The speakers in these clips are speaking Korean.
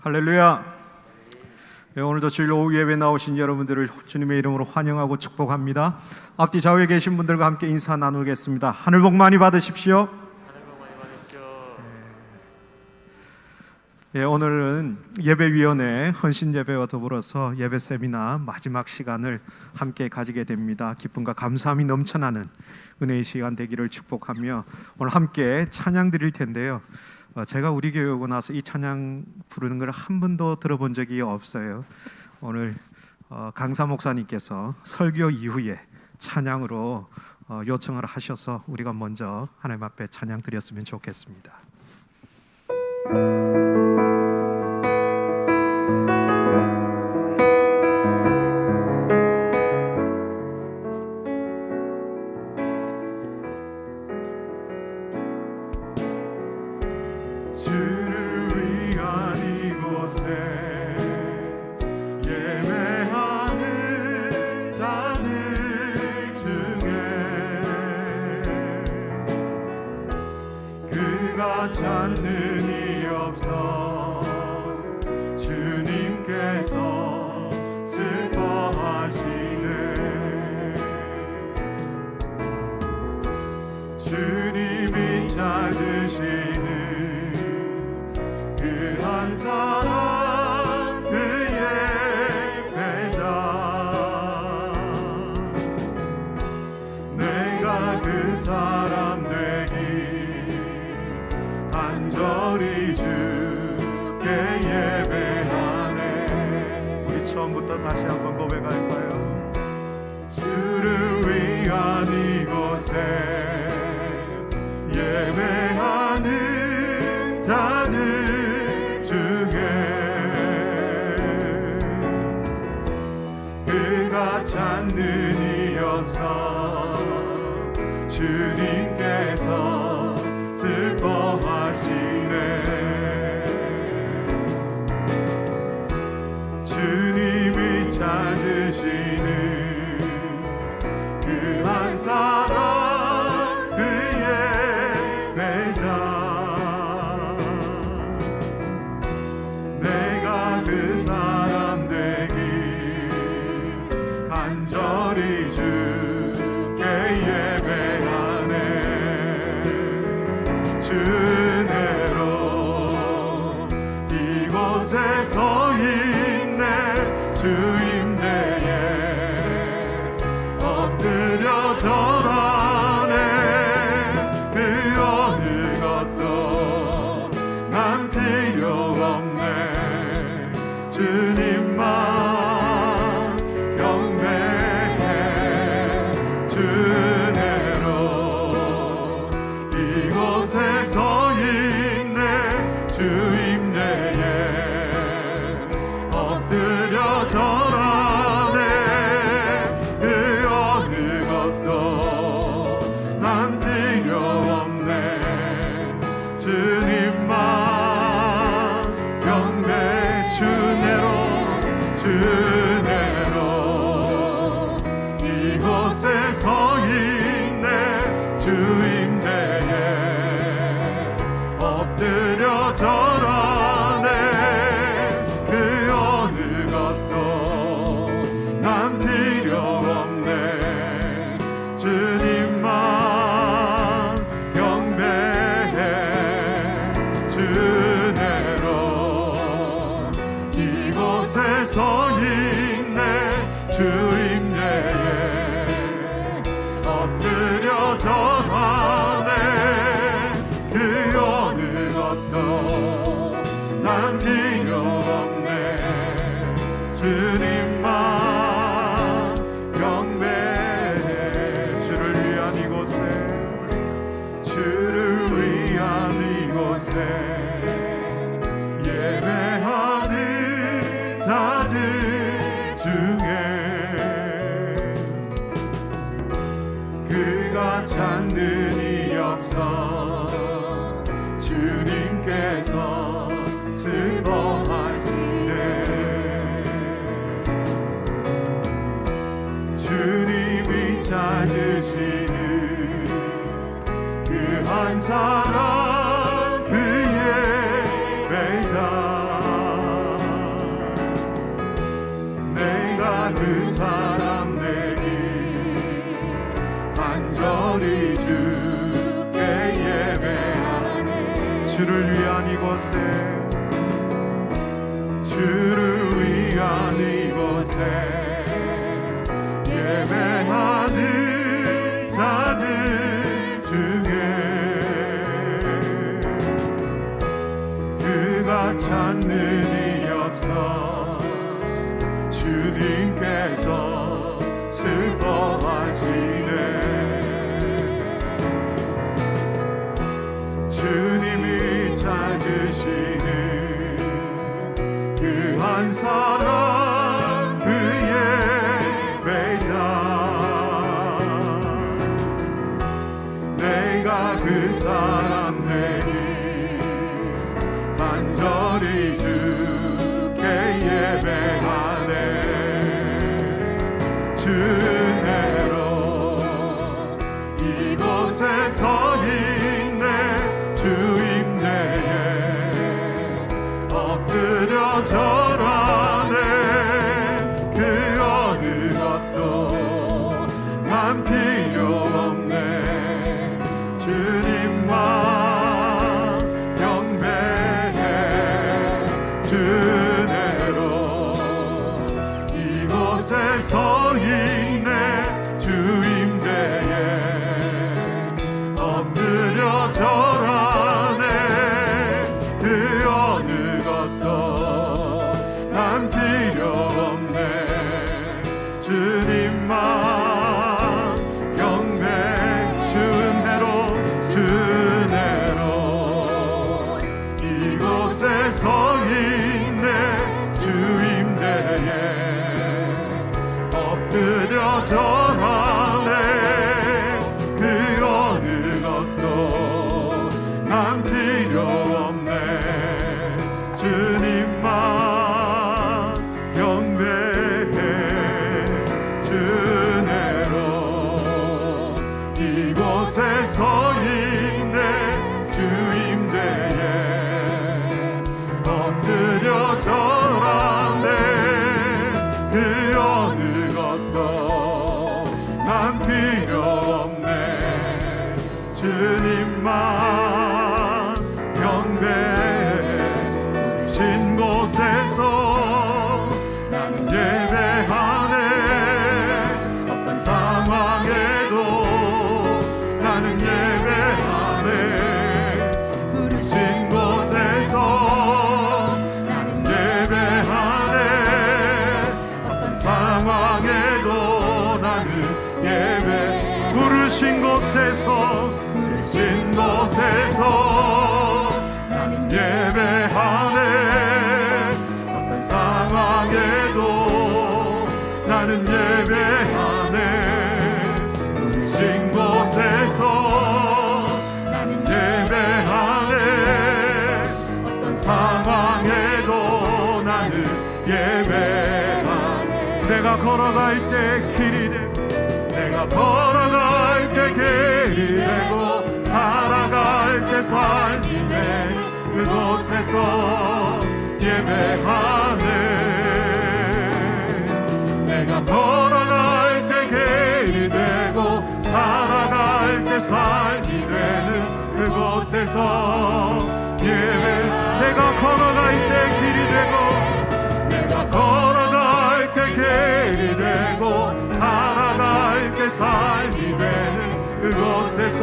할렐루야. 오늘도 주일 오후 예배 나오신 여러분들을 주님의 이름으로 환영하고 축복합니다. 앞뒤 좌우에 계신 분들과 함께 인사 나누겠습니다. 하늘 복 많이 받으십시오. 오늘은 예배위원회 헌신예배와 더불어서 예배 세미나 마지막 시간을 함께 가지게 됩니다. 기쁨과 감사함이 넘쳐나는 은혜의 시간 되기를 축복하며 오늘 함께 찬양 드릴 텐데요. 제가 우리 교회 오고 나서 이 찬양 부르는 걸 한 번도 들어본 적이 없어요. 오늘 강사 목사님께서 설교 이후에 찬양으로 요청을 하셔서 우리가 먼저 하나님 앞에 찬양 드렸으면 좋겠습니다. 찾는 이 없어 주님께서 슬퍼하시네. 주님이 찾으시는 그 한 사람 그의 배자, 내가 그 사람 간절히 주께 예배하네. 우리 처음부터 다시 한번 고백할까요? 주를 위한 이곳에 예배하는 자들 중에 그가 찾는 이 없어 주님께서 슬퍼하시네. 주님이 찾으시는 그 한 사람 그의 배자, 내가 그 사람 되길 간절히 주께 예배하네. 주내로 이곳에 서 있네. 주 임재에 엎드려 절하네. 그 어느 것도 난 필요 없네. 주님만 경배해. 주내로 이곳에 서 있네. 주 임재에 엎드려 절하네. 그 어느 것도 난 필요 없네. 주님만 경배. 주내로 이곳에 서 있네. 주 임재에 엎드려 절하네. 그 어느 것도 난 필요 없네. 주님만 경배해. 주내로 이곳에 서 있네. 주 임재에 엎드려 절하네. 그 어느 것도 난 필요 없네. 주님만 경배해. 주를 위한 이곳에, 주를 위한 이곳에 예배하는 자들 중에 그가 찾는 이 없어 주님께서 슬퍼하시네. 주님이 찾으시는 그 한 사람 그의 배자, 주를 위한 이곳에 주를 위한 이곳에 예배하는 자들 중에 그가 찾는 이 없어 주님께서 슬퍼하시네. 주님이 찾으시는 그 한 사람 그의 배자 내가 그 사람 되니 간절히 주께 예배하네. 주내로 이곳에 서 있네. 주 임재에 엎드려 절하네. 그 어느 것도 난 필요 없네. 주님만 경배해. 주내로 이곳에 서 있네. 주 임재에 엎드려 절하네. 그 어느 것도 난 필요 없네. 주님만 경배. 주내로 이곳에 서 있네. 주 임재에 엎드려 절하네. 그 어느 것도 난 필요 없네. 주님만 경배해. 주내로 이곳에 서 있네. 주 임재에 엎드려 절하네. 그 어느 것도 난 필요 없네. 주님만 경배해. 신 곳에서 나는 예배하네. 어떤 상황에도 나는 예배하네. 부르신 곳에서 나는 예배하네. 어떤 상황에도 나는 예배. 부르신 곳에서 나는 예배하네. 어떤 상황에도 나는 예배하네. 부르신 곳에서 나는 예배하네. 어떤 상황에도 나는 예배하네. 내가 걸어갈 때 길이 되고 내가 걸어갈 때 길이 되고 살아갈 때 삶이 되는 그곳에서 예배하네. 내가 걸어갈 때 길이 되고 살아갈 때 삶이 되는 그곳에서 예배. 내가 걸어갈 때 길이 되고 내가 걸어갈 때 길이 되고 살아갈 때 삶이 되는 그곳에서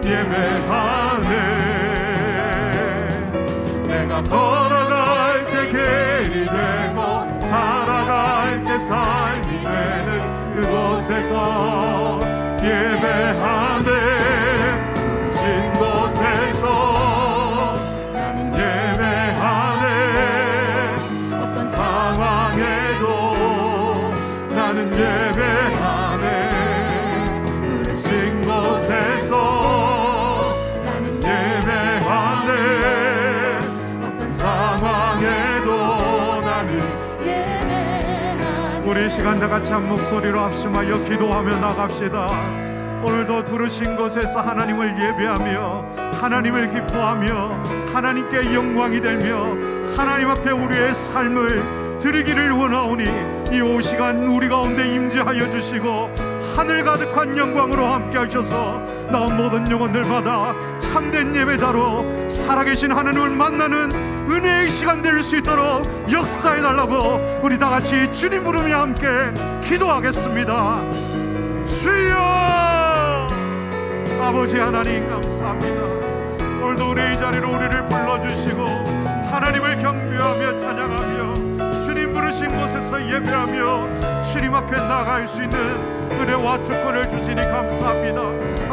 예배하네. 내가 걸어갈 때 길이 되고 살아갈 때 삶이 되는 그곳에서 예배하네. 부르신 곳에서 나는 예배하네. 어떤 상황에도 나는 예배하네. 부르신 곳에서 나는 예배하네. 어떤 상황에도 나는 예배하네. 우리 시간 다 같이 한 목소리로 합심하여 기도하며 나갑시다. 오늘도 부르신 곳에서 하나님을 예배하며 하나님을 기뻐하며 하나님께 영광이 되며 하나님 앞에 우리의 삶을 드리기를 원하오니 이 오시간 우리 가운데 임재하여 주시고 하늘 가득한 영광으로 함께 하셔서 나온 모든 영혼들마다 참된 예배자로 살아계신 하나님을 만나는 은혜의 시간 될 수 있도록 역사해 달라고 우리 다 같이 주님 부르며 함께 기도하겠습니다. 주여, 아버지 하나님 감사합니다. 오늘도 은혜의 자리로 우리를 불러주시고 하나님을 경배하며 찬양하며 주님 부르신 곳에서 예배하며 주님 앞에 나아갈 수 있는 은혜와 특권을 주시니 감사합니다.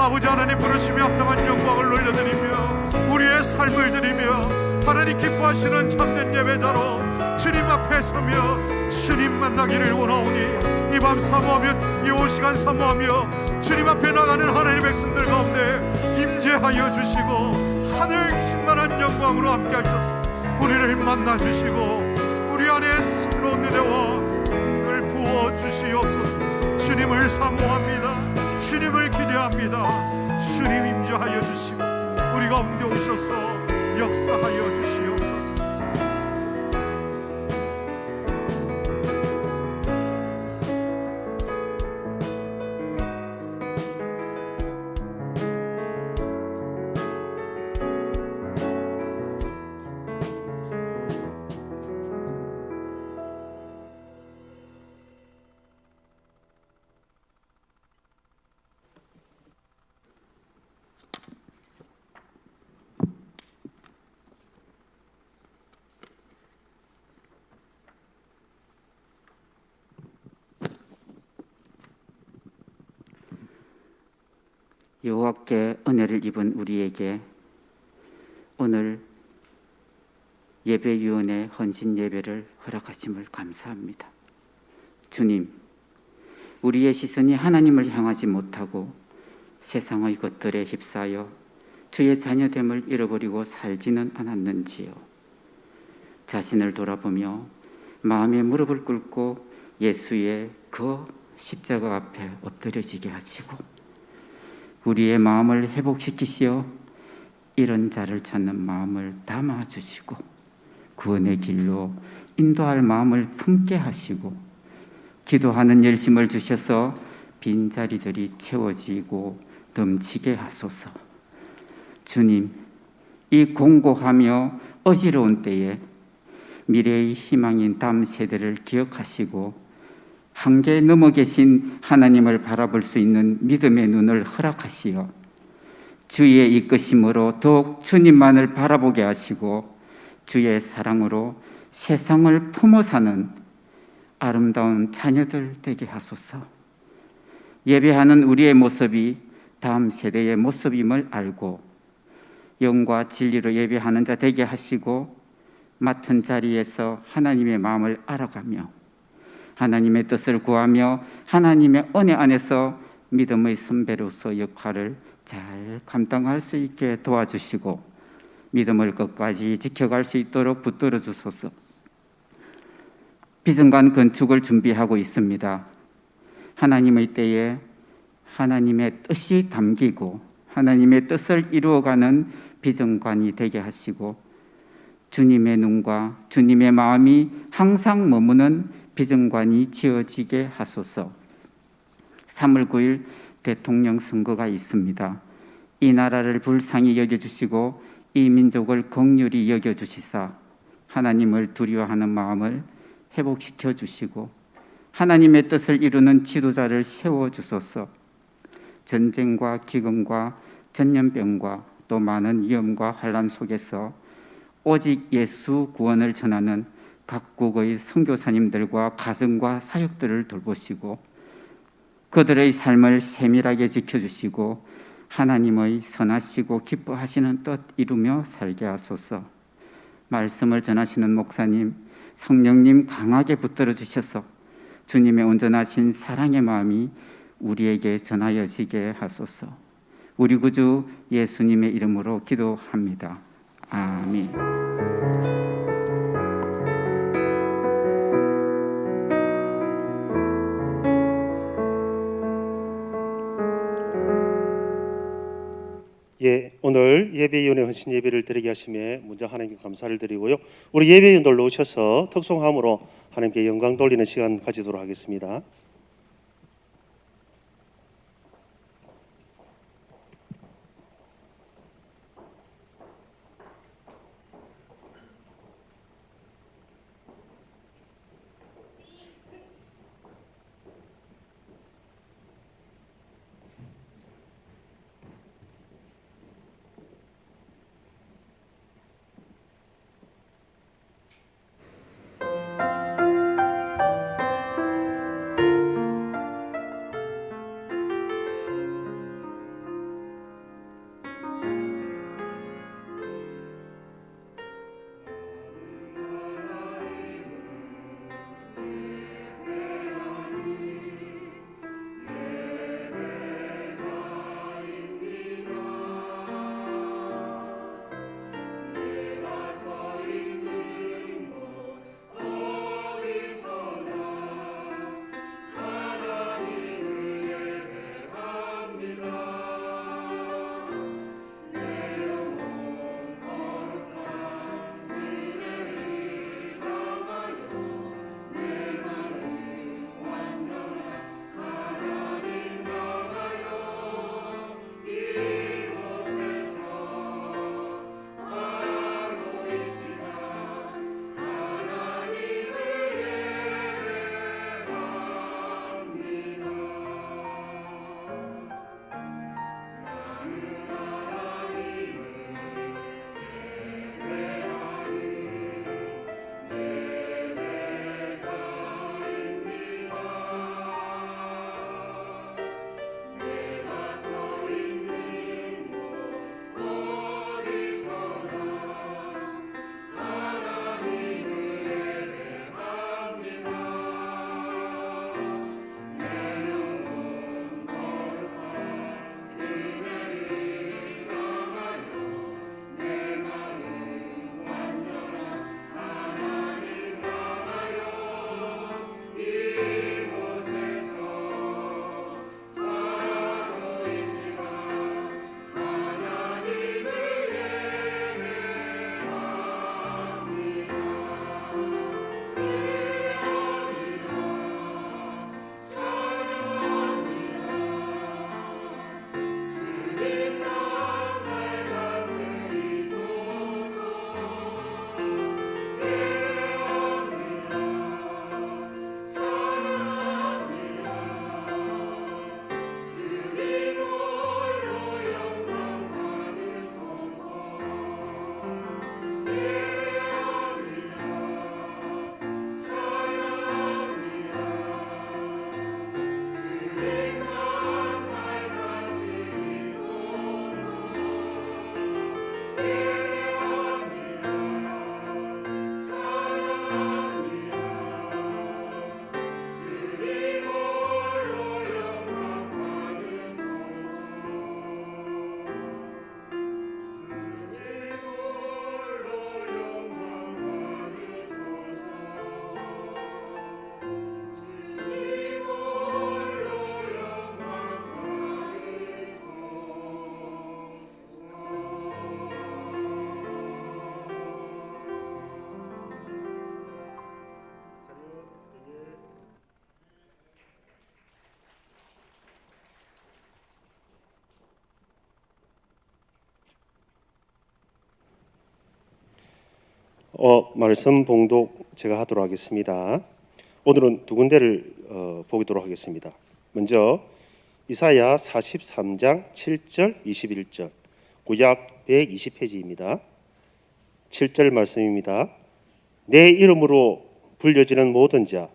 아버지 하나님 부르심에 합당한 영광을 올려드리며 우리의 삶을 드리며 하나님 기뻐하시는 참된 예배자로 주님 앞에 서며 주님 만나기를 원하오니 이 밤 사모하며 이 시간 사모하며 주님 앞에 나가는 하나님의 백성들 가운데 임재하여 주시고 하늘 충만한 영광으로 함께 하셔서 우리를 만나 주시고 우리 안에 새로운 은혜와 을 부어 주시옵소서. 주님을 사모합니다. 주님을 기대합니다. 주님 임재하여 주시고 우리 가운데 오셔서 역사하여 주시옵소서. 여호와께 은혜를 입은 우리에게 오늘 예배위원회 헌신 예배를 허락하심을 감사합니다. 주님, 우리의 시선이 하나님을 향하지 못하고 세상의 것들에 휩싸여 주의 자녀됨을 잃어버리고 살지는 않았는지요. 자신을 돌아보며 마음의 무릎을 꿇고 예수의 그 십자가 앞에 엎드려지게 하시고 우리의 마음을 회복시키시어 이런 자를 찾는 마음을 담아주시고 구원의 길로 인도할 마음을 품게 하시고 기도하는 열심을 주셔서 빈자리들이 채워지고 넘치게 하소서. 주님, 이 공고하며 어지러운 때에 미래의 희망인 다음 세대를 기억하시고 한계에 넘어 계신 하나님을 바라볼 수 있는 믿음의 눈을 허락하시어 주의 이끄심으로 더욱 주님만을 바라보게 하시고 주의 사랑으로 세상을 품어 사는 아름다운 자녀들 되게 하소서. 예배하는 우리의 모습이 다음 세대의 모습임을 알고 영과 진리로 예배하는 자 되게 하시고 맡은 자리에서 하나님의 마음을 알아가며 하나님의 뜻을 구하며 하나님의 은혜 안에서 믿음의 선배로서 역할을 잘 감당할 수 있게 도와주시고 믿음을 끝까지 지켜갈 수 있도록 붙들어 주소서. 비전관 건축을 준비하고 있습니다. 하나님의 때에 하나님의 뜻이 담기고 하나님의 뜻을 이루어가는 비전관이 되게 하시고 주님의 눈과 주님의 마음이 항상 머무는 비전관이 지어지게 하소서. 3월 9일 대통령 선거가 있습니다. 이 나라를 불쌍히 여겨주시고 이 민족을 긍휼히 여겨주시사 하나님을 두려워하는 마음을 회복시켜 주시고 하나님의 뜻을 이루는 지도자를 세워주소서. 전쟁과 기근과 전염병과 또 많은 위험과 환난 속에서 오직 예수 구원을 전하는 각국의 선교사님들과 가정과 사역들을 돌보시고 그들의 삶을 세밀하게 지켜주시고 하나님의 선하시고 기뻐하시는 뜻 이루며 살게 하소서. 말씀을 전하시는 목사님, 성령님 강하게 붙들어 주셔서 주님의 온전하신 사랑의 마음이 우리에게 전하여지게 하소서. 우리 구주 예수님의 이름으로 기도합니다. 아멘. 예, 오늘 예배위원회 헌신 예배를 드리게 하심에 먼저 하나님께 감사를 드리고요. 우리 예배위원들 오셔서 특송함으로 하나님께 영광 돌리는 시간 가지도록 하겠습니다. 말씀 봉독 제가 하도록 하겠습니다. 오늘은 두 군데를 보도록 하겠습니다. 먼저 이사야 43장 7절 21절 구약 120페이지입니다. 7절 말씀입니다. 내 이름으로 불려지는 모든 자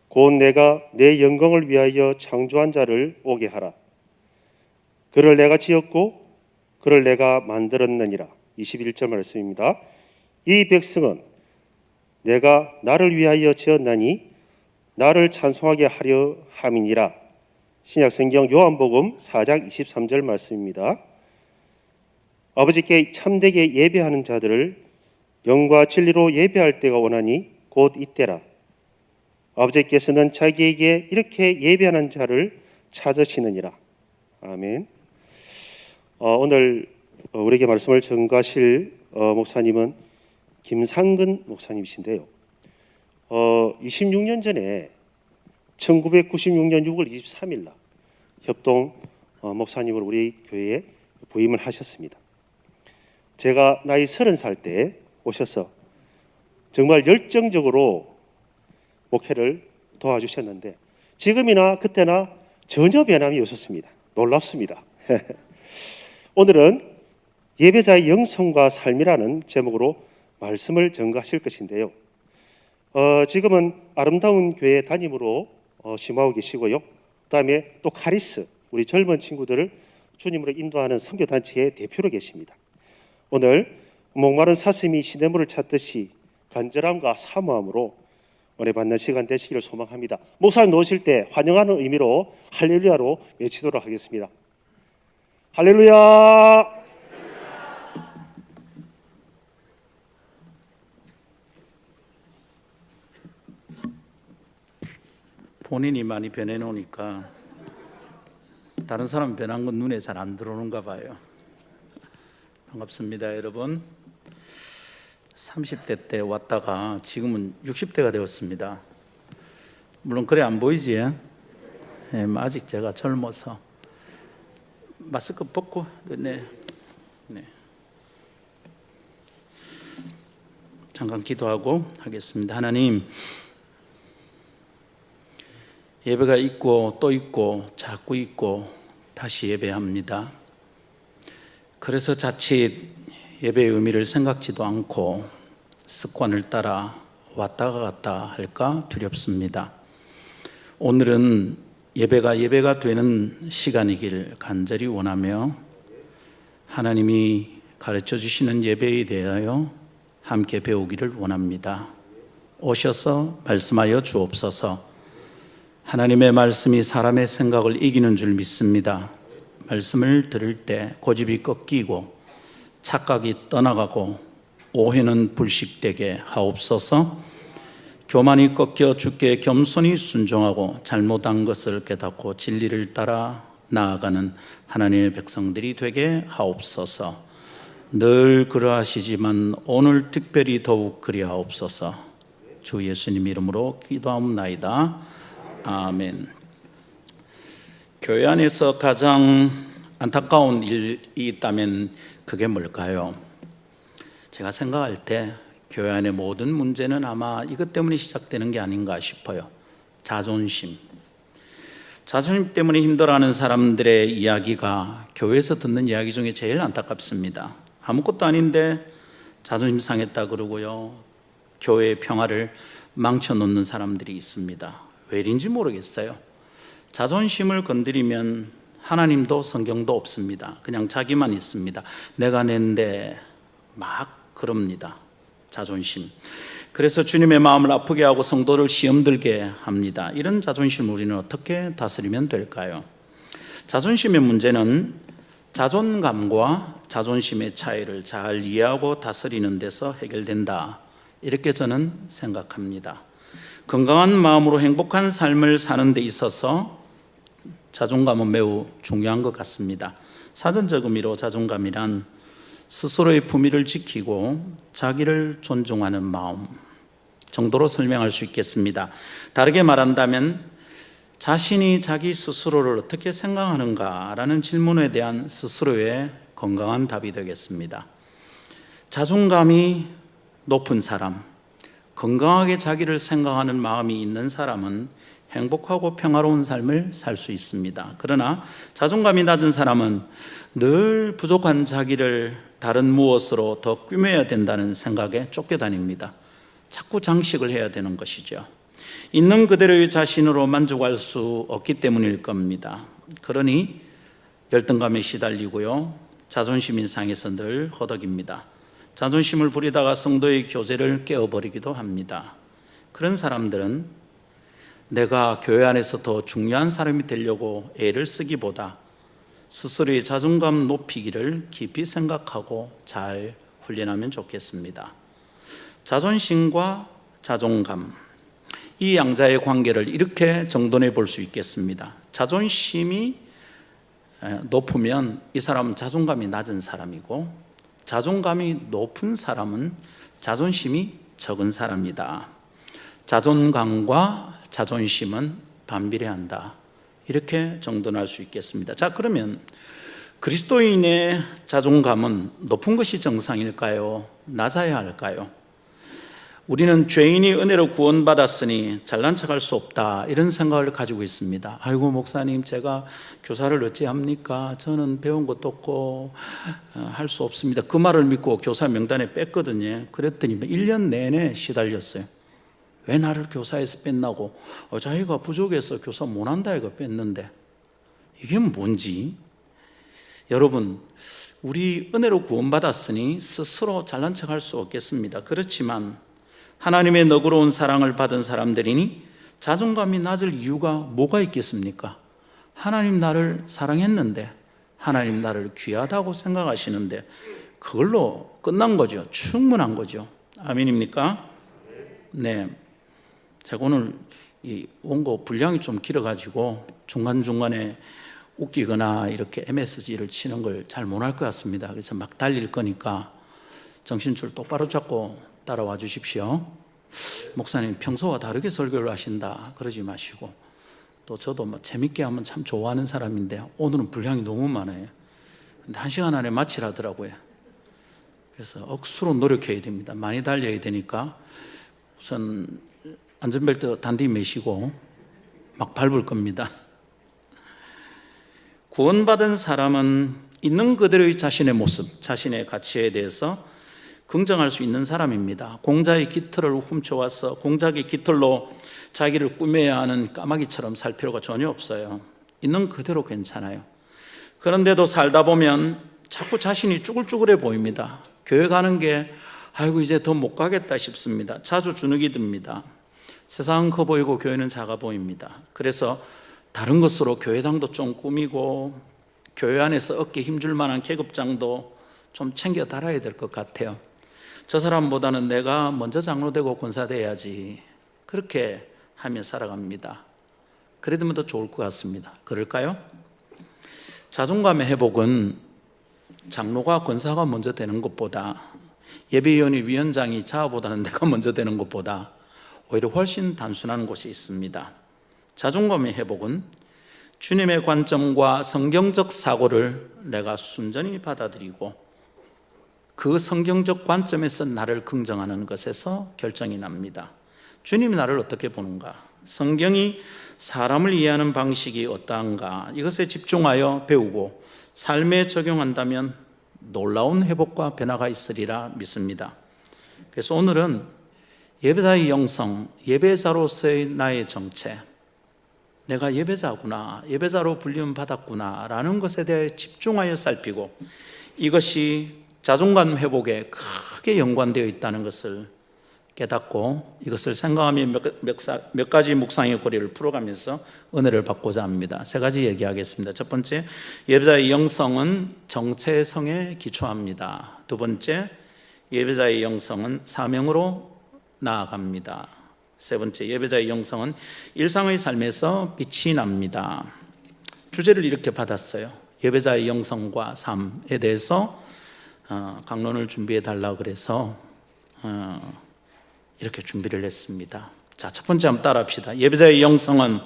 곧 내가 내 영광을 위하여 창조한 자를 오게 하라. 그를 내가 지었고 그를 내가 만들었느니라. 21절 말씀입니다. 이 백성은 내가 나를 위하여 지었나니 나를 찬송하게 하려 함이니라. 신약성경 요한복음 4장 23절 말씀입니다. 아버지께 참되게 예배하는 자들을 영과 진리로 예배할 때가 오나니 곧 이때라. 아버지께서는 자기에게 이렇게 예배하는 자를 찾으시느니라. 아멘. 오늘 우리에게 말씀을 전가하실 목사님은 김상근 목사님이신데요. 26년 전에 1996년 6월 23일 날 협동 목사님을 우리 교회에 부임을 하셨습니다. 제가 나이 30살 때 오셔서 정말 열정적으로 목회를 도와주셨는데 지금이나 그때나 전혀 변함이 없었습니다. 놀랍습니다. 오늘은 예배자의 영성과 삶이라는 제목으로 말씀을 전가하실 것인데요. 지금은 아름다운 교회 담임으로 심하고 계시고요. 그다음에 또 카리스, 우리 젊은 친구들을 주님으로 인도하는 선교단체의 대표로 계십니다. 오늘 목마른 사슴이 시냇물을 찾듯이 간절함과 사모함으로 은혜 받는 시간 되시기를 소망합니다. 목사님 놓으실 때 환영하는 의미로 할렐루야로 외치도록 하겠습니다. 할렐루야. 본인이 많이 변해놓으니까 다른 사람 변한 건 눈에 잘 안 들어오는가 봐요. 반갑습니다, 여러분. 30대 때 왔다가 지금은 60대가 되었습니다. 물론 그래 안 보이지? 네, 아직 제가 젊어서 마스크 벗고 네. 잠깐 기도하고 하겠습니다. 하나님, 예배가 있고 또 있고 자꾸 있고 다시 예배합니다. 그래서 자칫 예배의 의미를 생각지도 않고 습관을 따라 왔다가 갔다 할까 두렵습니다. 오늘은 예배가 되는 시간이길 간절히 원하며 하나님이 가르쳐 주시는 예배에 대하여 함께 배우기를 원합니다. 오셔서 말씀하여 주옵소서. 하나님의 말씀이 사람의 생각을 이기는 줄 믿습니다. 말씀을 들을 때 고집이 꺾이고 착각이 떠나가고 오해는 불식되게 하옵소서. 교만이 꺾여 주께 겸손히 순종하고 잘못한 것을 깨닫고 진리를 따라 나아가는 하나님의 백성들이 되게 하옵소서. 늘 그러하시지만 오늘 특별히 더욱 그리하옵소서. 주 예수님 이름으로 기도하옵나이다. 아멘. 교회 안에서 가장 안타까운 일이 있다면 그게 뭘까요? 제가 생각할 때 교회 안의 모든 문제는 아마 이것 때문에 시작되는 게 아닌가 싶어요. 자존심. 자존심 때문에 힘들어하는 사람들의 이야기가 교회에서 듣는 이야기 중에 제일 안타깝습니다. 아무것도 아닌데 자존심 상했다 그러고요. 교회의 평화를 망쳐놓는 사람들이 있습니다. 왜인지 모르겠어요. 자존심을 건드리면 하나님도 성경도 없습니다. 그냥 자기만 있습니다. 내가 낸데 막 그럽니다. 자존심. 그래서 주님의 마음을 아프게 하고 성도를 시험 들게 합니다. 이런 자존심을 우리는 어떻게 다스리면 될까요? 자존심의 문제는 자존감과 자존심의 차이를 잘 이해하고 다스리는 데서 해결된다. 이렇게 저는 생각합니다. 건강한 마음으로 행복한 삶을 사는 데 있어서 자존감은 매우 중요한 것 같습니다. 사전적 의미로 자존감이란 스스로의 품위를 지키고 자기를 존중하는 마음 정도로 설명할 수 있겠습니다. 다르게 말한다면 자신이 자기 스스로를 어떻게 생각하는가라는 질문에 대한 스스로의 건강한 답이 되겠습니다. 자존감이 높은 사람, 건강하게 자기를 생각하는 마음이 있는 사람은 행복하고 평화로운 삶을 살 수 있습니다. 그러나 자존감이 낮은 사람은 늘 부족한 자기를 다른 무엇으로 더 꾸며야 된다는 생각에 쫓겨다닙니다. 자꾸 장식을 해야 되는 것이죠. 있는 그대로의 자신으로 만족할 수 없기 때문일 겁니다. 그러니 열등감에 시달리고요, 자존심이 상해서 늘 허덕입니다. 자존심을 부리다가 성도의 교제를 깨어버리기도 합니다. 그런 사람들은 내가 교회 안에서 더 중요한 사람이 되려고 애를 쓰기보다 스스로의 자존감 높이기를 깊이 생각하고 잘 훈련하면 좋겠습니다. 자존심과 자존감, 이 양자의 관계를 이렇게 정돈해 볼 수 있겠습니다. 자존심이 높으면 이 사람은 자존감이 낮은 사람이고, 자존감이 높은 사람은 자존심이 적은 사람이다. 자존감과 자존심은 반비례한다. 이렇게 정돈할 수 있겠습니다. 자, 그러면 그리스도인의 자존감은 높은 것이 정상일까요? 낮아야 할까요? 우리는 죄인이 은혜로 구원받았으니 잘난 척할 수 없다, 이런 생각을 가지고 있습니다. 아이고 목사님, 제가 교사를 어찌합니까? 저는 배운 것도 없고 할 수 없습니다. 그 말을 믿고 교사 명단에 뺐거든요. 그랬더니 1년 내내 시달렸어요. 왜 나를 교사에서 뺐나고, 자기가 부족해서 교사 못한다 이거 뺐는데, 이게 뭔지. 여러분, 우리 은혜로 구원받았으니 스스로 잘난 척할 수 없겠습니다. 그렇지만 하나님의 너그러운 사랑을 받은 사람들이니 자존감이 낮을 이유가 뭐가 있겠습니까? 하나님 나를 사랑했는데, 하나님 나를 귀하다고 생각하시는데, 그걸로 끝난 거죠. 충분한 거죠. 아멘입니까? 네. 제가 오늘 이 원고 분량이 좀 길어가지고 중간중간에 웃기거나 이렇게 MSG를 치는 걸 잘 못할 것 같습니다. 그래서 막 달릴 거니까 정신줄 똑바로 잡고 따라와 주십시오. 목사님 평소와 다르게 설교를 하신다 그러지 마시고, 또 저도 뭐 재밌게 하면 참 좋아하는 사람인데 오늘은 분량이 너무 많아요. 근데 1시간 안에 마치라더라고요. 그래서 억수로 노력해야 됩니다. 많이 달려야 되니까 우선 안전벨트 단디 매시고 막 밟을 겁니다. 구원받은 사람은 있는 그대로의 자신의 모습, 자신의 가치에 대해서 긍정할 수 있는 사람입니다. 공자의 깃털을 훔쳐와서 공자의 깃털로 자기를 꾸며야 하는 까마귀처럼 살 필요가 전혀 없어요. 있는 그대로 괜찮아요. 그런데도 살다 보면 자꾸 자신이 쭈글쭈글해 보입니다. 교회 가는 게 아이고 이제 더 못 가겠다 싶습니다. 자주 주눅이 듭니다. 세상은 커 보이고 교회는 작아 보입니다. 그래서 다른 것으로 교회당도 좀 꾸미고 교회 안에서 어깨 힘줄 만한 계급장도 좀 챙겨 달아야 될 것 같아요. 저 사람보다는 내가 먼저 장로되고 권사돼야지, 그렇게 하며 살아갑니다. 그래도 더 좋을 것 같습니다. 그럴까요? 자존감의 회복은 장로가 권사가 먼저 되는 것보다, 예배위원회 위원장이 자아보다는 내가 먼저 되는 것보다 오히려 훨씬 단순한 곳이 있습니다. 자존감의 회복은 주님의 관점과 성경적 사고를 내가 순전히 받아들이고 그 성경적 관점에서 나를 긍정하는 것에서 결정이 납니다. 주님이 나를 어떻게 보는가? 성경이 사람을 이해하는 방식이 어떠한가? 이것에 집중하여 배우고 삶에 적용한다면 놀라운 회복과 변화가 있으리라 믿습니다. 그래서 오늘은 예배자의 영성, 예배자로서의 나의 정체, 내가 예배자구나, 예배자로 불림 받았구나 라는 것에 대해 집중하여 살피고 이것이 자존감 회복에 크게 연관되어 있다는 것을 깨닫고 이것을 생각하며 몇 가지 묵상의 고리를 풀어가면서 은혜를 받고자 합니다. 3가지 얘기하겠습니다. 첫 번째, 예배자의 영성은 정체성에 기초합니다. 두 번째, 예배자의 영성은 사명으로 나아갑니다. 세 번째, 예배자의 영성은 일상의 삶에서 빛이 납니다. 주제를 이렇게 받았어요. 예배자의 영성과 삶에 대해서 강론을 준비해 달라고 그래서 이렇게 준비를 했습니다. 자, 첫 번째 한번 따라합시다. 예배자의 영성은,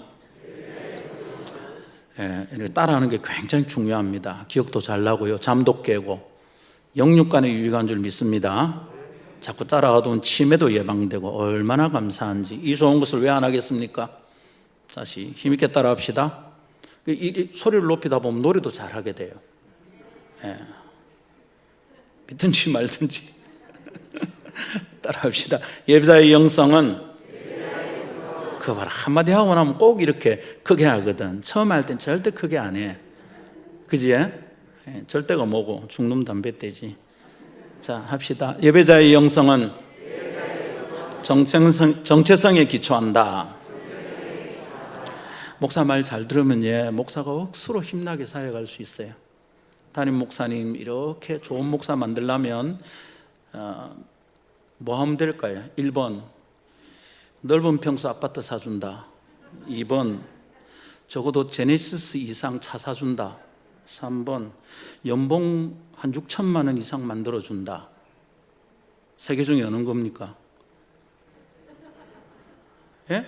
따라하는 게 굉장히 중요합니다. 기억도 잘 나고요, 잠도 깨고 영육간에 유익한 줄 믿습니다. 자꾸 따라가도 치매도 예방되고 얼마나 감사한지. 이 좋은 것을 왜 안 하겠습니까? 다시 힘있게 따라합시다. 이 소리를 높이다 보면 노래도 잘하게 돼요. 예. 믿든지 말든지 따라합시다. 예배자의 영성은 그 말 한마디 하고 나면 꼭 이렇게 크게 하거든. 처음 할 땐 절대 크게 안 해. 그지? 절대가 뭐고 죽는 담배 떼지. 자, 합시다. 예배자의 영성은 정체성에 기초한다. 목사 말 잘 들으면 목사가 억수로 힘나게 사역할 수 있어요. 담임 목사님 이렇게 좋은 목사 만들려면 뭐 하면 될까요? 1번 넓은 평수 아파트 사준다. 2번 적어도 제네시스 이상 차 사준다. 3번 연봉 한 6천만 원 이상 만들어준다. 세 개 중에 어느 겁니까? 예?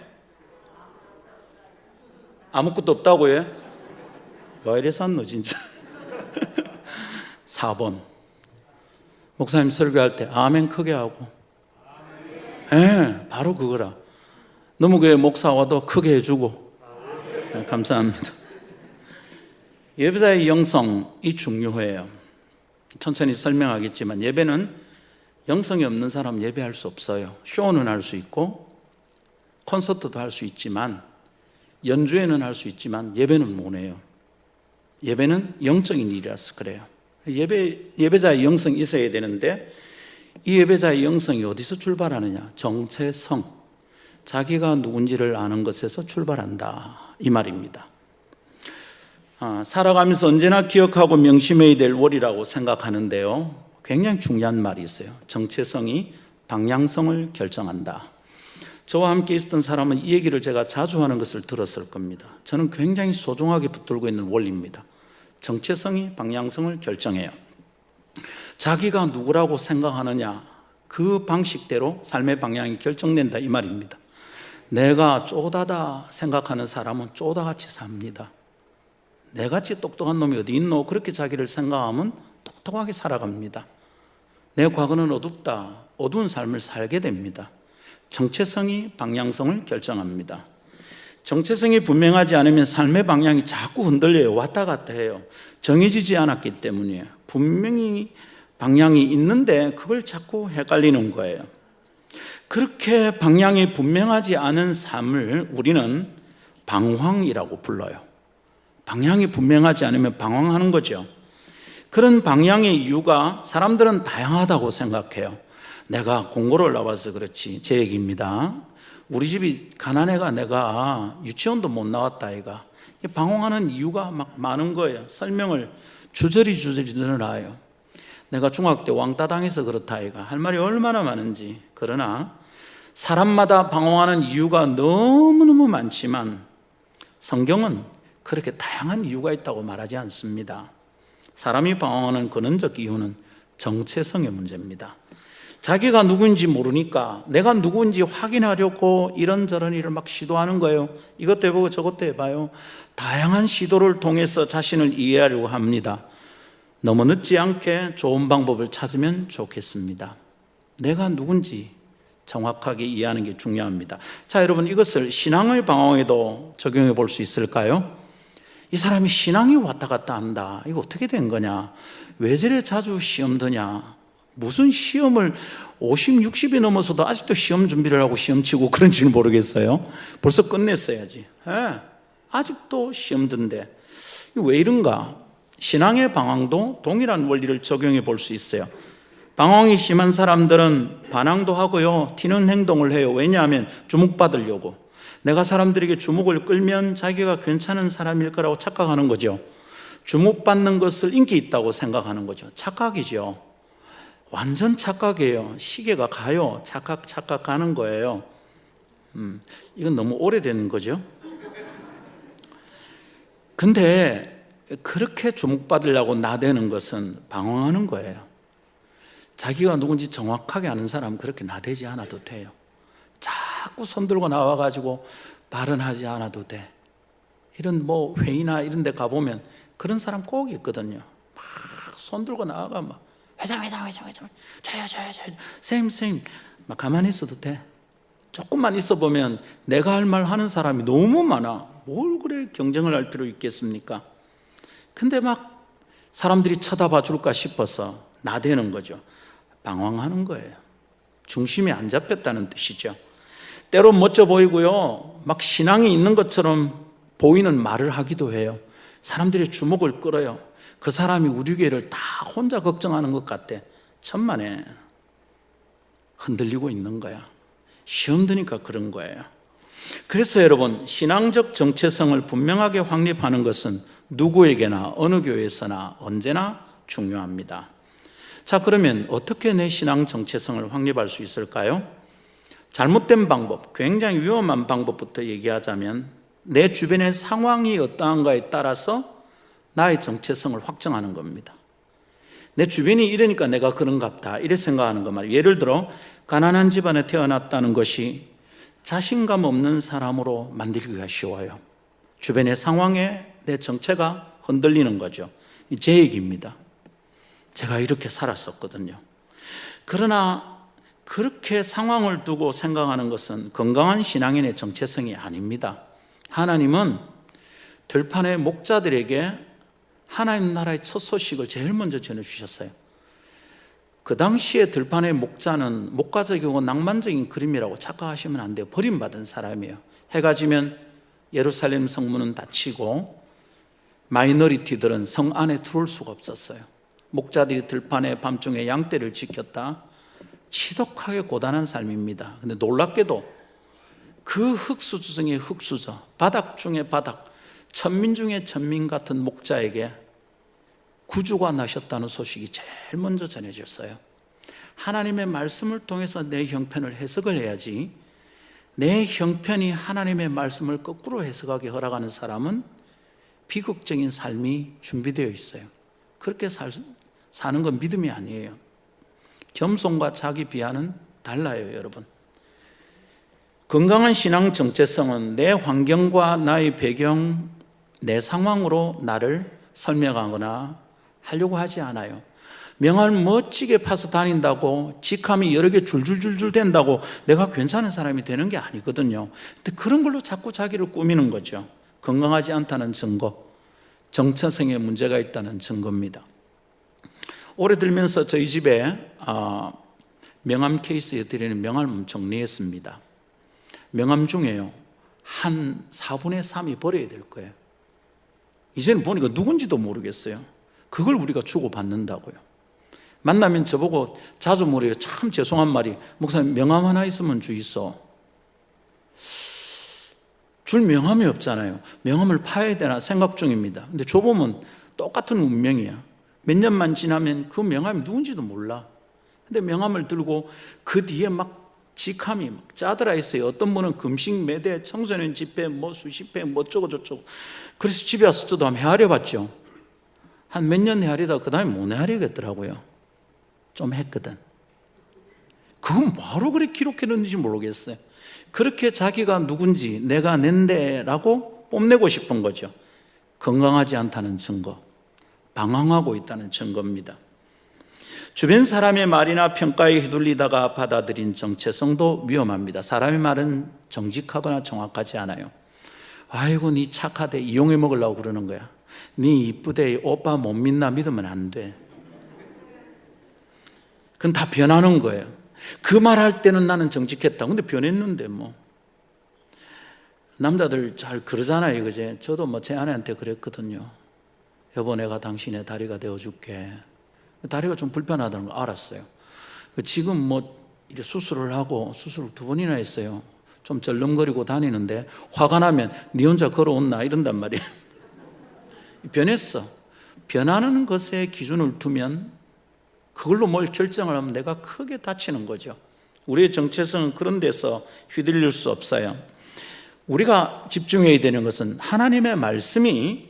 아무것도 없다고요? 왜 이래 샀노 진짜. 4번 목사님 설교할 때 아멘 크게 하고. 예, 바로 그거라. 너무 교회 목사 와도 크게 해주고. 네, 감사합니다. 예배자의 영성이 중요해요. 천천히 설명하겠지만 예배는 영성이 없는 사람 예배할 수 없어요. 쇼는 할 수 있고 콘서트도 할 수 있지만 연주회는 할 수 있지만 예배는 못 해요. 예배는 영적인 일이라서 그래요. 예배자의 영성이 있어야 되는데 이 예배자의 영성이 어디서 출발하느냐? 정체성, 자기가 누군지를 아는 것에서 출발한다 이 말입니다. 살아가면서 언제나 기억하고 명심해야 될 월이라고 생각하는데요, 굉장히 중요한 말이 있어요. 정체성이 방향성을 결정한다. 저와 함께 있었던 사람은 이 얘기를 제가 자주 하는 것을 들었을 겁니다. 저는 굉장히 소중하게 붙들고 있는 원리입니다. 정체성이 방향성을 결정해요. 자기가 누구라고 생각하느냐, 그 방식대로 삶의 방향이 결정된다 이 말입니다. 내가 쪼다다 생각하는 사람은 쪼다같이 삽니다. 내같이 똑똑한 놈이 어디 있노? 그렇게 자기를 생각하면 똑똑하게 살아갑니다. 내 과거는 어둡다, 어두운 삶을 살게 됩니다. 정체성이 방향성을 결정합니다. 정체성이 분명하지 않으면 삶의 방향이 자꾸 흔들려요. 왔다 갔다 해요. 정해지지 않았기 때문이에요. 분명히 방향이 있는데 그걸 자꾸 헷갈리는 거예요. 그렇게 방향이 분명하지 않은 삶을 우리는 방황이라고 불러요. 방향이 분명하지 않으면 방황하는 거죠. 그런 방향의 이유가 사람들은 다양하다고 생각해요. 내가 공고를 나와서 그렇지, 제 얘기입니다. 우리 집이 가난해가 내가 유치원도 못 나왔다 아이가. 방황하는 이유가 막 많은 거예요. 설명을 주저리 늘어나요. 내가 중학교 때 왕따 당해서 그렇다 아이가. 할 말이 얼마나 많은지. 그러나 사람마다 방황하는 이유가 너무너무 많지만 성경은 그렇게 다양한 이유가 있다고 말하지 않습니다. 사람이 방황하는 근원적 이유는 정체성의 문제입니다. 자기가 누구인지 모르니까 내가 누구인지 확인하려고 이런저런 일을 막 시도하는 거예요. 이것도 해보고 저것도 해봐요. 다양한 시도를 통해서 자신을 이해하려고 합니다. 너무 늦지 않게 좋은 방법을 찾으면 좋겠습니다. 내가 누군지 정확하게 이해하는 게 중요합니다. 자, 여러분, 이것을 신앙의 방황에도 적용해 볼 수 있을까요? 이 사람이 신앙이 왔다 갔다 한다. 이거 어떻게 된 거냐? 왜 저래 자주 시험 드냐? 무슨 시험을 50, 60이 넘어서도 아직도 시험 준비를 하고 시험 치고 그런지는 모르겠어요. 벌써 끝냈어야지. 아직도 시험 든대. 왜 이런가? 신앙의 방황도 동일한 원리를 적용해 볼 수 있어요. 방황이 심한 사람들은 반항도 하고요, 튀는 행동을 해요. 왜냐하면 주목받으려고. 내가 사람들에게 주목을 끌면 자기가 괜찮은 사람일 거라고 착각하는 거죠. 주목받는 것을 인기 있다고 생각하는 거죠. 착각이죠. 완전 착각이에요. 시계가 가요. 착각하는 거예요. 이건 너무 오래된 거죠. 근데 그렇게 주목받으려고 나대는 것은 방황하는 거예요. 자기가 누군지 정확하게 아는 사람은 그렇게 나대지 않아도 돼요. 자꾸 손들고 나와가지고 발언하지 않아도 돼. 이런 뭐 회의나 이런 데 가보면 그런 사람 꼭 있거든요. 막 손들고 나와가 막 회장 저요 선생님 막 가만히 있어도 돼. 조금만 있어 보면 내가 할 말 하는 사람이 너무 많아. 뭘 그래 경쟁을 할 필요 있겠습니까? 근데 막 사람들이 쳐다봐 줄까 싶어서 나대는 거죠. 방황하는 거예요. 중심이 안 잡혔다는 뜻이죠. 때로 멋져 보이고요, 막 신앙이 있는 것처럼 보이는 말을 하기도 해요. 사람들의 주목을 끌어요. 그 사람이 우리 교회를 다 혼자 걱정하는 것 같아. 천만에 흔들리고 있는 거야. 시험 드니까 그런 거예요. 그래서 여러분, 신앙적 정체성을 분명하게 확립하는 것은 누구에게나 어느 교회에서나 언제나 중요합니다. 자, 그러면 어떻게 내 신앙 정체성을 확립할 수 있을까요? 잘못된 방법, 굉장히 위험한 방법부터 얘기하자면 내 주변의 상황이 어떠한가에 따라서 나의 정체성을 확정하는 겁니다. 내 주변이 이러니까 내가 그런갑다 이래 생각하는 거 말이에요. 예를 들어 가난한 집안에 태어났다는 것이 자신감 없는 사람으로 만들기가 쉬워요. 주변의 상황에 내 정체가 흔들리는 거죠. 제 얘기입니다. 제가 이렇게 살았었거든요. 그러나 그렇게 상황을 두고 생각하는 것은 건강한 신앙인의 정체성이 아닙니다. 하나님은 들판의 목자들에게 하나님 나라의 첫 소식을 제일 먼저 전해주셨어요. 그 당시에 들판의 목자는 목가적이고 낭만적인 그림이라고 착각하시면 안 돼요. 버림받은 사람이에요. 해가 지면 예루살렘 성문은 닫히고 마이너리티들은 성 안에 들어올 수가 없었어요. 목자들이 들판에 밤중에 양떼를 지켰다. 지독하게 고단한 삶입니다. 근데 놀랍게도 그 흙수저 중에 흙수저, 바닥 중에 바닥, 천민 중에 천민 같은 목자에게 구주가 나셨다는 소식이 제일 먼저 전해졌어요. 하나님의 말씀을 통해서 내 형편을 해석을 해야지, 내 형편이 하나님의 말씀을 거꾸로 해석하게 허락하는 사람은 비극적인 삶이 준비되어 있어요. 그렇게 사는 건 믿음이 아니에요. 겸손과 자기 비하는 달라요, 여러분. 건강한 신앙 정체성은 내 환경과 나의 배경, 내 상황으로 나를 설명하거나 하려고 하지 않아요. 명함을 멋지게 파서 다닌다고 직함이 여러 개 줄줄줄줄 된다고 내가 괜찮은 사람이 되는 게 아니거든요. 근데 그런 걸로 자꾸 자기를 꾸미는 거죠. 건강하지 않다는 증거, 정체성에 문제가 있다는 증거입니다. 올해 들면서 저희 집에 명함 케이스에 드리는 명함을 정리했습니다. 명함 중에요, 한 4분의 3이 버려야 될 거예요. 이제는 보니까 누군지도 모르겠어요. 그걸 우리가 주고받는다고요. 만나면 저보고 자주 물어요. 참 죄송한 말이, 목사님 명함 하나 있으면 주이소. 줄 명함이 없잖아요. 명함을 파야 되나 생각 중입니다. 근데 줘보면 똑같은 운명이야. 몇 년만 지나면 그 명함이 누군지도 몰라. 근데 명함을 들고 그 뒤에 막 직함이 막 짜들어 있어요. 어떤 분은 금식 매대, 청소년 집회, 뭐 수십 회, 뭐 어쩌고 저쩌고. 그래서 집에 와서 저도 한번 헤아려 봤죠. 한 몇 년 헤아리다가 그 다음에 못 헤아리겠더라고요. 좀 했거든. 그건 뭐로 그렇게 기록해놓는지 모르겠어요. 그렇게 자기가 누군지 내가 낸데라고 뽐내고 싶은 거죠. 건강하지 않다는 증거, 방황하고 있다는 증거입니다. 주변 사람의 말이나 평가에 휘둘리다가 받아들인 정체성도 위험합니다. 사람의 말은 정직하거나 정확하지 않아요. 아이고 니 착하대, 이용해 먹으려고 그러는 거야. 니 이쁘대, 오빠 못 믿나 믿으면 안 돼. 그건 다 변하는 거예요. 그 말할 때는 나는 정직했다. 근데 변했는데 뭐. 남자들 잘 그러잖아요, 그제? 저도 뭐 제 아내한테 그랬거든요. 여보, 내가 당신의 다리가 되어줄게. 다리가 좀 불편하다는 거 알았어요. 지금 뭐 수술을 하고 수술을 2번이나 했어요. 좀 절름거리고 다니는데 화가 나면 니 혼자 걸어온나 이런단 말이에요. 변했어. 변하는 것에 기준을 두면 그걸로 뭘 결정을 하면 내가 크게 다치는 거죠. 우리의 정체성은 그런 데서 휘둘릴 수 없어요. 우리가 집중해야 되는 것은 하나님의 말씀이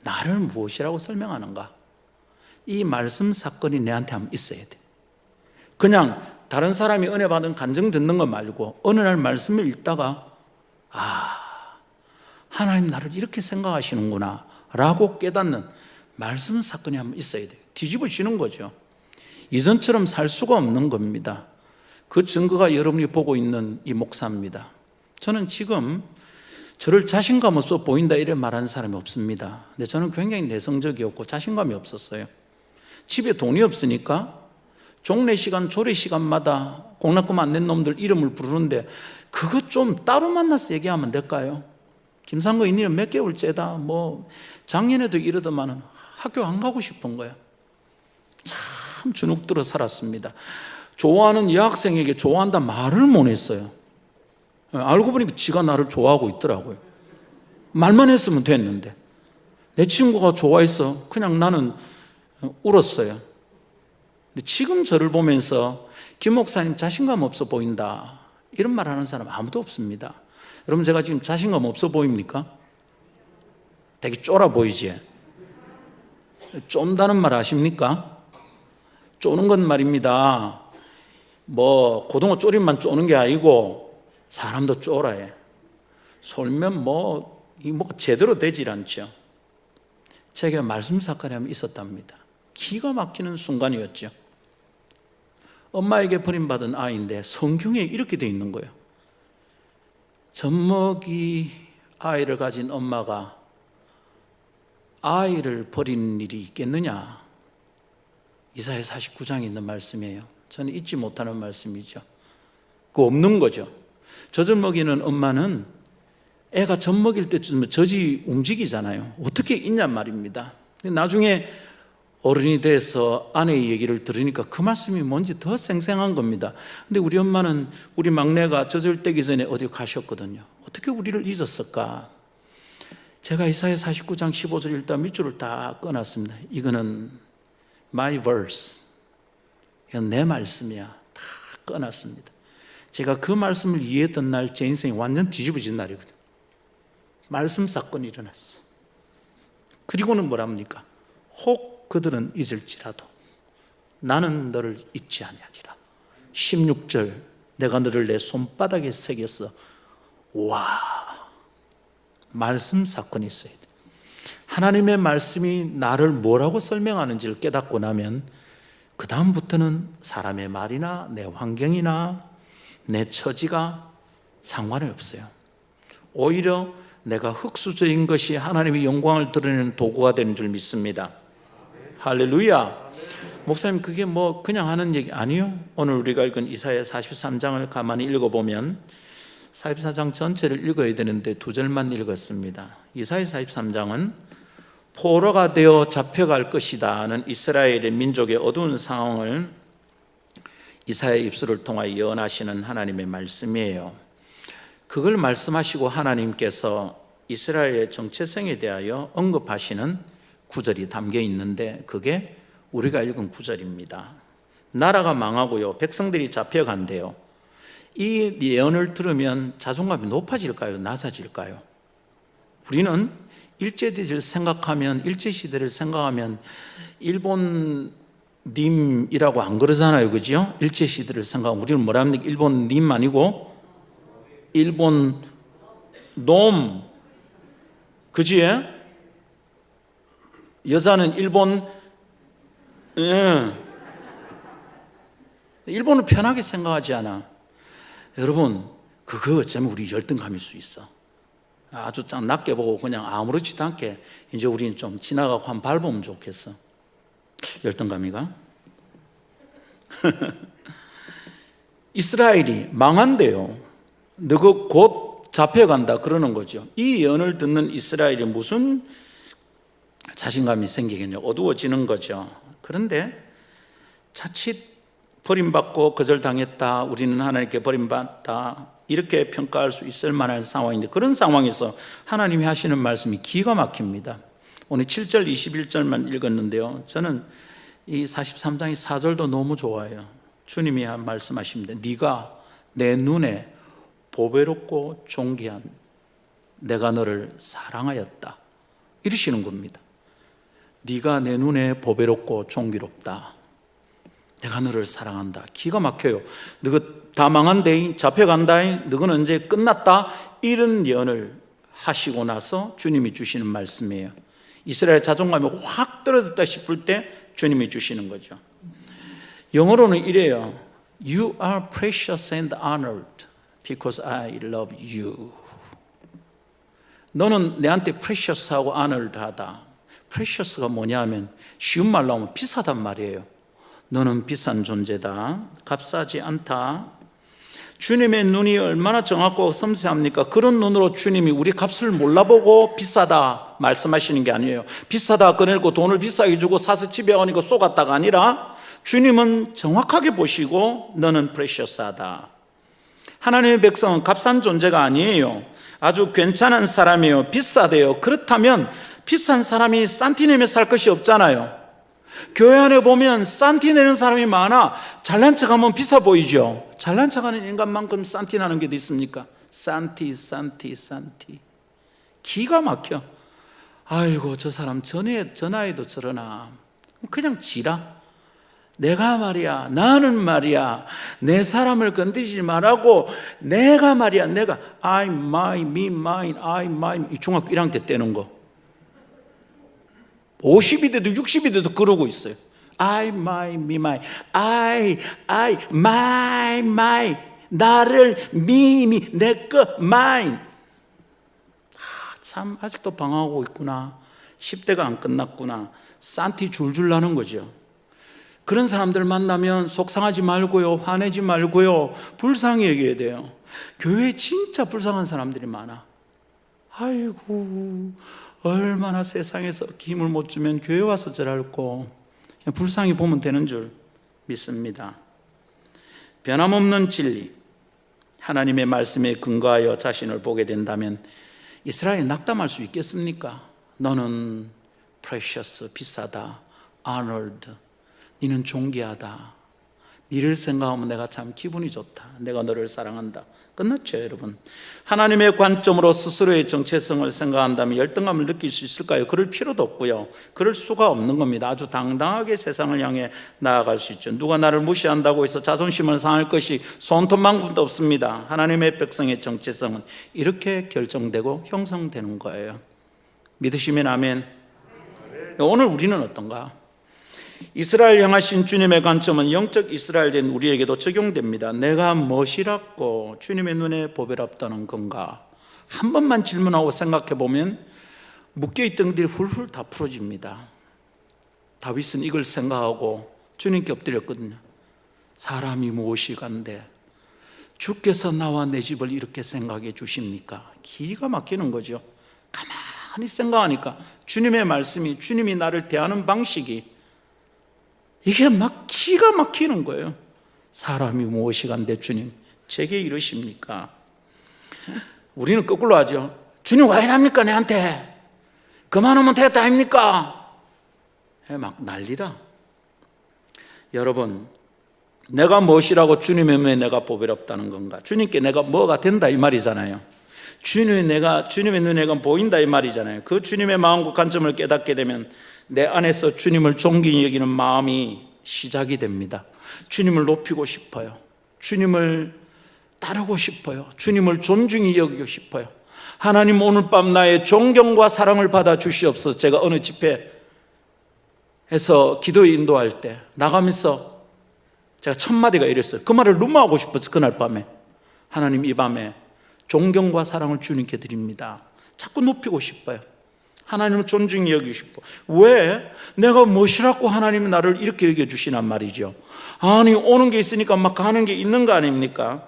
나를 무엇이라고 설명하는가? 이 말씀 사건이 내한테 한번 있어야 돼. 그냥 다른 사람이 은혜 받은 간증 듣는 거 말고 어느 날 말씀을 읽다가 하나님 나를 이렇게 생각하시는구나 라고 깨닫는 말씀 사건이 한번 있어야 돼요. 뒤집어지는 거죠. 이전처럼 살 수가 없는 겁니다. 그 증거가 여러분이 보고 있는 이 목사입니다. 저는 지금 저를 자신감 없어 보인다 이래 말하는 사람이 없습니다. 근데 저는 굉장히 내성적이었고 자신감이 없었어요. 집에 돈이 없으니까 종례 시간, 조례 시간마다 공납금 안 낸 놈들 이름을 부르는데 그거 좀 따로 만나서 얘기하면 될까요? 김상거 이니는 몇 개월째다. 뭐 작년에도 이러더만은 학교 안 가고 싶은 거야. 참 주눅 들어 살았습니다. 좋아하는 여학생에게 좋아한다 말을 못 했어요. 알고 보니까 지가 나를 좋아하고 있더라고요. 말만 했으면 됐는데 내 친구가 좋아해서 그냥 나는 울었어요. 근데 지금 저를 보면서 김 목사님 자신감 없어 보인다 이런 말 하는 사람 아무도 없습니다. 여러분 제가 지금 자신감 없어 보입니까? 되게 쫄아 보이지? 쫀다는 말 아십니까? 쪼는 건 말입니다. 뭐 고등어 쪼림만 쪼는 게 아니고 사람도 쫄아해. 솔면 뭐 제대로 되질 않죠. 제가 말씀 사건이 한번 있었답니다. 기가 막히는 순간이었죠. 엄마에게 버림받은 아이인데 성경에 이렇게 돼 있는 거예요. 젖먹이 아이를 가진 엄마가 아이를 버리는 일이 있겠느냐? 이사야 49장에 있는 말씀이에요. 저는 잊지 못하는 말씀이죠. 그거 없는 거죠. 젖을 먹이는 엄마는 애가 젖 먹일 때쯤 젖이 움직이잖아요. 어떻게 있냔 말입니다. 나중에 어른이 돼서 아내의 얘기를 들으니까 그 말씀이 뭔지 더 생생한 겁니다. 근데 우리 엄마는 우리 막내가 젖을 떼기 전에 어디 가셨거든요. 어떻게 우리를 잊었을까? 제가 이사야 49장 15절 일단 밑줄을 다 꺼놨습니다. 이거는 my verse. 이건 내 말씀이야. 다 꺼놨습니다. 제가 그 말씀을 이해했던 날 제 인생이 완전 뒤집어진 날이거든요. 말씀 사건이 일어났어. 그리고는 뭐랍니까? 혹 그들은 잊을지라도 나는 너를 잊지 아니하리라. 16절 내가 너를 내 손바닥에 새겼어. 와, 말씀 사건이 있어야 돼. 하나님의 말씀이 나를 뭐라고 설명하는지를 깨닫고 나면 그 다음부터는 사람의 말이나 내 환경이나 내 처지가 상관이 없어요. 오히려 내가 흙수저인 것이 하나님의 영광을 드러내는 도구가 되는 줄 믿습니다. 할렐루야. 목사님 그게 뭐 그냥 하는 얘기 아니요. 오늘 우리가 읽은 이사야 43장을 가만히 읽어보면 44장 전체를 읽어야 되는데 2절만 읽었습니다. 이사야 43장은 포로가 되어 잡혀갈 것이다는 이스라엘의 민족의 어두운 상황을 이사야의 입술을 통하여 예언하시는 하나님의 말씀이에요. 그걸 말씀하시고 하나님께서 이스라엘의 정체성에 대하여 언급하시는 구절이 담겨 있는데 그게 우리가 읽은 구절입니다. 나라가 망하고요, 백성들이 잡혀간대요. 이 예언을 들으면 자존감이 높아질까요? 낮아질까요? 우리는 일제시대를 생각하면 일본님이라고 안 그러잖아요. 그죠? 일제시대를 생각하면 우리는 뭐라 합니까? 일본님 아니고 일본 놈. 그지? 여자는 일본, 일본을 편하게 생각하지 않아. 여러분, 그거 어쩌면 우리 열등감일 수 있어. 아주 낮게 보고 그냥 아무렇지도 않게 이제 우리는 좀 지나가고 한번 밟으면 좋겠어. 열등감이가. 이스라엘이 망한대요. 너가 곧 잡혀간다 그러는 거죠. 이 예언을 듣는 이스라엘이 무슨 자신감이 생기겠냐. 어두워지는 거죠. 그런데 자칫 버림받고 거절당했다, 우리는 하나님께 버림받다 이렇게 평가할 수 있을 만한 상황인데 그런 상황에서 하나님이 하시는 말씀이 기가 막힙니다. 오늘 7절 21절만 읽었는데요, 저는 이 43장의 4절도 너무 좋아요. 주님이 말씀하십니다. 네가 내 눈에 보배롭고 존귀한 내가 너를 사랑하였다 이러시는 겁니다. 네가 내 눈에 보배롭고 존귀롭다, 내가 너를 사랑한다. 기가 막혀요. 너가 다 망한데 잡혀간다, 너는 언제 끝났다, 이런 예언을 하시고 나서 주님이 주시는 말씀이에요. 이스라엘 자존감이 확 떨어졌다 싶을 때 주님이 주시는 거죠. 영어로는 이래요. You are precious and honored because I love you. 너는 내한테 precious하고 honored하다. precious가 뭐냐면 쉬운 말로 하면 비싸단 말이에요. 너는 비싼 존재다. 값싸지 않다. 주님의 눈이 얼마나 정확하고 섬세합니까? 그런 눈으로 주님이 우리 값을 몰라보고 비싸다 말씀하시는 게 아니에요. 비싸다 꺼내고 돈을 비싸게 주고 사서 집에 오니까 쏘갔다가 아니라 주님은 정확하게 보시고 너는 프레셔스하다. 하나님의 백성은 값싼 존재가 아니에요. 아주 괜찮은 사람이에요. 비싸대요. 그렇다면 비싼 사람이 산티 내며 살 것이 없잖아요. 교회 안에 보면 산티 내는 사람이 많아. 잘난 척하면 비싸 보이죠. 잘난 척하는 인간만큼 산티 나는 게 어디 있습니까? 산티. 기가 막혀. 아이고 저 사람 저 나이도 저러나. 그냥 지라. 내가 말이야, 나는 말이야, 내 사람을 건드리지 말라고. 내가 말이야, 내가 I, my, me, mine, I, mine. 중학교 1학년 때 떼는 거 50이 돼도 60이 돼도 그러고 있어요. I, my, me, mine. I, my. 나를, me, 내 거, mine. 참 아직도 방황하고 있구나. 10대가 안 끝났구나. 산티 줄줄 나는 거죠. 그런 사람들 만나면 속상하지 말고요, 화내지 말고요, 불쌍히 여겨야 돼요. 교회에 진짜 불쌍한 사람들이 많아. 아이고 얼마나 세상에서 힘을 못 주면 교회 와서 저랄고, 그냥 불쌍히 보면 되는 줄 믿습니다. 변함없는 진리, 하나님의 말씀에 근거하여 자신을 보게 된다면 이스라엘이 낙담할 수 있겠습니까? 너는 precious, 비싸다, honored, 너는 존귀하다. 너를 생각하면 내가 참 기분이 좋다. 내가 너를 사랑한다. 끝났죠, 여러분. 하나님의 관점으로 스스로의 정체성을 생각한다면 열등감을 느낄 수 있을까요? 그럴 필요도 없고요. 그럴 수가 없는 겁니다. 아주 당당하게 세상을 향해 나아갈 수 있죠. 누가 나를 무시한다고 해서 자존심을 상할 것이 손톱만큼도 없습니다. 하나님의 백성의 정체성은 이렇게 결정되고 형성되는 거예요. 믿으시면 아멘. 오늘 우리는 어떤가? 이스라엘 향하신 주님의 관점은 영적 이스라엘 된 우리에게도 적용됩니다. 내가 무엇이라고 주님의 눈에 보배롭다는 건가? 한 번만 질문하고 생각해 보면 묶여있던 것들이 훌훌 다 풀어집니다. 다윗은 이걸 생각하고 주님께 엎드렸거든요. 사람이 무엇이간데 주께서 나와 내 집을 이렇게 생각해 주십니까? 기가 막히는 거죠. 가만히 생각하니까 주님의 말씀이, 주님이 나를 대하는 방식이 이게 막 기가 막히는 거예요. 사람이 무엇이간데 주님 제게 이러십니까? 우리는 거꾸로 하죠. 주님 왜 이랍니까 내한테? 그만하면 되겠다 아닙니까? 막 난리라. 여러분, 내가 무엇이라고 주님의 눈에 내가 보배롭다는 건가? 주님께 내가 뭐가 된다 이 말이잖아요. 주님의 눈에 내가 보인다 이 말이잖아요. 그 주님의 마음과 관점을 깨닫게 되면 내 안에서 주님을 존귀히 여기는 마음이 시작이 됩니다. 주님을 높이고 싶어요. 주님을 따르고 싶어요. 주님을 존중히 여기고 싶어요. 하나님 오늘 밤 나의 존경과 사랑을 받아 주시옵소서. 제가 어느 집회에서 기도에 인도할 때 나가면서 제가 첫 마디가 이랬어요. 그 말을 너무 하고 싶어서 그날 밤에 하나님 이 밤에 존경과 사랑을 주님께 드립니다. 자꾸 높이고 싶어요. 하나님을 존중히 여기고 싶어. 왜? 내가 무엇이라고 하나님이 나를 이렇게 여겨주시란 말이죠. 아니 오는 게 있으니까 막 가는 게 있는 거 아닙니까?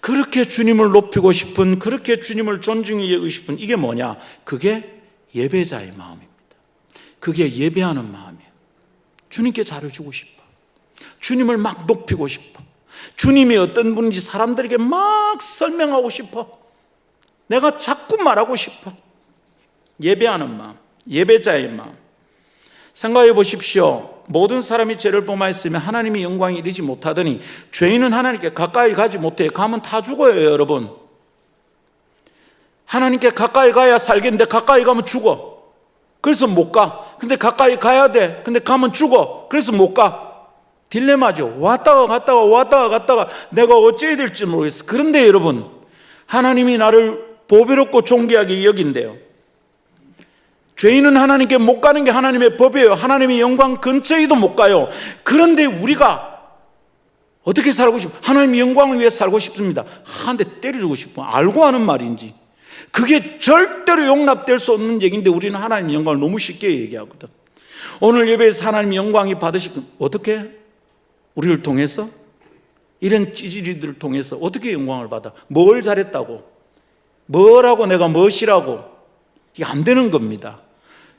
그렇게 주님을 높이고 싶은, 그렇게 주님을 존중히 여기고 싶은 이게 뭐냐? 그게 예배자의 마음입니다. 그게 예배하는 마음이에요. 주님께 잘해주고 싶어. 주님을 막 높이고 싶어. 주님이 어떤 분인지 사람들에게 막 설명하고 싶어. 내가 자꾸 말하고 싶어. 예배하는 마음, 예배자의 마음. 생각해 보십시오. 모든 사람이 죄를 범하였으면 하나님의 영광에 이르지 못하더니 죄인은 하나님께 가까이 가지 못해. 가면 다 죽어요, 여러분. 하나님께 가까이 가야 살겠는데 가까이 가면 죽어. 그래서 못 가. 근데 가까이 가야 돼. 근데 가면 죽어. 그래서 못 가. 딜레마죠. 왔다가 갔다가 내가 어찌해야 될지 모르겠어. 그런데 여러분, 하나님이 나를 보배롭고 존귀하게 여긴대요. 죄인은 하나님께 못 가는 게 하나님의 법이에요. 하나님의 영광 근처에도 못 가요. 그런데 우리가 어떻게 살고 싶어? 하나님의 영광을 위해 살고 싶습니다. 한 대 때려주고 싶어. 알고 하는 말인지. 그게 절대로 용납될 수 없는 얘기인데 우리는 하나님의 영광을 너무 쉽게 얘기하거든. 오늘 예배에서 하나님의 영광이 받으시고 어떻게? 우리를 통해서? 이런 찌질이들을 통해서 어떻게 영광을 받아? 뭘 잘했다고? 뭐라고 내가 무엇이라고? 이게 안 되는 겁니다.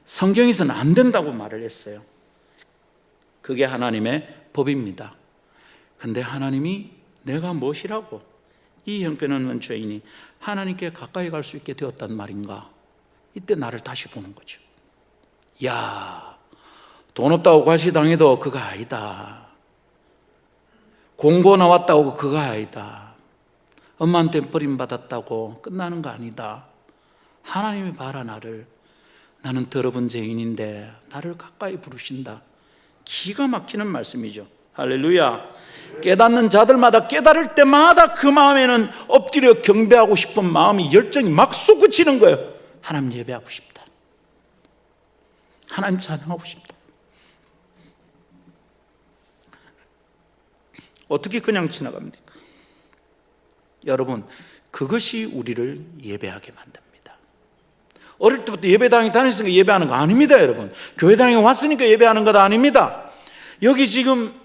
성경에서는 안 된다고 말을 했어요. 그게 하나님의 법입니다. 근데 하나님이 내가 무엇이라고? 이 형편없는 죄인이 하나님께 가까이 갈 수 있게 되었단 말인가? 이때 나를 다시 보는 거죠. 야, 돈 없다고 과시당해도 그거 아니다. 공고 나왔다고 그거 아니다. 엄마한테 버림받았다고 끝나는 거 아니다. 하나님이 봐라 나를. 나는 더러운 죄인인데 나를 가까이 부르신다. 기가 막히는 말씀이죠. 할렐루야. 깨닫는 자들마다 깨달을 때마다 그 마음에는 엎드려 경배하고 싶은 마음이 열정이 막 솟구치는 거예요. 하나님 예배하고 싶다. 하나님 찬양하고 싶다. 어떻게 그냥 지나갑니까? 여러분, 그것이 우리를 예배하게 만듭니다. 어릴 때부터 예배당에 다녔으니까 예배하는 거 아닙니다, 여러분. 교회당에 왔으니까 예배하는 것 아닙니다. 여기 지금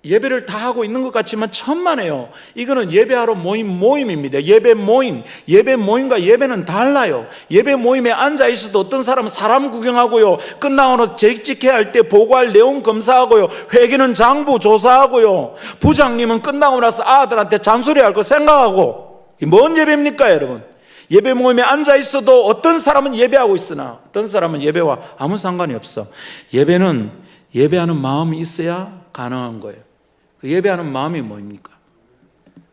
예배를 다 하고 있는 것 같지만 천만에요. 이거는 예배하러 모임입니다. 예배 모임과 예배는 달라요. 예배 모임에 앉아 있어도 어떤 사람은 사람 구경하고요, 끝나고 재직해야 할 때 보고할 내용 검사하고요, 회계는 장부 조사하고요, 부장님은 끝나고 나서 아들한테 잔소리할 거 생각하고. 뭔 예배입니까, 여러분? 예배 모임에 앉아 있어도 어떤 사람은 예배하고 있으나 어떤 사람은 예배와 아무 상관이 없어. 예배는 예배하는 마음이 있어야 가능한 거예요. 그 예배하는 마음이 뭐입니까?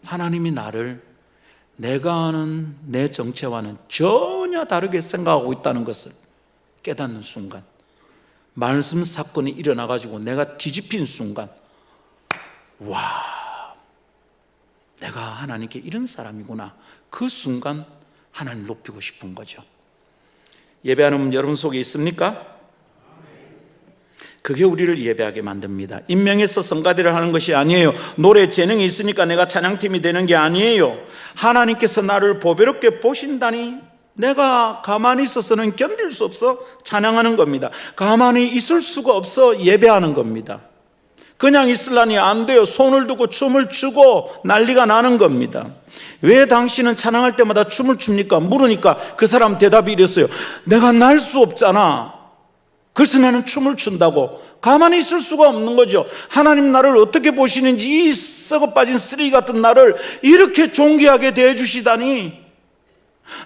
하나님이 나를 내가 아는 내 정체와는 전혀 다르게 생각하고 있다는 것을 깨닫는 순간, 말씀 사건이 일어나가지고 내가 뒤집힌 순간, 와, 내가 하나님께 이런 사람이구나. 그 순간 하나님 높이고 싶은 거죠. 예배하는 여러분 속에 있습니까? 그게 우리를 예배하게 만듭니다. 인명에서 성가대를 하는 것이 아니에요. 노래 재능이 있으니까 내가 찬양팀이 되는 게 아니에요. 하나님께서 나를 보배롭게 보신다니 내가 가만히 있어서는 견딜 수 없어 찬양하는 겁니다. 가만히 있을 수가 없어 예배하는 겁니다. 그냥 있으려니 안 돼요. 손을 두고 춤을 추고 난리가 나는 겁니다. 왜 당신은 찬양할 때마다 춤을 춥니까? 물으니까 그 사람 대답이 이랬어요. 내가 날 수 없잖아. 그래서 나는 춤을 춘다고. 가만히 있을 수가 없는 거죠. 하나님 나를 어떻게 보시는지, 이 썩어 빠진 쓰레기 같은 나를 이렇게 존귀하게 대해주시다니.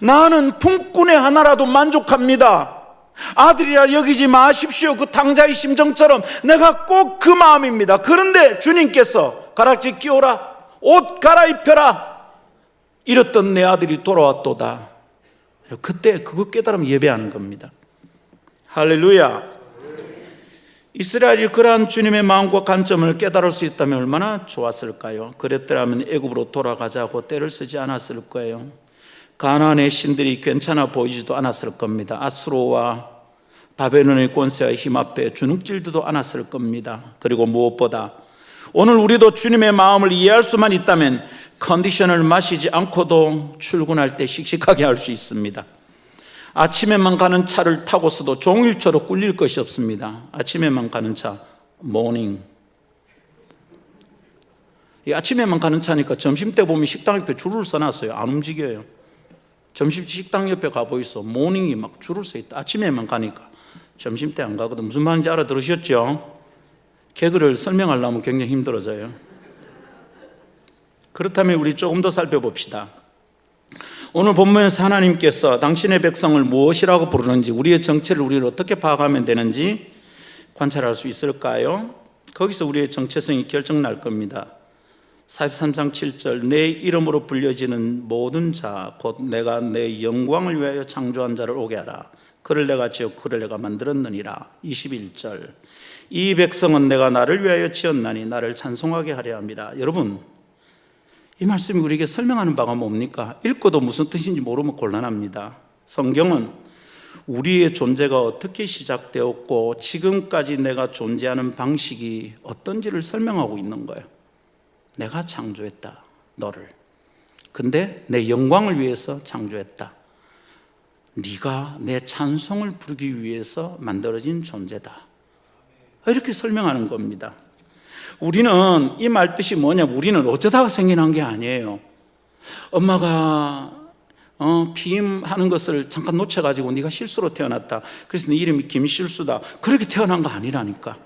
나는 품꾼의 하나라도 만족합니다. 아들이라 여기지 마십시오. 그 탕자의 심정처럼 내가 꼭 그 마음입니다. 그런데 주님께서 가락지 끼워라, 옷 갈아입혀라, 이랬던 내 아들이 돌아왔도다. 그때 그거 깨달으면 예배하는 겁니다. 할렐루야. 이스라엘이 그러한 주님의 마음과 관점을 깨달을 수 있다면 얼마나 좋았을까요? 그랬더라면 애굽으로 돌아가자고 때를 쓰지 않았을 거예요. 가나안의 신들이 괜찮아 보이지도 않았을 겁니다. 아수르와 바벨론의 권세와 힘 앞에 주눅질지도 않았을 겁니다. 그리고 무엇보다 오늘 우리도 주님의 마음을 이해할 수만 있다면 컨디션을 마시지 않고도 출근할 때 씩씩하게 할 수 있습니다. 아침에만 가는 차를 타고서도 종일처럼 꿀릴 것이 없습니다. 아침에만 가는 차, 모닝. 이 아침에만 가는 차니까 점심때 보면 식당 옆에 줄을 서놨어요. 안 움직여요. 점심 식당 옆에 가보이소. 모닝이 막 줄을 서 있다. 아침에만 가니까. 점심때 안 가거든. 무슨 말인지 알아들으셨죠? 개그를 설명하려면 굉장히 힘들어져요. 그렇다면 우리 조금 더 살펴봅시다. 오늘 본문에서 하나님께서 당신의 백성을 무엇이라고 부르는지, 우리의 정체를 우리를 어떻게 파악하면 되는지 관찰할 수 있을까요? 거기서 우리의 정체성이 결정날 겁니다. 43장 7절, 내 이름으로 불려지는 모든 자 곧 내가 내 영광을 위하여 창조한 자를 오게 하라. 그를 내가 지었고 그를 내가 만들었느니라. 21절, 이 백성은 내가 나를 위하여 지었나니 나를 찬송하게 하려 함이라. 여러분, 이 말씀이 우리에게 설명하는 바가 뭡니까? 읽고도 무슨 뜻인지 모르면 곤란합니다. 성경은 우리의 존재가 어떻게 시작되었고 지금까지 내가 존재하는 방식이 어떤지를 설명하고 있는 거예요. 내가 창조했다, 너를. 근데 내 영광을 위해서 창조했다. 네가 내 찬송을 부르기 위해서 만들어진 존재다. 이렇게 설명하는 겁니다. 우리는 이 말 뜻이 뭐냐면 우리는 어쩌다가 생겨난 게 아니에요. 엄마가 피임하는 것을 잠깐 놓쳐가지고 네가 실수로 태어났다. 그래서 네 이름이 김실수다. 그렇게 태어난 거 아니라니까.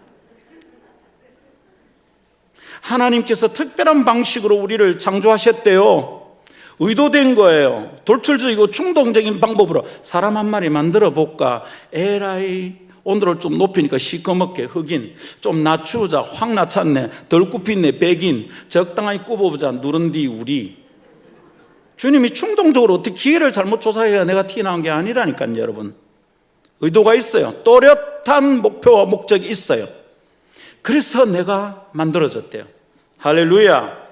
하나님께서 특별한 방식으로 우리를 창조하셨대요. 의도된 거예요. 돌출적이고 충동적인 방법으로 사람 한 마리 만들어 볼까? 에라이, 온도를 좀 높이니까 시커멓게 흑인, 좀 낮추자, 확 낮췄네, 덜 굽히네, 백인, 적당하게 굽어보자, 누른디 우리. 주님이 충동적으로 어떻게 기회를 잘못 조사해야 내가 튀어나온 게 아니라니까요, 여러분. 의도가 있어요. 또렷한 목표와 목적이 있어요. 그래서 내가 만들어졌대요. 할렐루야.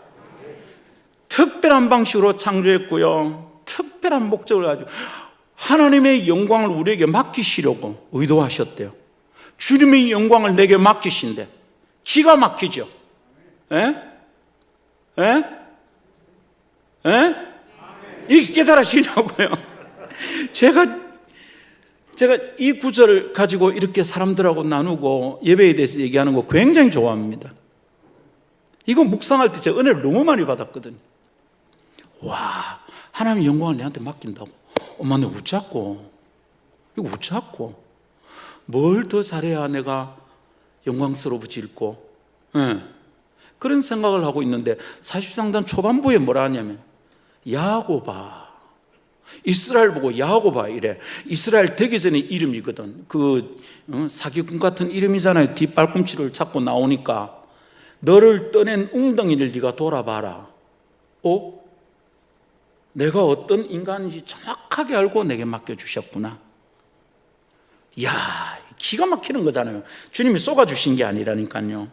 특별한 방식으로 창조했고요. 특별한 목적을 가지고 하나님의 영광을 우리에게 맡기시려고 의도하셨대요. 주님의 영광을 내게 맡기신대. 기가 막히죠. 에? 에? 에? 이렇게 깨달으시냐고요. 제가 이 구절을 가지고 이렇게 사람들하고 나누고 예배에 대해서 얘기하는 거 굉장히 좋아합니다. 이거 묵상할 때 제가 은혜를 너무 많이 받았거든요. 와, 하나님의 영광을 내한테 맡긴다고. 엄마, 내 웃자고. 이거 웃자고. 뭘 더 잘해야 내가 영광스러워질고. 네. 그런 생각을 하고 있는데 사십상단 초반부에 뭐라 하냐면 야고바, 이스라엘 보고 야고바 이래. 이스라엘 되기 전에 이름이거든. 사기꾼 같은 이름이잖아요. 뒷발꿈치를 잡고 나오니까 너를 떠낸 웅덩이를 네가 돌아봐라. 내가 어떤 인간인지 정확하게 알고 내게 맡겨주셨구나. 이야, 기가 막히는 거잖아요. 주님이 쏘아주신 게 아니라니까요.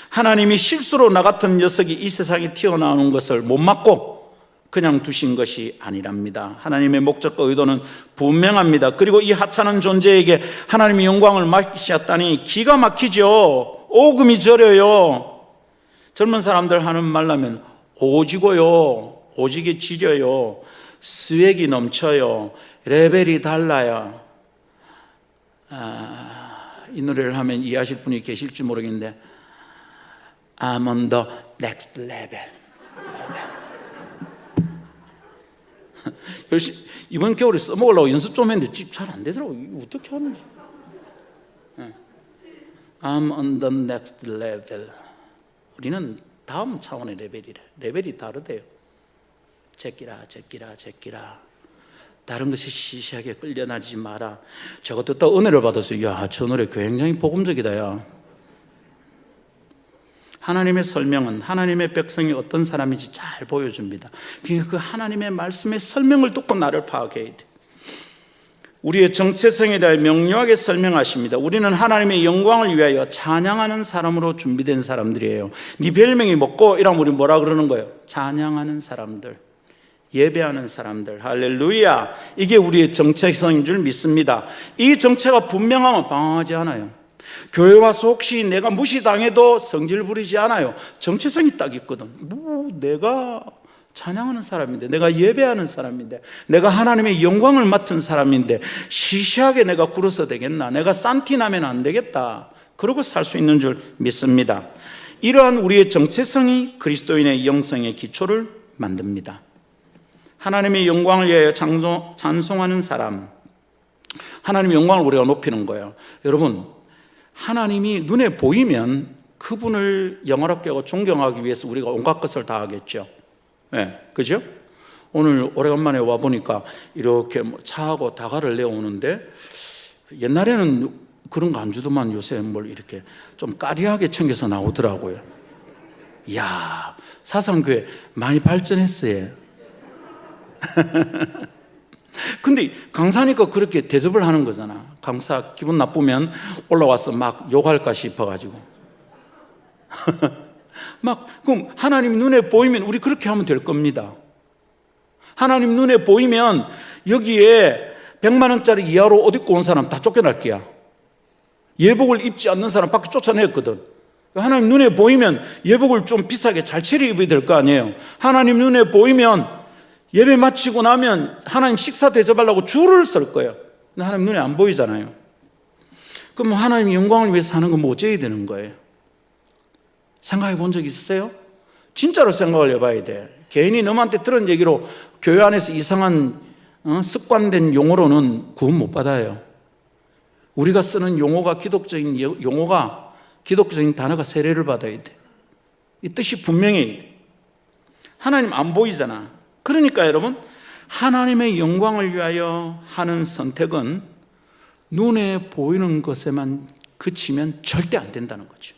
하나님이 실수로 나 같은 녀석이 이 세상에 튀어나오는 것을 못 막고 그냥 두신 것이 아니랍니다. 하나님의 목적과 의도는 분명합니다. 그리고 이 하찮은 존재에게 하나님의 영광을 맡기셨다니 기가 막히죠. 오금이 저려요. 젊은 사람들 하는 말라면 오지고요, 오지게 지려요, 스웩이 넘쳐요, 레벨이 달라요. 이 노래를 하면 이해하실 분이 계실지 모르겠는데 I'm on the next level. 이번 겨울에 써먹으려고 연습 좀 했는데 잘 안 되더라고요. 이거 어떻게 하는지. I'm on the next level. 우리는 다음 차원의 레벨이래. 레벨이 다르대요. 제끼라. 다른 것에 시시하게 끌려나지 마라. 저거 듣다 은혜를 받았어요. 야, 저 노래 굉장히 복음적이다. 야. 하나님의 설명은 하나님의 백성이 어떤 사람인지 잘 보여줍니다. 그러니까 그 하나님의 말씀의 설명을 듣고 나를 파악해야 돼. 우리의 정체성에 대해 명료하게 설명하십니다. 우리는 하나님의 영광을 위하여 찬양하는 사람으로 준비된 사람들이에요. 네 별명이 뭐고 이러면 우리 뭐라 그러는 거예요? 찬양하는 사람들, 예배하는 사람들. 할렐루야. 이게 우리의 정체성인 줄 믿습니다. 이 정체가 분명하면 방황하지 않아요. 교회 와서 혹시 내가 무시당해도 성질 부리지 않아요. 정체성이 딱 있거든. 내가 찬양하는 사람인데, 내가 예배하는 사람인데, 내가 하나님의 영광을 맡은 사람인데 시시하게 내가 굴어서 되겠나? 내가 산티나면 안 되겠다. 그러고 살 수 있는 줄 믿습니다. 이러한 우리의 정체성이 그리스도인의 영성의 기초를 만듭니다. 하나님의 영광을 위하여 찬송하는 사람, 하나님의 영광을 우리가 높이는 거예요. 여러분, 하나님이 눈에 보이면 그분을 영화롭게 하고 존경하기 위해서 우리가 온갖 것을 다 하겠죠. 네, 그죠? 오늘 오래간만에 와보니까 이렇게 차하고 다가를 내오는데 옛날에는 그런 거 안 주더만 요새 뭘 이렇게 좀 까리하게 챙겨서 나오더라고요. 이야, 사상교회 많이 발전했어요. 근데 강사니까 그렇게 대접을 하는 거잖아. 강사 기분 나쁘면 올라와서 막 욕할까 싶어가지고. 그럼 하나님 눈에 보이면 우리 그렇게 하면 될 겁니다. 하나님 눈에 보이면 여기에 100만 원짜리 이하로 옷 입고 온 사람 다 쫓겨날 거야. 예복을 입지 않는 사람 밖에 쫓아냈거든. 하나님 눈에 보이면 예복을 좀 비싸게 잘 차려입어야 될 거 아니에요. 하나님 눈에 보이면 예배 마치고 나면 하나님 식사 대접하려고 줄을 설 거예요. 근데 하나님 눈에 안 보이잖아요. 그럼 하나님 영광을 위해서 사는 건 뭐 어째야 되는 거예요? 생각해 본 적 있으세요? 진짜로 생각을 해봐야 돼. 괜히 너한테 들은 얘기로 교회 안에서 이상한 습관된 용어로는 구원 못 받아요. 우리가 쓰는 용어가 기독적인 단어가 세례를 받아야 돼. 이 뜻이 분명해야 돼. 하나님 안 보이잖아. 그러니까 여러분, 하나님의 영광을 위하여 하는 선택은 눈에 보이는 것에만 그치면 절대 안 된다는 거죠.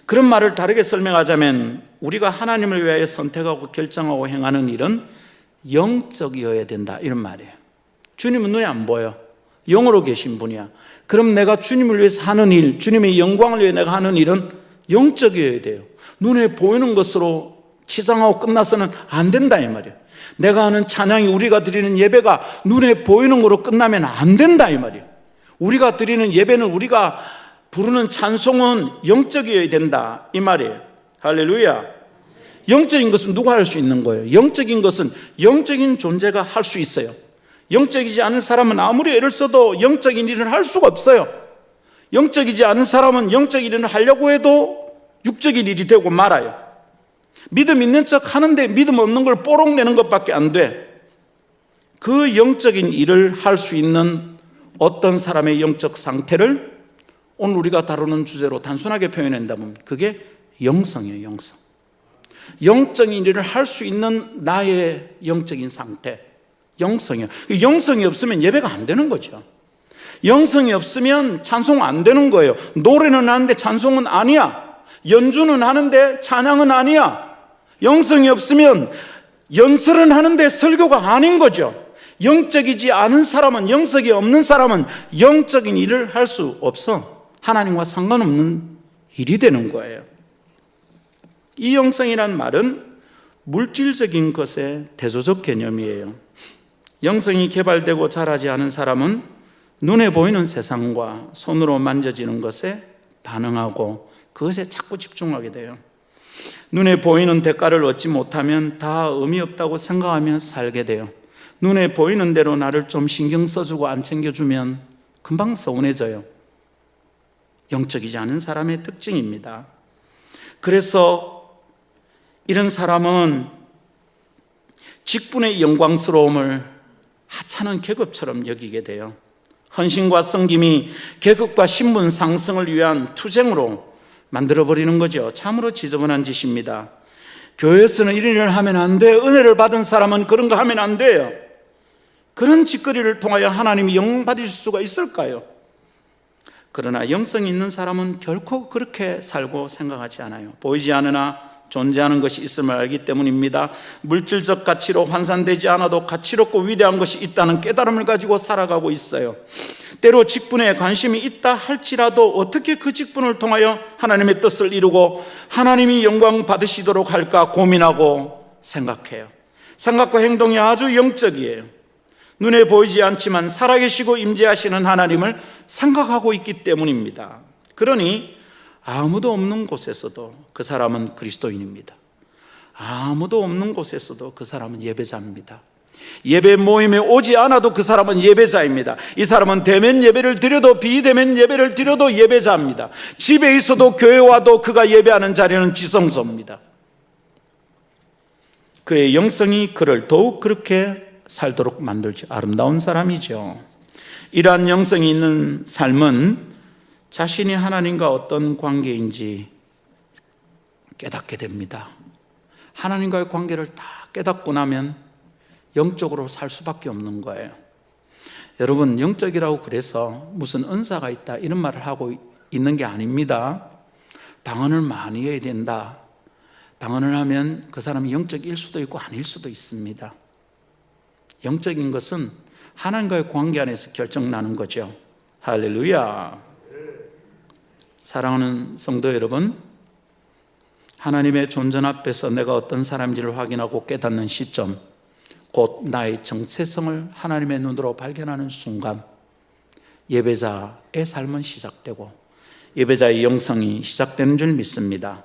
그런 말을 다르게 설명하자면 우리가 하나님을 위하여 선택하고 결정하고 행하는 일은 영적이어야 된다, 이런 말이에요. 주님은 눈에 안 보여. 영으로 계신 분이야. 그럼 내가 주님을 위해서 하는 일, 주님의 영광을 위해 내가 하는 일은 영적이어야 돼요. 눈에 보이는 것으로 치장하고 끝나서는 안 된다, 이 말이에요. 내가 하는 찬양이, 우리가 드리는 예배가 눈에 보이는 거로 끝나면 안 된다, 이 말이에요. 우리가 드리는 예배는, 우리가 부르는 찬송은 영적이어야 된다, 이 말이에요. 할렐루야. 영적인 것은 누가 할 수 있는 거예요? 영적인 것은 영적인 존재가 할 수 있어요. 영적이지 않은 사람은 아무리 애를 써도 영적인 일을 할 수가 없어요. 영적이지 않은 사람은 영적인 일을 하려고 해도 육적인 일이 되고 말아요. 믿음 있는 척 하는데 믿음 없는 걸 뽀록내는 것밖에 안 돼. 그 영적인 일을 할 수 있는 어떤 사람의 영적 상태를 오늘 우리가 다루는 주제로 단순하게 표현한다면 그게 영성이에요. 영성. 영적인 일을 할 수 있는 나의 영적인 상태, 영성이에요. 영성이 없으면 예배가 안 되는 거죠. 영성이 없으면 찬송 안 되는 거예요. 노래는 하는데 찬송은 아니야. 연주는 하는데 찬양은 아니야. 영성이 없으면 연설은 하는데 설교가 아닌 거죠. 영적이지 않은 사람은, 영성이 없는 사람은 영적인 일을 할 수 없어. 하나님과 상관없는 일이 되는 거예요. 이 영성이란 말은 물질적인 것의 대조적 개념이에요. 영성이 개발되고 자라지 않은 사람은 눈에 보이는 세상과 손으로 만져지는 것에 반응하고 그것에 자꾸 집중하게 돼요. 눈에 보이는 대가를 얻지 못하면 다 의미 없다고 생각하며 살게 돼요. 눈에 보이는 대로 나를 좀 신경 써주고 안 챙겨주면 금방 서운해져요. 영적이지 않은 사람의 특징입니다. 그래서 이런 사람은 직분의 영광스러움을 하찮은 계급처럼 여기게 돼요. 헌신과 섬김이 계급과 신분 상승을 위한 투쟁으로 만들어버리는 거죠. 참으로 지저분한 짓입니다. 교회에서는 이런 일을 하면 안 돼. 은혜를 받은 사람은 그런 거 하면 안 돼요. 그런 짓거리를 통하여 하나님이 영광 받으실 수가 있을까요? 그러나 영성이 있는 사람은 결코 그렇게 살고 생각하지 않아요. 보이지 않으나 존재하는 것이 있음을 알기 때문입니다. 물질적 가치로 환산되지 않아도 가치롭고 위대한 것이 있다는 깨달음을 가지고 살아가고 있어요. 때로 직분에 관심이 있다 할지라도 어떻게 그 직분을 통하여 하나님의 뜻을 이루고 하나님이 영광 받으시도록 할까 고민하고 생각해요. 생각과 행동이 아주 영적이에요. 눈에 보이지 않지만 살아계시고 임재하시는 하나님을 생각하고 있기 때문입니다. 그러니 아무도 없는 곳에서도 그 사람은 그리스도인입니다. 아무도 없는 곳에서도 그 사람은 예배자입니다. 예배 모임에 오지 않아도 그 사람은 예배자입니다. 이 사람은 대면 예배를 드려도 비대면 예배를 드려도 예배자입니다. 집에 있어도 교회 와도 그가 예배하는 자리는 지성소입니다. 그의 영성이 그를 더욱 그렇게 살도록 만들죠. 아름다운 사람이죠. 이러한 영성이 있는 삶은 자신이 하나님과 어떤 관계인지 깨닫게 됩니다. 하나님과의 관계를 다 깨닫고 나면 영적으로 살 수밖에 없는 거예요. 여러분, 영적이라고 그래서 무슨 은사가 있다 이런 말을 하고 있는 게 아닙니다. 방언을 많이 해야 된다. 방언을 하면 그 사람이 영적일 수도 있고 아닐 수도 있습니다. 영적인 것은 하나님과의 관계 안에서 결정나는 거죠. 할렐루야. 사랑하는 성도 여러분, 하나님의 존전 앞에서 내가 어떤 사람인지를 확인하고 깨닫는 시점, 곧 나의 정체성을 하나님의 눈으로 발견하는 순간 예배자의 삶은 시작되고 예배자의 영성이 시작되는 줄 믿습니다.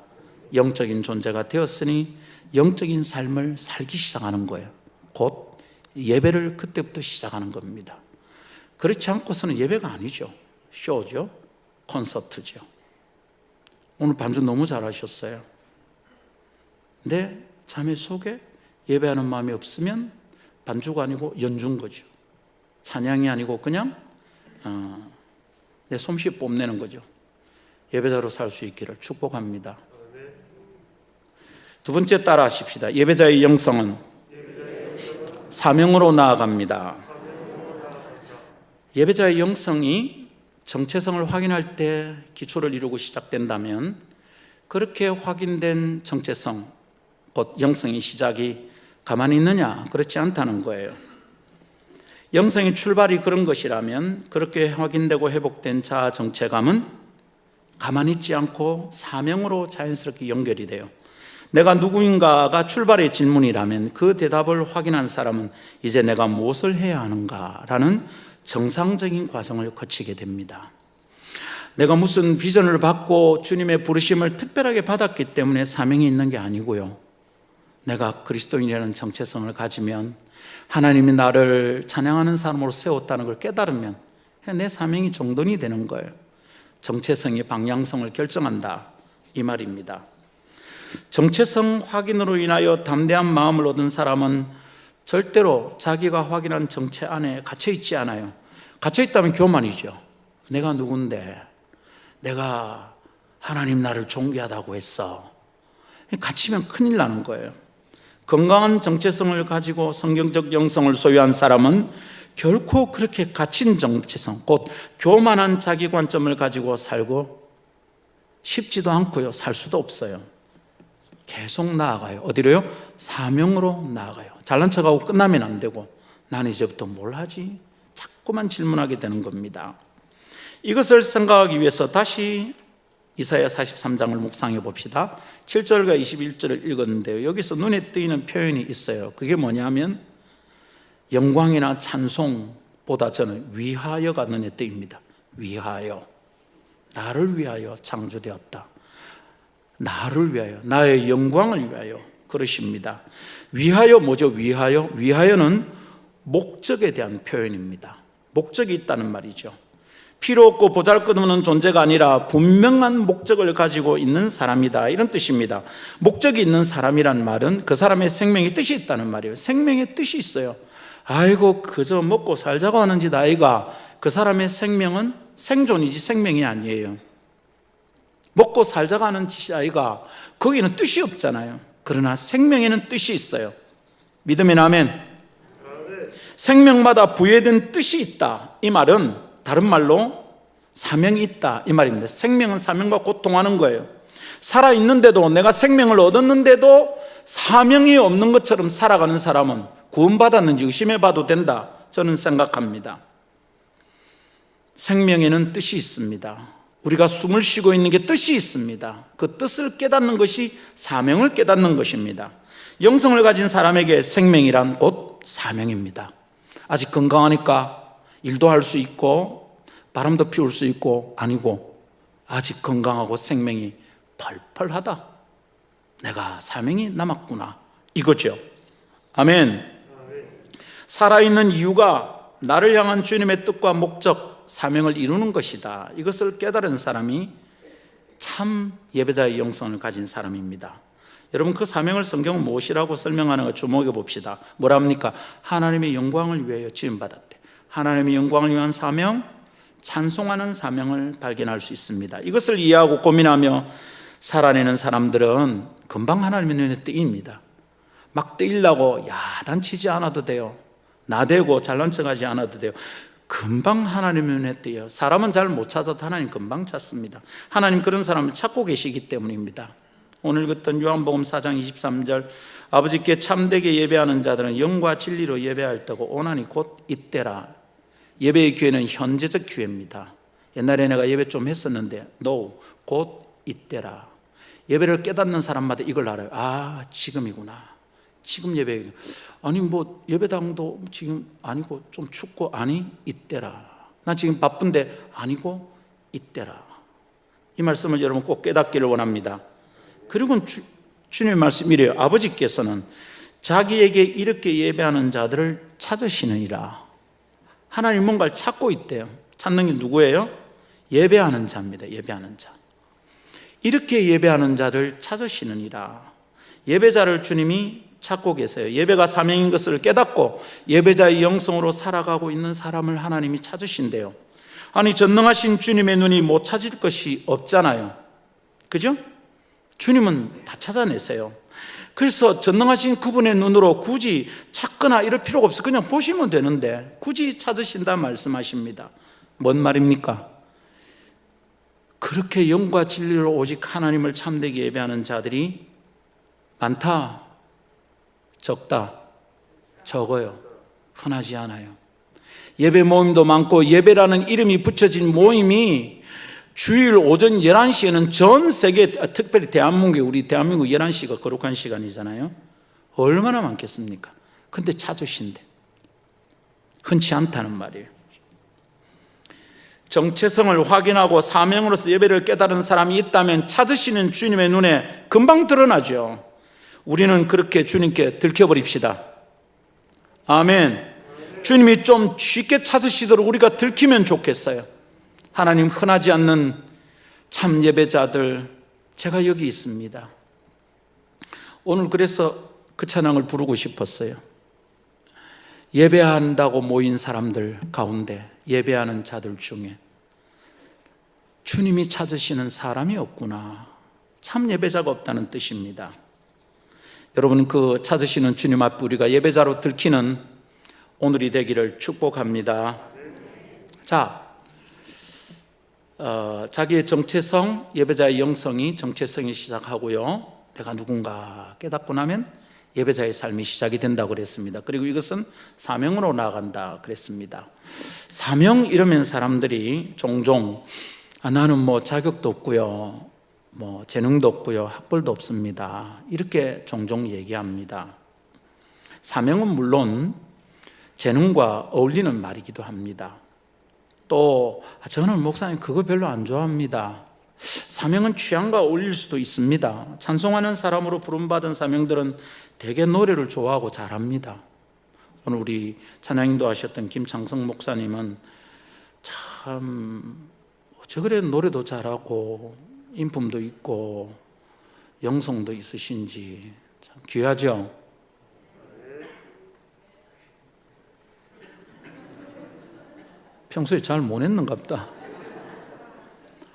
영적인 존재가 되었으니 영적인 삶을 살기 시작하는 거예요. 곧 예배를 그때부터 시작하는 겁니다. 그렇지 않고서는 예배가 아니죠. 쇼죠. 콘서트죠. 오늘 반주 너무 잘하셨어요. 근데 자매 속에 예배하는 마음이 없으면 반주가 아니고 연주인 거죠. 찬양이 아니고 그냥 내 솜씨 뽐내는 거죠. 예배자로 살 수 있기를 축복합니다. 두 번째 따라 하십시다. 예배자의 영성은 사명으로 나아갑니다. 예배자의 영성이 정체성을 확인할 때 기초를 이루고 시작된다면 그렇게 확인된 정체성, 곧 영성의 시작이 가만히 있느냐? 그렇지 않다는 거예요. 영성의 출발이 그런 것이라면 그렇게 확인되고 회복된 자아 정체감은 가만히 있지 않고 사명으로 자연스럽게 연결이 돼요. 내가 누구인가가 출발의 질문이라면 그 대답을 확인한 사람은 이제 내가 무엇을 해야 하는가라는 정상적인 과정을 거치게 됩니다. 내가 무슨 비전을 받고 주님의 부르심을 특별하게 받았기 때문에 사명이 있는 게 아니고요. 내가 그리스도인이라는 정체성을 가지면 하나님이 나를 찬양하는 사람으로 세웠다는 걸 깨달으면 내 사명이 정돈이 되는 거예요. 정체성이 방향성을 결정한다 이 말입니다. 정체성 확인으로 인하여 담대한 마음을 얻은 사람은 절대로 자기가 확인한 정체 안에 갇혀 있지 않아요. 갇혀 있다면 교만이죠. 내가 누군데, 내가 하나님 나를 존귀하다고 했어. 갇히면 큰일 나는 거예요. 건강한 정체성을 가지고 성경적 영성을 소유한 사람은 결코 그렇게 갇힌 정체성, 곧 교만한 자기 관점을 가지고 살고 싶지도 않고요. 살 수도 없어요. 계속 나아가요. 어디로요? 사명으로 나아가요. 잘난 척하고 끝나면 안 되고 난 이제부터 뭘 하지? 자꾸만 질문하게 되는 겁니다. 이것을 생각하기 위해서 다시 이사야 43장을 묵상해 봅시다. 7절과 21절을 읽었는데요. 여기서 눈에 띄는 표현이 있어요. 그게 뭐냐면 영광이나 찬송보다 저는 위하여가 눈에 띄입니다. 위하여. 나를 위하여 창조되었다. 나를 위하여, 나의 영광을 위하여 그러십니다. 위하여 뭐죠? 위하여? 위하여는 목적에 대한 표현입니다. 목적이 있다는 말이죠. 필요 없고 보잘것없는 존재가 아니라 분명한 목적을 가지고 있는 사람이다 이런 뜻입니다. 목적이 있는 사람이란 말은 그 사람의 생명에 뜻이 있다는 말이에요. 생명에 뜻이 있어요. 아이고 그저 먹고 살자고 하는 짓 아이가. 그 사람의 생명은 생존이지 생명이 아니에요. 먹고 살자고 하는 짓이 아이가. 거기는 뜻이 없잖아요. 그러나 생명에는 뜻이 있어요. 믿으면 아멘. 생명마다 부여된 뜻이 있다 이 말은 다른 말로 사명이 있다 이 말입니다. 생명은 사명과 고통하는 거예요. 살아있는데도 내가 생명을 얻었는데도 사명이 없는 것처럼 살아가는 사람은 구원받았는지 의심해봐도 된다 저는 생각합니다. 생명에는 뜻이 있습니다. 우리가 숨을 쉬고 있는 게 뜻이 있습니다. 그 뜻을 깨닫는 것이 사명을 깨닫는 것입니다. 영성을 가진 사람에게 생명이란 곧 사명입니다. 아직 건강하니까 일도 할 수 있고 바람도 피울 수 있고 아니고 아직 건강하고 생명이 펄펄하다. 내가 사명이 남았구나 이거죠. 아멘. 살아있는 이유가 나를 향한 주님의 뜻과 목적, 사명을 이루는 것이다. 이것을 깨달은 사람이 참 예배자의 영성을 가진 사람입니다. 여러분 그 사명을 성경은 무엇이라고 설명하는가 주목해 봅시다. 뭐랍니까? 하나님의 영광을 위하여 지음받았대. 하나님의 영광을 위한 사명, 찬송하는 사명을 발견할 수 있습니다. 이것을 이해하고 고민하며 살아내는 사람들은 금방 하나님의 눈에 띄입니다. 막 뜨이려고 야단치지 않아도 돼요. 나대고 잘난 척하지 않아도 돼요. 금방 하나님의 눈에 띄어요. 사람은 잘 못 찾아도 하나님 금방 찾습니다. 하나님 그런 사람을 찾고 계시기 때문입니다. 오늘 읽었던 요한복음 4장 23절 아버지께 참되게 예배하는 자들은 영과 진리로 예배할 때고 오나니 곧 이때라. 예배의 기회는 현재적 기회입니다. 옛날에 내가 예배 좀 했었는데 no, 곧 이때라. 예배를 깨닫는 사람마다 이걸 알아요. 아 지금이구나. 지금 예배, 아니 뭐 예배당도 지금 아니고 좀 춥고, 아니 이때라. 나 지금 바쁜데, 아니고 이때라. 이 말씀을 여러분 꼭 깨닫기를 원합니다. 그리고 주님의 말씀 이래요. 아버지께서는 자기에게 이렇게 예배하는 자들을 찾으시느니라. 하나님 뭔가를 찾고 있대요. 찾는 게 누구예요? 예배하는 자입니다. 예배하는 자. 이렇게 예배하는 자를 찾으시느니라. 예배자를 주님이 찾고 계세요. 예배가 사명인 것을 깨닫고 예배자의 영성으로 살아가고 있는 사람을 하나님이 찾으신대요. 아니, 전능하신 주님의 눈이 못 찾을 것이 없잖아요. 그죠? 주님은 다 찾아내세요. 그래서 전능하신 그분의 눈으로 굳이 찾거나 이럴 필요가 없어요. 그냥 보시면 되는데 굳이 찾으신다 말씀하십니다. 뭔 말입니까? 그렇게 영과 진리로 오직 하나님을 참되게 예배하는 자들이 많다, 적다, 적어요. 흔하지 않아요. 예배 모임도 많고 예배라는 이름이 붙여진 모임이 주일 오전 11시에는 전 세계, 특별히 대한민국, 우리 대한민국 11시가 거룩한 시간이잖아요. 얼마나 많겠습니까? 근데 찾으신대. 흔치 않다는 말이에요. 정체성을 확인하고 사명으로서 예배를 깨달은 사람이 있다면 찾으시는 주님의 눈에 금방 드러나죠. 우리는 그렇게 주님께 들켜버립시다. 아멘. 주님이 좀 쉽게 찾으시도록 우리가 들키면 좋겠어요. 하나님, 흔하지 않는 참 예배자들, 제가 여기 있습니다. 오늘 그래서 그 찬양을 부르고 싶었어요. 예배한다고 모인 사람들 가운데, 예배하는 자들 중에 주님이 찾으시는 사람이 없구나. 참 예배자가 없다는 뜻입니다. 여러분, 그 찾으시는 주님 앞에 우리가 예배자로 들키는 오늘이 되기를 축복합니다. 자, 자기의 정체성, 예배자의 영성이 정체성이 시작하고요. 내가 누군가 깨닫고 나면 예배자의 삶이 시작이 된다고 그랬습니다. 그리고 이것은 사명으로 나아간다 그랬습니다. 사명 이러면 사람들이 종종 나는 뭐 자격도 없고요, 뭐 재능도 없고요, 학벌도 없습니다, 이렇게 종종 얘기합니다. 사명은 물론 재능과 어울리는 말이기도 합니다. 또 저는 목사님 그거 별로 안 좋아합니다. 사명은 취향과 어울릴 수도 있습니다. 찬송하는 사람으로 부름받은 사명들은 되게 노래를 좋아하고 잘합니다. 오늘 우리 찬양인도 하셨던 김창성 목사님은 참 저 그래 노래도 잘하고 인품도 있고 영성도 있으신지 참 귀하죠. 평소에 잘 못 했는갑다.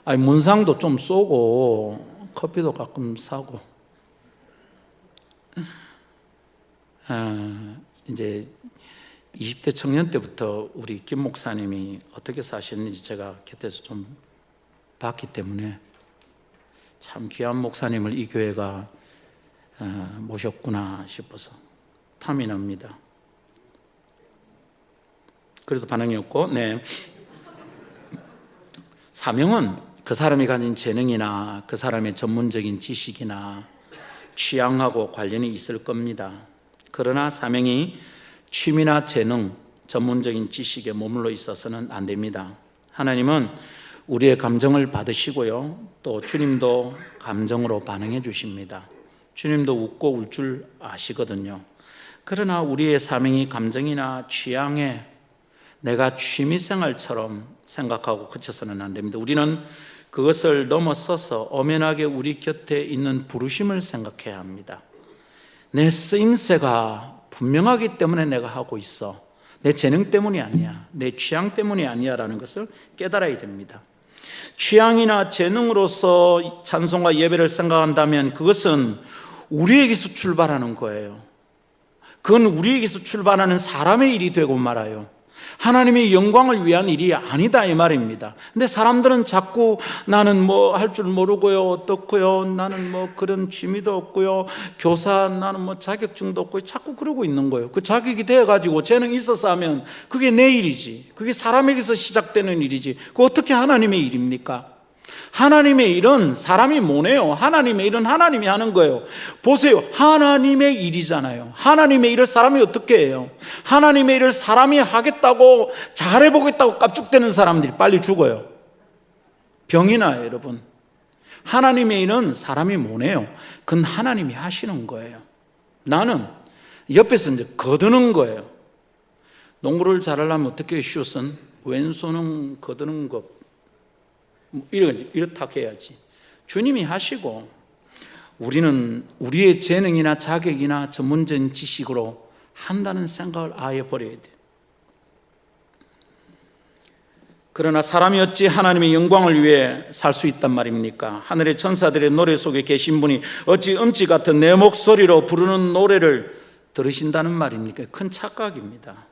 아니, 문상도 좀 쏘고 커피도 가끔 사고. 이제 20대 청년 때부터 우리 김 목사님이 어떻게 사셨는지 제가 곁에서 좀 봤기 때문에 참 귀한 목사님을 이 교회가 모셨구나 싶어서 탐이 납니다. 그래도 반응이 없고, 네. 사명은 그 사람이 가진 재능이나 그 사람의 전문적인 지식이나 취향하고 관련이 있을 겁니다. 그러나 사명이 취미나 재능, 전문적인 지식에 머물러 있어서는 안 됩니다. 하나님은 우리의 감정을 받으시고요, 또 주님도 감정으로 반응해 주십니다. 주님도 웃고 울 줄 아시거든요. 그러나 우리의 사명이 감정이나 취향에 내가 취미생활처럼 생각하고 그쳐서는 안 됩니다. 우리는 그것을 넘어서서 엄연하게 우리 곁에 있는 부르심을 생각해야 합니다. 내 쓰임새가 분명하기 때문에 내가 하고 있어. 내 재능 때문이 아니야, 내 취향 때문이 아니야 라는 것을 깨달아야 됩니다. 취향이나 재능으로서 찬송과 예배를 생각한다면 그것은 우리에게서 출발하는 거예요. 그건 우리에게서 출발하는 사람의 일이 되고 말아요. 하나님의 영광을 위한 일이 아니다 이 말입니다. 근데 사람들은 자꾸 나는 뭐 할 줄 모르고요, 어떻고요, 나는 뭐 그런 취미도 없고요, 교사 나는 뭐 자격증도 없고, 자꾸 그러고 있는 거예요. 그 자격이 되어가지고 재능이 있어서 하면 그게 내 일이지, 그게 사람에게서 시작되는 일이지, 그 어떻게 하나님의 일입니까? 하나님의 일은 사람이 못 해요. 하나님의 일은 하나님이 하는 거예요. 보세요. 하나님의 일이잖아요. 하나님의 일을 사람이 어떻게 해요? 하나님의 일을 사람이 하겠다고 잘해보겠다고 깝죽대는 사람들이 빨리 죽어요. 병이 나요, 여러분. 하나님의 일은 사람이 못 해요. 그건 하나님이 하시는 거예요. 나는 옆에서 이제 거드는 거예요. 농구를 잘하려면 어떻게 슛은 왼손은 거드는 것 이렇다 해야지. 주님이 하시고 우리는 우리의 재능이나 자격이나 전문적인 지식으로 한다는 생각을 아예 버려야 돼. 그러나 사람이 어찌 하나님의 영광을 위해 살 수 있단 말입니까? 하늘의 천사들의 노래 속에 계신 분이 어찌 음치 같은 내 목소리로 부르는 노래를 들으신다는 말입니까? 큰 착각입니다.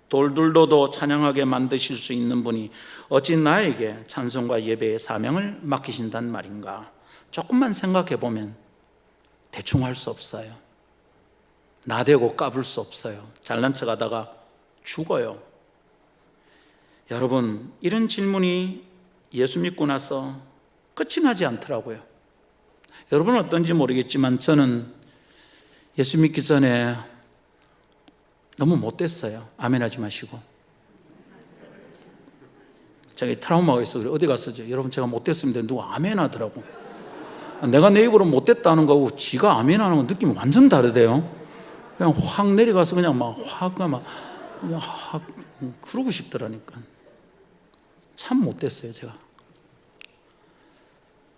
돌들도도 찬양하게 만드실 수 있는 분이 어찌 나에게 찬송과 예배의 사명을 맡기신단 말인가? 조금만 생각해 보면 대충 할 수 없어요. 나대고 까불 수 없어요. 잘난 척 하다가 죽어요. 여러분, 이런 질문이 예수 믿고 나서 끝이 나지 않더라고요. 여러분은 어떤지 모르겠지만 저는 예수 믿기 전에 너무 못됐어요. 아멘 하지 마시고. 제가 트라우마가 있어. 그래. 어디 갔었죠? 여러분, 제가 못됐습니다. 누가 아멘 하더라고. 내가 내 입으로 못됐다는 거하고 지가 아멘 하는 거 느낌이 완전 다르대요. 그냥 확 내려가서 그냥 막 그러고 싶더라니까. 참 못됐어요, 제가.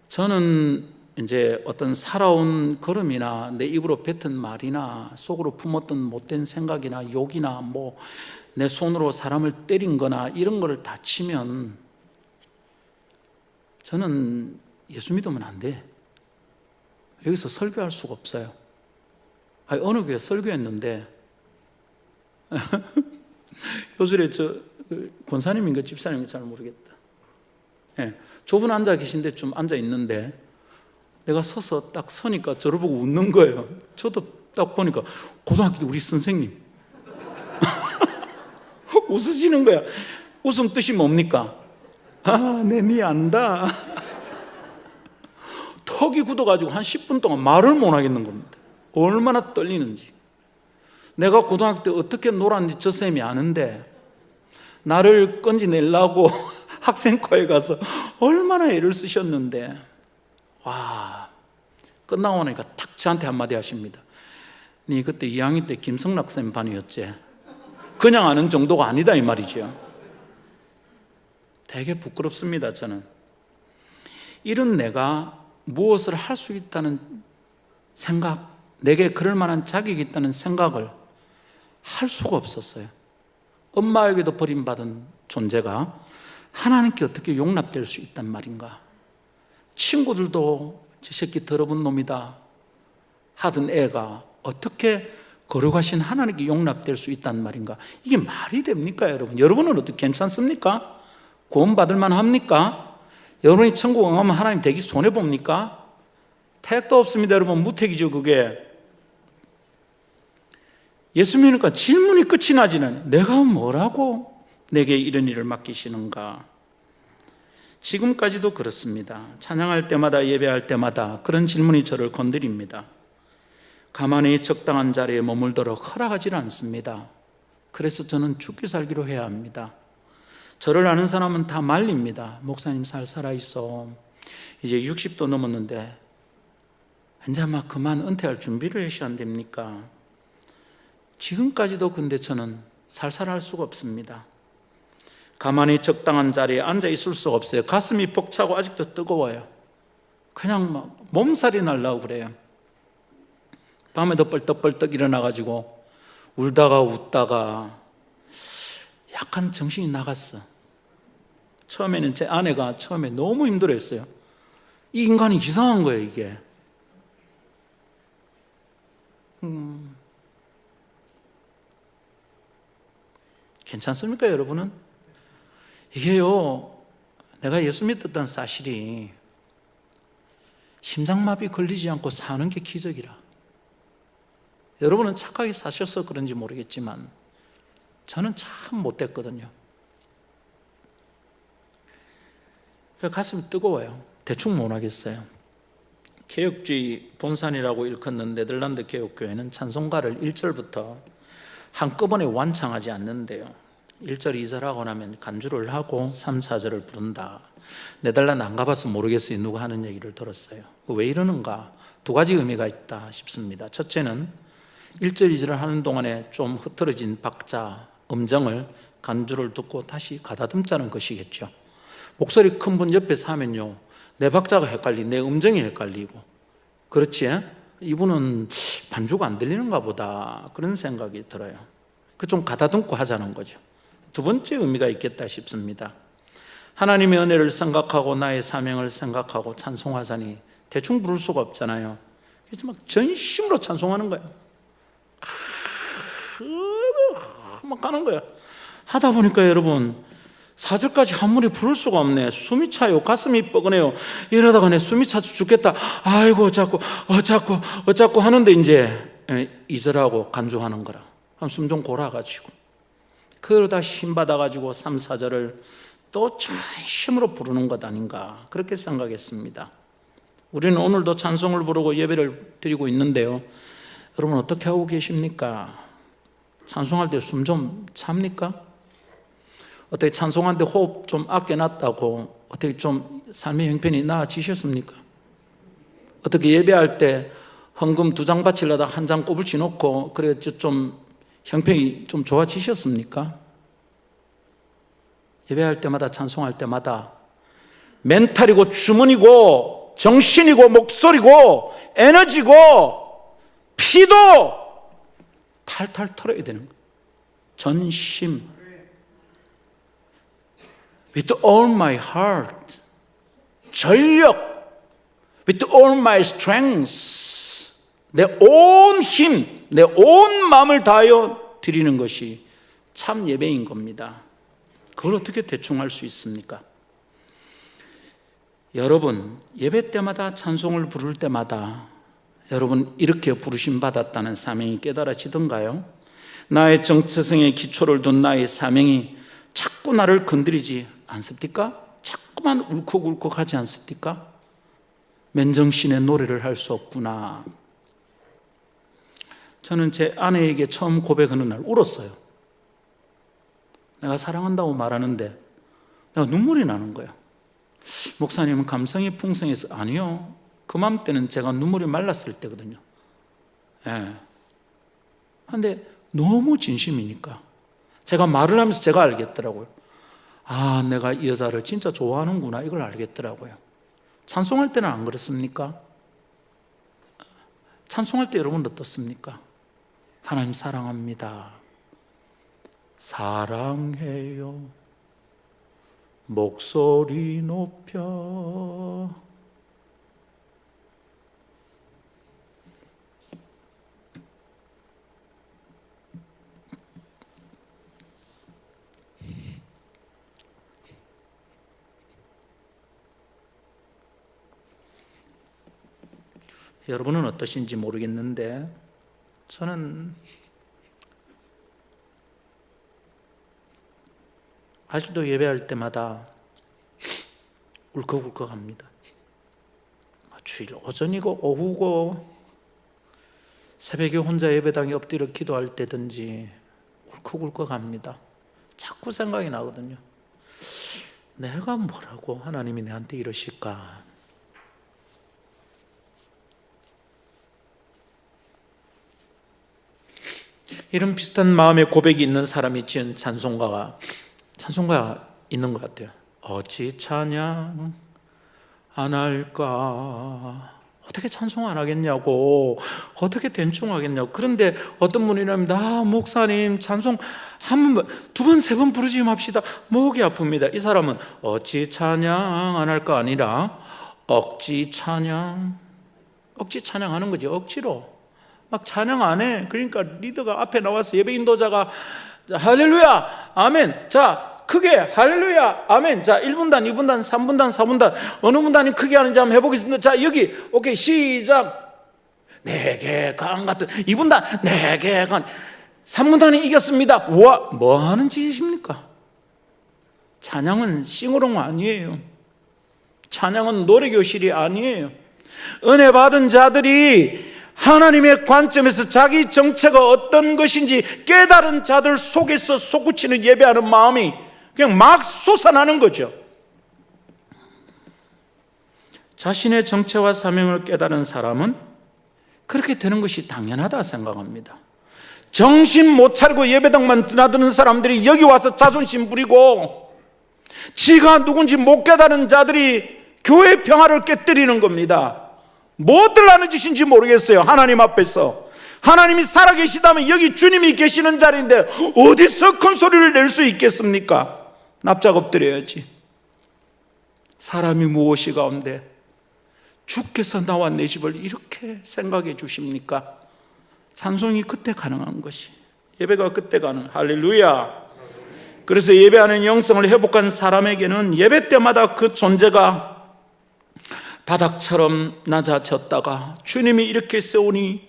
저는 이제 어떤 살아온 걸음이나 내 입으로 뱉은 말이나 속으로 품었던 못된 생각이나 욕이나 뭐 내 손으로 사람을 때린 거나 이런 거를 다 치면 저는 예수 믿으면 안 돼. 여기서 설교할 수가 없어요. 아니, 어느 교회 설교했는데 요술에 권사님인가 집사님인가 잘 모르겠다. 예, 저분 앉아 계신데 좀 앉아 있는데 내가 서서 딱 서니까 저를 보고 웃는 거예요. 저도 딱 보니까 고등학교 때 우리 선생님 웃으시는 거야. 웃음 뜻이 뭡니까? 아, 네 안다. 턱이 굳어가지고 한 10분 동안 말을 못 하겠는 겁니다. 얼마나 떨리는지. 내가 고등학교 때 어떻게 놀았는지 저 쌤이 아는데 나를 건지내려고 학생과에 가서 얼마나 애를 쓰셨는데, 와, 끝나고 나니까 탁 저한테 한마디 하십니다. 네 그때 2학년 때 김성락 쌤 반이었지? 그냥 아는 정도가 아니다 이 말이죠. 되게 부끄럽습니다. 저는 이런 내가 무엇을 할 수 있다는 생각, 내게 그럴 만한 자격이 있다는 생각을 할 수가 없었어요. 엄마에게도 버림받은 존재가 하나님께 어떻게 용납될 수 있단 말인가? 친구들도 저 새끼 더러운 놈이다 하던 애가 어떻게 거룩하신 하나님께 용납될 수 있단 말인가? 이게 말이 됩니까, 여러분? 여러분은 어떻게 괜찮습니까? 구원받을 만합니까? 여러분이 천국 가면 하나님 되기 손해봅니까? 택도 없습니다, 여러분. 무택이죠, 그게. 예수 믿으니까 질문이 끝이 나지는 않아요. 내가 뭐라고 내게 이런 일을 맡기시는가? 지금까지도 그렇습니다. 찬양할 때마다 예배할 때마다 그런 질문이 저를 건드립니다. 가만히 적당한 자리에 머물도록 허락하지는 않습니다. 그래서 저는 죽기 살기로 해야 합니다. 저를 아는 사람은 다 말립니다. 목사님 잘 살아있어. 이제 60도 넘었는데 이제 막 그만 은퇴할 준비를 하셔야 안 됩니까? 지금까지도 근데 저는 살살할 수가 없습니다. 가만히 적당한 자리에 앉아 있을 수가 없어요. 가슴이 벅차고 아직도 뜨거워요. 그냥 막 몸살이 날라고 그래요. 밤에도 뻘떡뻘떡 일어나가지고 울다가 웃다가 약간 정신이 나갔어. 처음에는 제 아내가 처음에 너무 힘들어했어요. 이 인간이 이상한 거예요, 이게. 괜찮습니까, 여러분은? 이게요, 내가 예수 믿었다는 사실이 심장마비 걸리지 않고 사는 게 기적이라. 여러분은 착하게 사셔서 그런지 모르겠지만 저는 참 못됐거든요. 가슴이 뜨거워요. 대충 못 하겠어요. 개혁주의 본산이라고 일컫는 네덜란드 개혁교회는 찬송가를 1절부터 한꺼번에 완창하지 않는데요. 1절, 2절 하고 나면 간주를 하고 3, 4절을 부른다. 네덜란드 안 가봐서 모르겠어요. 누가 하는 얘기를 들었어요. 왜 이러는가? 두 가지 의미가 있다 싶습니다. 첫째는 1절, 2절을 하는 동안에 좀 흐트러진 박자, 음정을 간주를 듣고 다시 가다듬자는 것이겠죠. 목소리 큰 분 옆에서 하면요, 내 박자가 헷갈리고 내 음정이 헷갈리고, 그렇지? 이분은 반주가 안 들리는가 보다, 그런 생각이 들어요. 그 좀 가다듬고 하자는 거죠. 두 번째 의미가 있겠다 싶습니다. 하나님의 은혜를 생각하고 나의 사명을 생각하고 찬송하자니 대충 부를 수가 없잖아요. 그래서 막 전심으로 찬송하는 거예요. 막 가는 거야. 하다 보니까 여러분 4절까지 한 무리 부를 수가 없네. 숨이 차요. 가슴이 뻐근해요. 이러다가 내 숨이 차서 죽겠다. 아이고 자꾸 하는데 이제 2절하고 간주하는 거라. 숨 좀 골아가지고 그러다 힘 받아가지고 3, 4절을 또 전심으로 부르는 것 아닌가, 그렇게 생각했습니다. 우리는 오늘도 찬송을 부르고 예배를 드리고 있는데요, 여러분 어떻게 하고 계십니까? 찬송할 때 숨 좀 찹니까? 어떻게 찬송할 때 호흡 좀 아껴놨다고 어떻게 좀 삶의 형편이 나아지셨습니까? 어떻게 예배할 때 헌금 2장 바치려다 1장 꼬불치 놓고 그래 좀 형편이 좀 좋아지셨습니까? 예배할 때마다 찬송할 때마다 멘탈이고 주문이고 정신이고 목소리고 에너지고 피도 탈탈 털어야 되는 거예요. 전심. With all my heart. 전력. With all my strength. 내 온 힘, 내 온 마음을 다하여 드리는 것이 참 예배인 겁니다. 그걸 어떻게 대충 할 수 있습니까? 여러분, 예배 때마다 찬송을 부를 때마다 여러분 이렇게 부르심 받았다는 사명이 깨달아지던가요? 나의 정체성의 기초를 둔 나의 사명이 자꾸 나를 건드리지 않습니까? 자꾸만 울컥울컥하지 않습니까? 맨정신에 노래를 할 수 없구나. 저는 제 아내에게 처음 고백하는 날 울었어요. 내가 사랑한다고 말하는데 내가 눈물이 나는 거예요. 목사님은 감성이 풍성해서, 아니요, 그 맘때는 제가 눈물이 말랐을 때거든요. 그런데 너무 진심이니까 제가 말을 하면서 제가 알겠더라고요. 아, 내가 이 여자를 진짜 좋아하는구나, 이걸 알겠더라고요. 찬송할 때는 안 그렇습니까? 찬송할 때 여러분 어떻습니까? 하나님 사랑합니다. 사랑해요. 목소리 높여. 여러분은 어떠신지 모르겠는데 저는 아직도 예배할 때마다 울컥울컥합니다. 주일 오전이고 오후고 새벽에 혼자 예배당에 엎드려 기도할 때든지 울컥울컥합니다. 자꾸 생각이 나거든요. 내가 뭐라고 하나님이 내한테 이러실까? 이런 비슷한 마음의 고백이 있는 사람이 지은 찬송가가 있는 것 같아요. 어찌 찬양 안 할까? 어떻게 찬송 안 하겠냐고, 어떻게 대충 하겠냐고. 그런데 어떤 분이 이랍니다. 목사님 찬송 한 번, 두 번, 세 번 부르지 맙시다. 목이 아픕니다. 이 사람은 어찌 찬양 안 할까 아니라 억지 찬양하는 거지. 억지로 막 찬양 안 해. 그러니까 리더가 앞에 나와서 예배 인도자가 할렐루야 아멘, 자 크게 할렐루야 아멘, 자 1분단 2분단 3분단 4분단 어느 분단이 크게 하는지 한번 해보겠습니다. 자 여기 오케이 시작. 내게 강 같은 2분단 내게 강 3분단이 이겼습니다. 와, 뭐 하는 짓이십니까? 찬양은 싱어롱 아니에요. 찬양은 노래교실이 아니에요. 은혜 받은 자들이 하나님의 관점에서 자기 정체가 어떤 것인지 깨달은 자들 속에서 솟구치는 예배하는 마음이 그냥 막 솟아나는 거죠. 자신의 정체와 사명을 깨달은 사람은 그렇게 되는 것이 당연하다 생각합니다. 정신 못 차리고 예배당만 드나드는 사람들이 여기 와서 자존심 부리고 지가 누군지 못 깨달은 자들이 교회 평화를 깨뜨리는 겁니다. 뭐 어떨라는 짓인지 모르겠어요. 하나님 앞에서 하나님이 살아계시다면 여기 주님이 계시는 자리인데 어디서 큰 소리를 낼 수 있겠습니까? 납작 엎드려야지. 사람이 무엇이 가운데 주께서 나와 내 집을 이렇게 생각해 주십니까? 찬송이 그때 가능한 것이, 예배가 그때 가능. 할렐루야. 그래서 예배하는 영성을 회복한 사람에게는 예배 때마다 그 존재가 바닥처럼 낮아졌다가 주님이 이렇게 세우니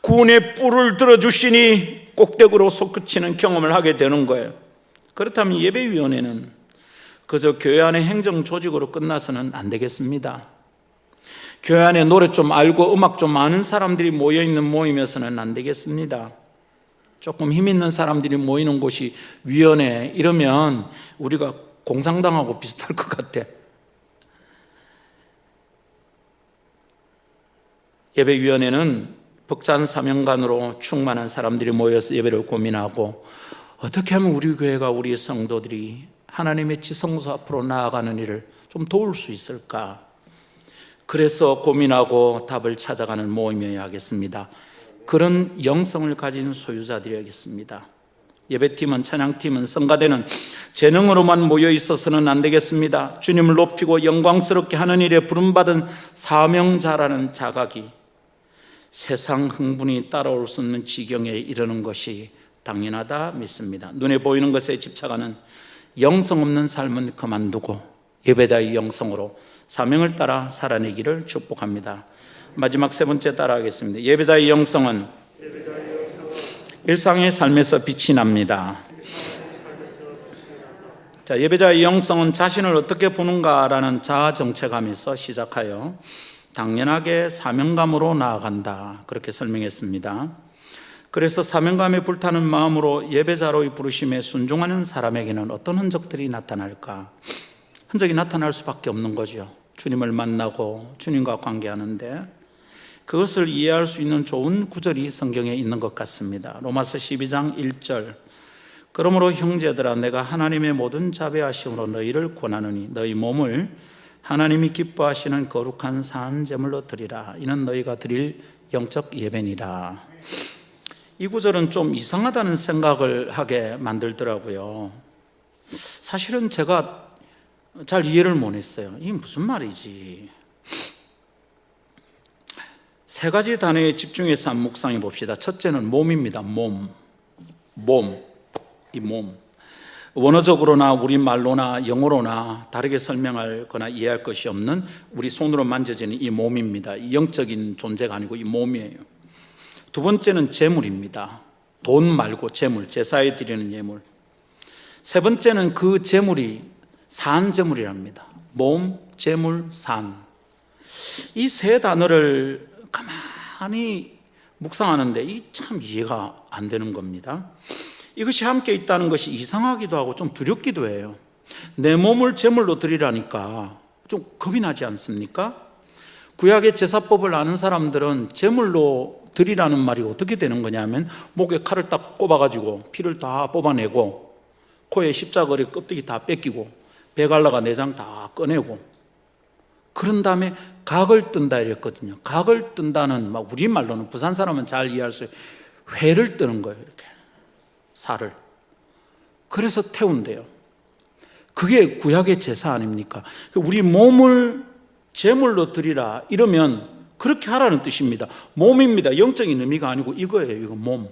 구원의 뿔을 들어주시니 꼭대기로 솟구치는 경험을 하게 되는 거예요. 그렇다면 예배위원회는 그저 교회 안의 행정 조직으로 끝나서는 안 되겠습니다. 교회 안에 노래 좀 알고 음악 좀 아는 사람들이 모여있는 모임에서는 안 되겠습니다. 조금 힘 있는 사람들이 모이는 곳이 위원회 이러면 우리가 공상당하고 비슷할 것 같아. 예배위원회는 벅찬 사명감으로 충만한 사람들이 모여서 예배를 고민하고 어떻게 하면 우리 교회가 우리 성도들이 하나님의 지성소 앞으로 나아가는 일을 좀 도울 수 있을까? 그래서 고민하고 답을 찾아가는 모임이어야 하겠습니다. 그런 영성을 가진 소유자들이야겠습니다. 예배팀은, 찬양팀은, 성가대는 재능으로만 모여 있어서는 안 되겠습니다. 주님을 높이고 영광스럽게 하는 일에 부름받은 사명자라는 자각이 세상 흥분이 따라올 수 없는 지경에 이르는 것이 당연하다 믿습니다. 눈에 보이는 것에 집착하는 영성 없는 삶은 그만두고 예배자의 영성으로 사명을 따라 살아내기를 축복합니다. 마지막 세 번째 따라하겠습니다. 예배자의 영성은 일상의 삶에서 빛이 납니다. 자, 예배자의 영성은 자신을 어떻게 보는가라는 자아 정체감에서 시작하여 당연하게 사명감으로 나아간다, 그렇게 설명했습니다. 그래서 사명감에 불타는 마음으로 예배자로의 부르심에 순종하는 사람에게는 어떤 흔적들이 나타날까? 흔적이 나타날 수밖에 없는 거죠. 주님을 만나고 주님과 관계하는데 그것을 이해할 수 있는 좋은 구절이 성경에 있는 것 같습니다. 로마서 12장 1절, 그러므로 형제들아 내가 하나님의 모든 자비하심으로 너희를 권하노니 너희 몸을 하나님이 기뻐하시는 거룩한 산제물로 드리라. 이는 너희가 드릴 영적 예배니라. 이 구절은 좀 이상하다는 생각을 하게 만들더라고요. 사실은 제가 잘 이해를 못했어요. 이게 무슨 말이지? 세 가지 단어에 집중해서 한번 묵상해 봅시다. 첫째는 몸입니다. 몸. 이 몸. 원어적으로나 우리말로나 영어로나 다르게 설명할 거나 이해할 것이 없는 우리 손으로 만져지는 이 몸입니다. 이 영적인 존재가 아니고 이 몸이에요. 두 번째는 재물입니다. 돈 말고 재물, 제사에 드리는 예물. 세 번째는 그 재물이 산재물이랍니다. 몸, 재물, 산. 이 세 단어를 가만히 묵상하는데 이 참 이해가 안 되는 겁니다. 이것이 함께 있다는 것이 이상하기도 하고 좀 두렵기도 해요. 내 몸을 제물로 드리라니까 좀 겁이 나지 않습니까? 구약의 제사법을 아는 사람들은 제물로 드리라는 말이 어떻게 되는 거냐면 목에 칼을 딱 꼽아가지고 피를 다 뽑아내고 코에 십자거리 껍데기 다 뺏기고 배갈라가 내장 다 꺼내고 그런 다음에 각을 뜬다 이랬거든요. 각을 뜬다는 막 우리말로는 부산 사람은 잘 이해할 수 있어요. 회를 뜨는 거예요. 이렇게 살을. 그래서 태운대요. 그게 구약의 제사 아닙니까? 우리 몸을 제물로 드리라 이러면 그렇게 하라는 뜻입니다. 몸입니다. 영적인 의미가 아니고 이거예요. 이거 몸.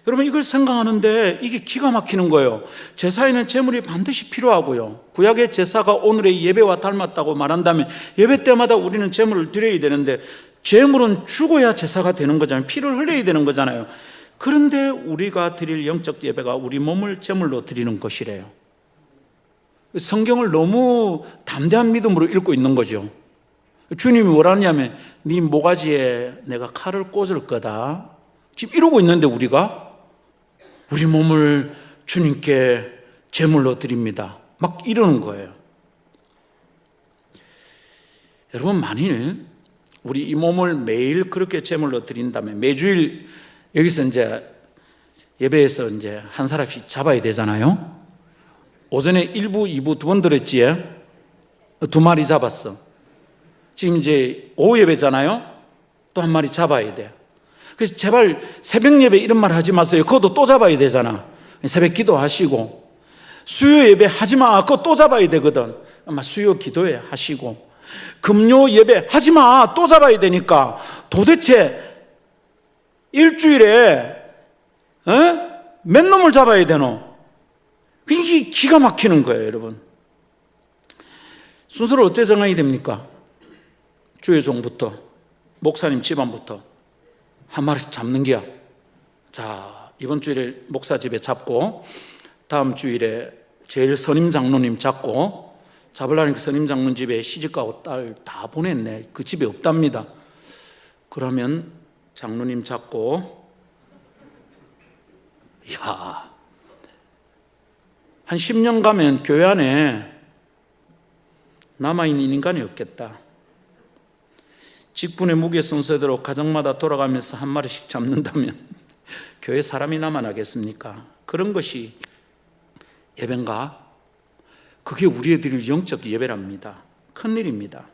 여러분 이걸 생각하는데 이게 기가 막히는 거예요. 제사에는 제물이 반드시 필요하고요. 구약의 제사가 오늘의 예배와 닮았다고 말한다면 예배 때마다 우리는 제물을 드려야 되는데 제물은 죽어야 제사가 되는 거잖아요. 피를 흘려야 되는 거잖아요. 그런데 우리가 드릴 영적 예배가 우리 몸을 제물로 드리는 것이래요. 성경을 너무 담대한 믿음으로 읽고 있는 거죠. 주님이 뭐라냐면 네 모가지에 내가 칼을 꽂을 거다. 지금 이러고 있는데 우리가 우리 몸을 주님께 제물로 드립니다. 막 이러는 거예요. 여러분, 만일 우리 이 몸을 매일 그렇게 제물로 드린다면 매주일 여기서 이제 예배에서 이제 한 사람씩 잡아야 되잖아요. 오전에 1부, 2부 두 번 들었지? 2마리 잡았어. 지금 이제 오후 예배잖아요. 또 한 마리 잡아야 돼. 그래서 제발 새벽 예배 이런 말 하지 마세요. 그것도 또 잡아야 되잖아. 새벽 기도하시고 수요 예배 하지 마. 그거 또 잡아야 되거든. 아마 수요 기도회 하시고 금요 예배 하지 마. 또 잡아야 되니까 도대체 일주일에 몇 놈을 잡아야 되노? 이게 기가 막히는 거예요, 여러분. 순서를 어째 정해야 됩니까? 주의 종부터, 목사님 집안부터 한 마리 잡는 게야. 자, 이번 주일에 목사 집에 잡고 다음 주일에 제일 선임 장로님 잡고 잡으려니까 선임 장로님 집에 시집가고 딸 다 보냈네. 그 집에 없답니다. 그러면 장로님 잡고 한 10년 가면 교회 안에 남아있는 인간이 없겠다. 직분의 무게 순서대로 가정마다 돌아가면서 한 마리씩 잡는다면 교회 사람이 남아나겠습니까? 그런 것이 예배인가? 그게 우리의 드릴 영적 예배랍니다. 큰일입니다.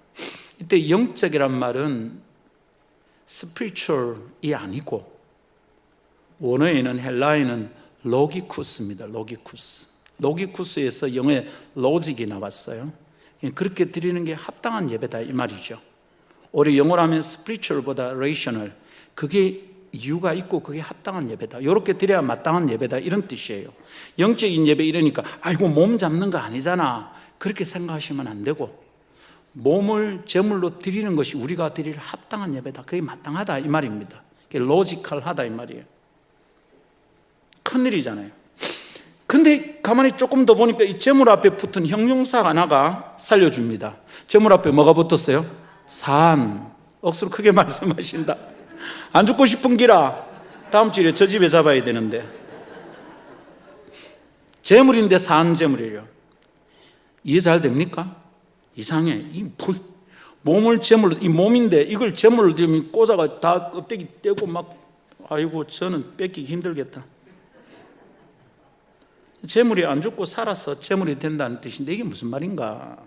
이때 영적이란 말은 spiritual이 아니고 원어에는 헬라어에는 로기쿠스입니다. 로기쿠스에서 영어의 로직이 나왔어요. 그렇게 드리는 게 합당한 예배다 이 말이죠. 우리 영어로 하면 spiritual보다 rational, 그게 이유가 있고 그게 합당한 예배다. 이렇게 드려야 마땅한 예배다 이런 뜻이에요. 영적인 예배 이러니까 아이고 몸 잡는 거 아니잖아 그렇게 생각하시면 안 되고 몸을 제물로 드리는 것이 우리가 드릴 합당한 예배다. 그게 마땅하다 이 말입니다. 그게 로지컬하다 이 말이에요. 큰일이잖아요. 근데 가만히 조금 더 보니까 이 제물 앞에 붙은 형용사 하나가 살려줍니다. 제물 앞에 뭐가 붙었어요? 산. 억수로 크게 말씀하신다. 안 죽고 싶은 기라 다음 주에 저 집에 잡아야 되는데 제물인데 산 제물이에요. 이해 잘 됩니까? 이상해. 이 몸을 제물로, 이 몸인데 이걸 제물로 들면 꽂아가 다 껍데기 떼고 막 아이고 저는 뺏기기 힘들겠다. 제물이 안 죽고 살아서 제물이 된다는 뜻인데 이게 무슨 말인가?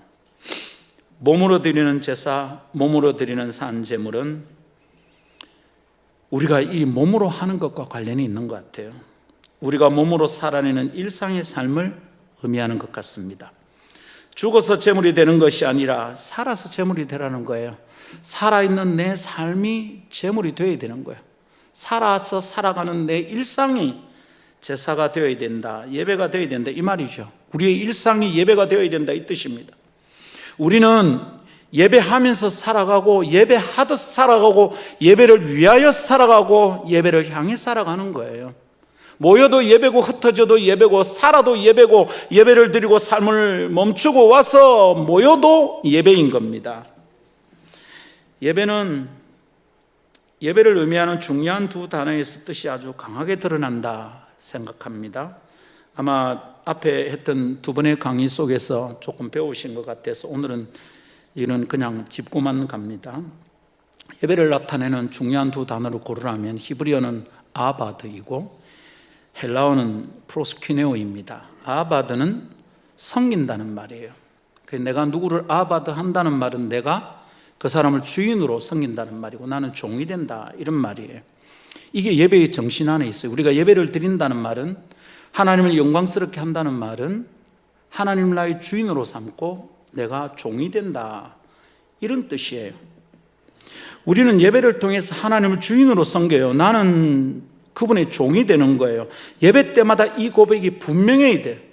몸으로 드리는 제사, 몸으로 드리는 산 제물은 우리가 이 몸으로 하는 것과 관련이 있는 것 같아요. 우리가 몸으로 살아내는 일상의 삶을 의미하는 것 같습니다. 죽어서 제물이 되는 것이 아니라 살아서 제물이 되라는 거예요. 살아있는 내 삶이 제물이 되어야 되는 거예요. 살아서 살아가는 내 일상이 제사가 되어야 된다, 예배가 되어야 된다 이 말이죠. 우리의 일상이 예배가 되어야 된다 이 뜻입니다. 우리는 예배하면서 살아가고 예배하듯 살아가고 예배를 위하여 살아가고 예배를 향해 살아가는 거예요. 모여도 예배고 흩어져도 예배고 살아도 예배고 예배를 드리고 삶을 멈추고 와서 모여도 예배인 겁니다. 예배는 예배를 의미하는 중요한 두 단어에서 뜻이 아주 강하게 드러난다 생각합니다. 아마 앞에 했던 두 번의 강의 속에서 조금 배우신 것 같아서 오늘은 이는 그냥 짚고만 갑니다. 예배를 나타내는 중요한 두 단어를 고르라면 히브리어는 아바드이고 헬라어는 프로스퀴네오입니다. 아바드는 섬긴다는 말이에요. 내가 누구를 아바드 한다는 말은 내가 그 사람을 주인으로 섬긴다는 말이고 나는 종이 된다 이런 말이에요. 이게 예배의 정신 안에 있어요. 우리가 예배를 드린다는 말은 하나님을 영광스럽게 한다는 말은 하나님을 나의 주인으로 삼고 내가 종이 된다 이런 뜻이에요. 우리는 예배를 통해서 하나님을 주인으로 섬겨요. 나는 그분의 종이 되는 거예요. 예배 때마다 이 고백이 분명해야 돼.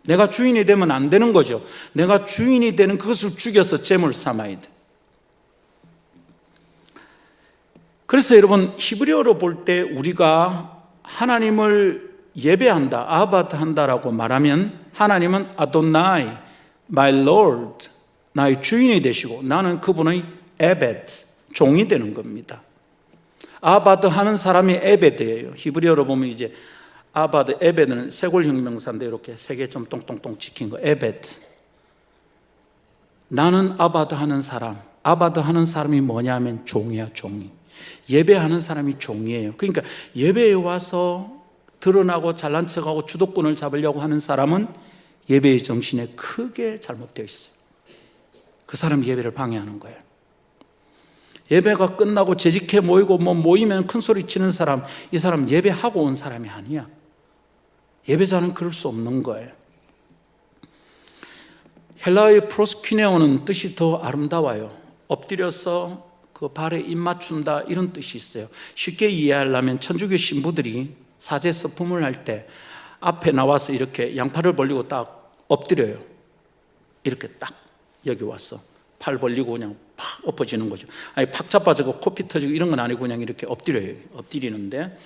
내가 주인이 되면 안 되는 거죠. 내가 주인이 되는 그것을 죽여서 제물 삼아야 돼. 그래서 여러분 히브리어로 볼 때 우리가 하나님을 예배한다, 아바드 한다라고 말하면 하나님은 아도나이, my Lord, 나의 주인이 되시고 나는 그분의 에벳, 종이 되는 겁니다. 아바드 하는 사람이 에베드예요. 히브리어로 보면 이제 아바드, 에베드는 세골 형명사인데 이렇게 세 개 좀 똥똥똥 찍힌 거, 에베드. 나는 아바드 하는 사람. 아바드 하는 사람이 뭐냐면 종이야, 종이. 예배하는 사람이 종이에요. 그러니까 예배에 와서 드러나고 잘난 척하고 주도권을 잡으려고 하는 사람은 예배의 정신에 크게 잘못되어 있어요. 그 사람이 예배를 방해하는 거예요. 예배가 끝나고 재직해 모이고 모이면 큰 소리 치는 사람, 이 사람 예배하고 온 사람이 아니야. 예배자는 그럴 수 없는 거예요. 헬라어의 프로스퀴네오는 뜻이 더 아름다워요. 엎드려서 그 발에 입 맞춘다, 이런 뜻이 있어요. 쉽게 이해하려면 천주교 신부들이 사제 서품을 할 때 앞에 나와서 이렇게 양팔을 벌리고 딱 엎드려요. 이렇게 딱 여기 와서 팔 벌리고 그냥 팍 엎어지는 거죠. 아니 팍 잡아지고 코피 터지고 이런 건 아니고 그냥 이렇게 엎드려요. 엎드리는데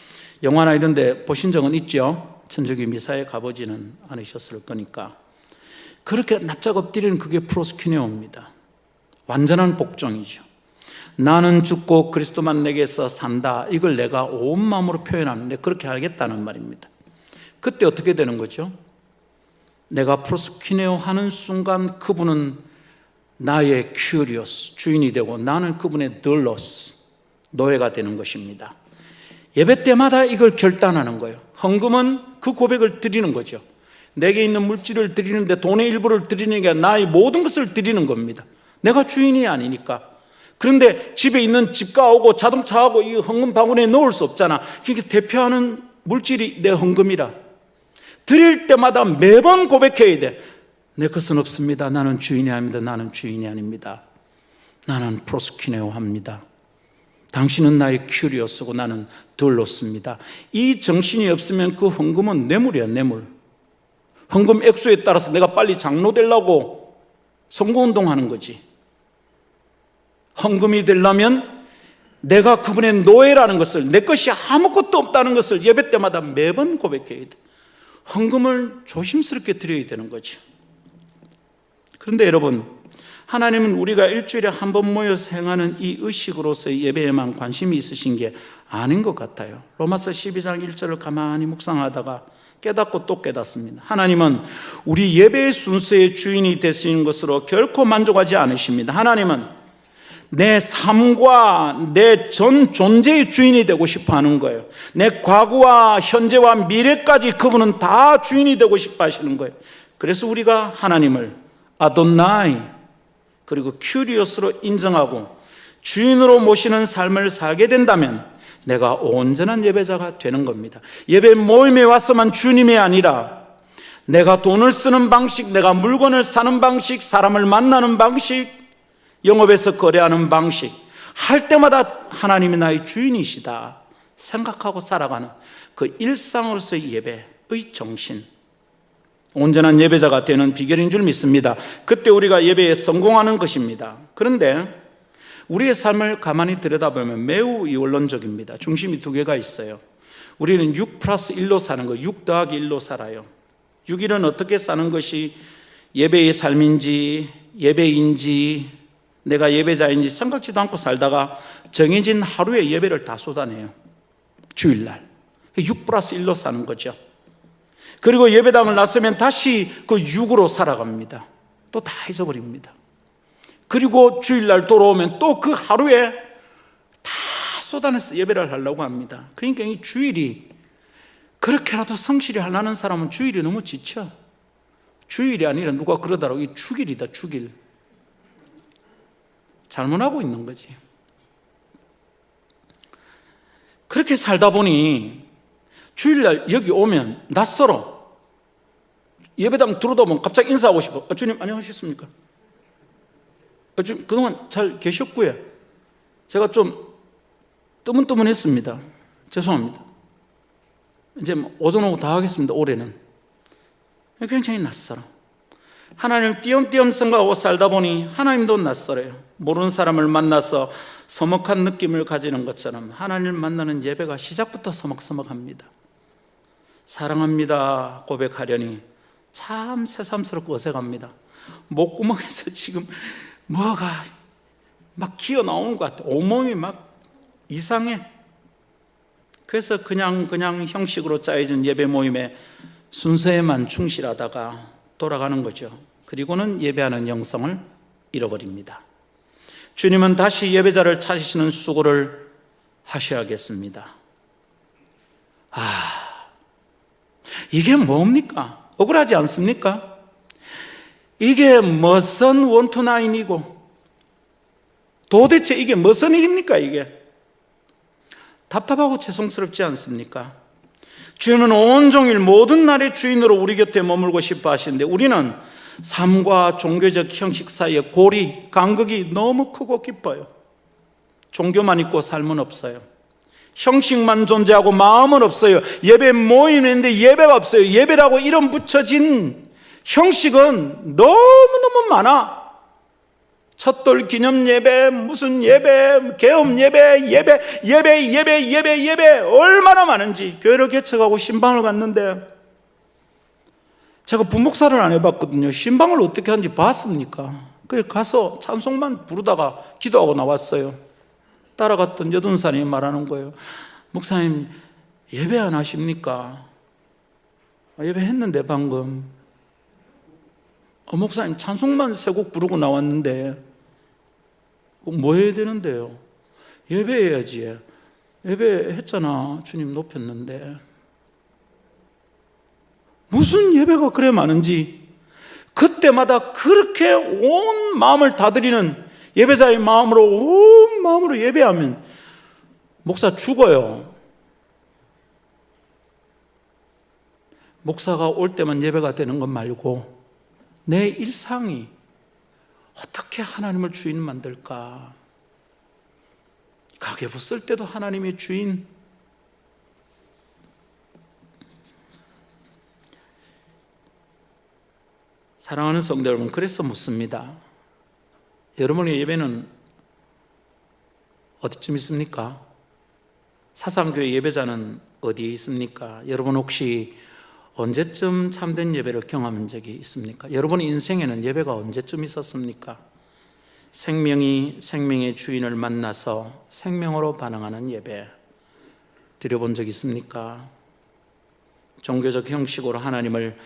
영화나 이런 데 보신 적은 있죠? 천주교 미사에 가보지는 않으셨을 거니까. 그렇게 납작 엎드리는 그게 프로스퀴네오입니다. 완전한 복종이죠. 나는 죽고 그리스도만 내게서 산다. 이걸 내가 온 마음으로 표현하는데 그렇게 하겠다는 말입니다. 그때 어떻게 되는 거죠? 내가 프로스퀴네오 하는 순간 그분은 나의 큐리오스, 주인이 되고 나는 그분의 덜로스, 노예가 되는 것입니다. 예배 때마다 이걸 결단하는 거예요. 헌금은 그 고백을 드리는 거죠. 내게 있는 물질을 드리는데 돈의 일부를 드리는 게 나의 모든 것을 드리는 겁니다. 내가 주인이 아니니까. 그런데 집에 있는 집가하고 자동차하고 이 헌금 바구니에 넣을 수 없잖아. 그러니까 대표하는 물질이 내 헌금이라. 드릴 때마다 매번 고백해야 돼. 내 것은 없습니다. 나는 주인이 아닙니다. 나는 주인이 아닙니다. 나는 프로스퀴네오 합니다. 당신은 나의 큐리오스고 나는 덜로스입니다. 이 정신이 없으면 그 헌금은 뇌물이야, 뇌물. 헌금 액수에 따라서 내가 빨리 장로 되려고 선거운동하는 거지. 헌금이 되려면 내가 그분의 노예라는 것을, 내 것이 아무것도 없다는 것을 예배 때마다 매번 고백해야 돼. 헌금을 조심스럽게 드려야 되는 거죠. 그런데 여러분, 하나님은 우리가 일주일에 한 번 모여서 행하는 이 의식으로서의 예배에만 관심이 있으신 게 아닌 것 같아요. 로마서 12장 1절을 가만히 묵상하다가 깨닫고 또 깨닫습니다. 하나님은 우리 예배의 순서의 주인이 되시는 것으로 결코 만족하지 않으십니다. 하나님은 내 삶과 내 전 존재의 주인이 되고 싶어 하는 거예요. 내 과거와 현재와 미래까지 그분은 다 주인이 되고 싶어 하시는 거예요. 그래서 우리가 하나님을 아도나이 그리고 큐리오스로 인정하고 주인으로 모시는 삶을 살게 된다면 내가 온전한 예배자가 되는 겁니다. 예배 모임에 와서만 주님이 아니라 내가 돈을 쓰는 방식, 내가 물건을 사는 방식, 사람을 만나는 방식, 영업에서 거래하는 방식, 할 때마다 하나님이 나의 주인이시다 생각하고 살아가는 그 일상으로서의 예배의 정신, 온전한 예배자가 되는 비결인 줄 믿습니다. 그때 우리가 예배에 성공하는 것입니다. 그런데 우리의 삶을 가만히 들여다보면 매우 이원론적입니다. 중심이 두 개가 있어요. 우리는 6+1로 사는 거예요. 6 더하기 1로 살아요. 6일은 어떻게 사는 것이 예배의 삶인지 예배인지 내가 예배자인지 생각지도 않고 살다가 정해진 하루에 예배를 다 쏟아내요. 주일날 6+1로 사는 거죠. 그리고 예배당을 나서면 다시 그 6으로 살아갑니다. 또 다 잊어버립니다. 그리고 주일날 돌아오면 또 그 하루에 다 쏟아내서 예배를 하려고 합니다. 그러니까 이 주일이 그렇게라도 성실히 하려는 사람은 주일이 너무 지쳐. 주일이 아니라 누가 그러더라고. 이 축일이다, 축일. 잘못하고 있는 거지. 그렇게 살다 보니 주일날 여기 오면 낯설어. 예배당 들어오다 보면 갑자기 인사하고 싶어. 주님 안녕하셨습니까? 주님 그동안 잘 계셨고요. 제가 좀 뜨문뜨문했습니다. 죄송합니다. 이제 오전 오후 다 하겠습니다. 올해는. 굉장히 낯설어. 하나님을 띄엄띄엄 생각하고 살다 보니 하나님도 낯설어요. 모르는 사람을 만나서 서먹한 느낌을 가지는 것처럼 하나님을 만나는 예배가 시작부터 서먹서먹합니다. 사랑합니다 고백하려니 참 새삼스럽고 어색합니다. 목구멍에서 지금 뭐가 막 기어 나오는 것 같아. 온몸이 막 이상해. 그래서 그냥 형식으로 짜여진 예배 모임에 순서에만 충실하다가 돌아가는 거죠. 그리고는 예배하는 영성을 잃어버립니다. 주님은 다시 예배자를 찾으시는 수고를 하셔야겠습니다. 이게 뭡니까? 억울하지 않습니까? 이게 무슨 원투나인이고 도대체 이게 무슨 일입니까? 이게 답답하고 죄송스럽지 않습니까? 주님은 온종일 모든 날의 주인으로 우리 곁에 머물고 싶어 하시는데 우리는 삶과 종교적 형식 사이의 고리, 간극이 너무 크고 깊어요. 종교만 있고 삶은 없어요. 형식만 존재하고 마음은 없어요. 예배 모임인데 예배가 없어요. 예배라고 이름 붙여진 형식은 너무너무 많아. 첫돌 기념 예배, 무슨 예배, 개업 예배 얼마나 많은지. 교회를 개척하고 신방을 갔는데 제가 부목사를 안 해봤거든요. 신방을 어떻게 하는지 봤습니까? 그래 가서 찬송만 부르다가 기도하고 나왔어요. 따라갔던 여든사님이 말하는 거예요. 목사님 예배 안 하십니까? 예배 했는데 방금. 목사님 찬송만 3곡 부르고 나왔는데 뭐 해야 되는데요? 예배해야지. 예배했잖아. 주님 높였는데. 무슨 예배가 그래 많은지 그때마다 그렇게 온 마음을 다드리는 예배자의 마음으로 온 마음으로 예배하면 목사 죽어요. 목사가 올 때만 예배가 되는 것 말고 내 일상이 어떻게 하나님을 주인 만들까? 가계부 쓸 때도 하나님의 주인. 사랑하는 성도 여러분, 그래서 묻습니다. 여러분의 예배는 어디쯤 있습니까? 사상교회 예배자는 어디에 있습니까? 여러분 혹시 언제쯤 참된 예배를 경험한 적이 있습니까? 여러분 인생에는 예배가 언제쯤 있었습니까? 생명의 주인을 만나서 생명으로 반응하는 예배 드려본 적 있습니까? 종교적 형식으로 하나님을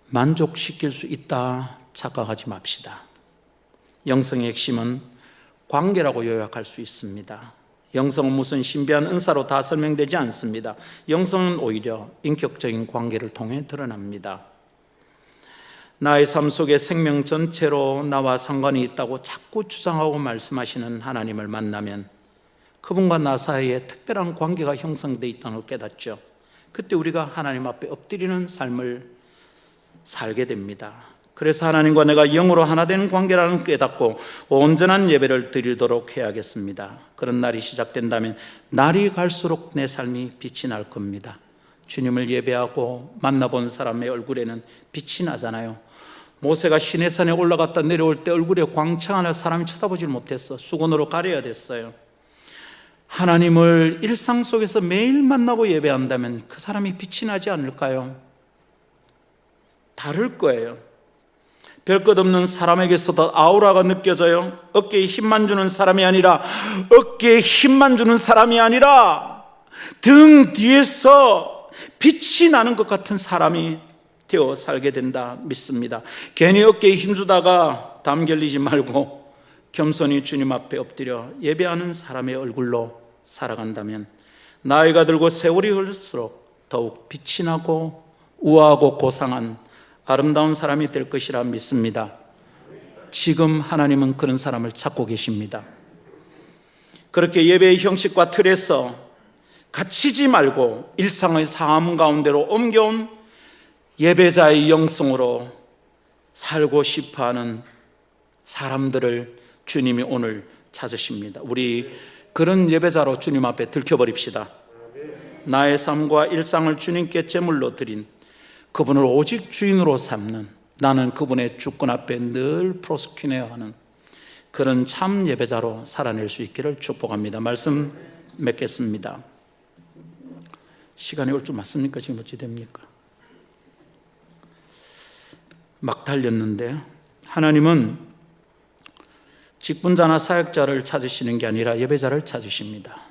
만족시킬 수 있다 착각하지 맙시다. 영성의 핵심은 관계라고 요약할 수 있습니다. 영성은 무슨 신비한 은사로 다 설명되지 않습니다. 영성은 오히려 인격적인 관계를 통해 드러납니다. 나의 삶 속에 생명 전체로 나와 상관이 있다고 자꾸 주장하고 말씀하시는 하나님을 만나면 그분과 나 사이에 특별한 관계가 형성되어 있다는 걸 깨닫죠. 그때 우리가 하나님 앞에 엎드리는 삶을 살게 됩니다. 그래서 하나님과 내가 영으로 하나 되는 관계라는 걸 깨닫고 온전한 예배를 드리도록 해야겠습니다. 그런 날이 시작된다면 날이 갈수록 내 삶이 빛이 날 겁니다. 주님을 예배하고 만나본 사람의 얼굴에는 빛이 나잖아요. 모세가 시내산에 올라갔다 내려올 때 얼굴에 광채가 사람이 쳐다보질 못했어. 수건으로 가려야 됐어요. 하나님을 일상 속에서 매일 만나고 예배한다면 그 사람이 빛이 나지 않을까요? 다를 거예요. 별것 없는 사람에게서도 아우라가 느껴져요. 어깨에 힘만 주는 사람이 아니라 등 뒤에서 빛이 나는 것 같은 사람이 되어 살게 된다 믿습니다. 괜히 어깨에 힘주다가 담 결리지 말고 겸손히 주님 앞에 엎드려 예배하는 사람의 얼굴로 살아간다면 나이가 들고 세월이 흐를수록 더욱 빛이 나고 우아하고 고상한 아름다운 사람이 될 것이라 믿습니다. 지금 하나님은 그런 사람을 찾고 계십니다. 그렇게 예배의 형식과 틀에서 갇히지 말고 일상의 삶 가운데로 옮겨온 예배자의 영성으로 살고 싶어하는 사람들을 주님이 오늘 찾으십니다. 우리 그런 예배자로 주님 앞에 들켜버립시다. 나의 삶과 일상을 주님께 제물로 드린 그분을 오직 주인으로 삼는, 나는 그분의 주권 앞에 늘 프로스큐네어 하는 그런 참 예배자로 살아낼 수 있기를 축복합니다. 말씀 맺겠습니다. 시간이 올 줄 맞습니까? 지금 어찌 됩니까? 막 달렸는데 하나님은 직분자나 사역자를 찾으시는 게 아니라 예배자를 찾으십니다.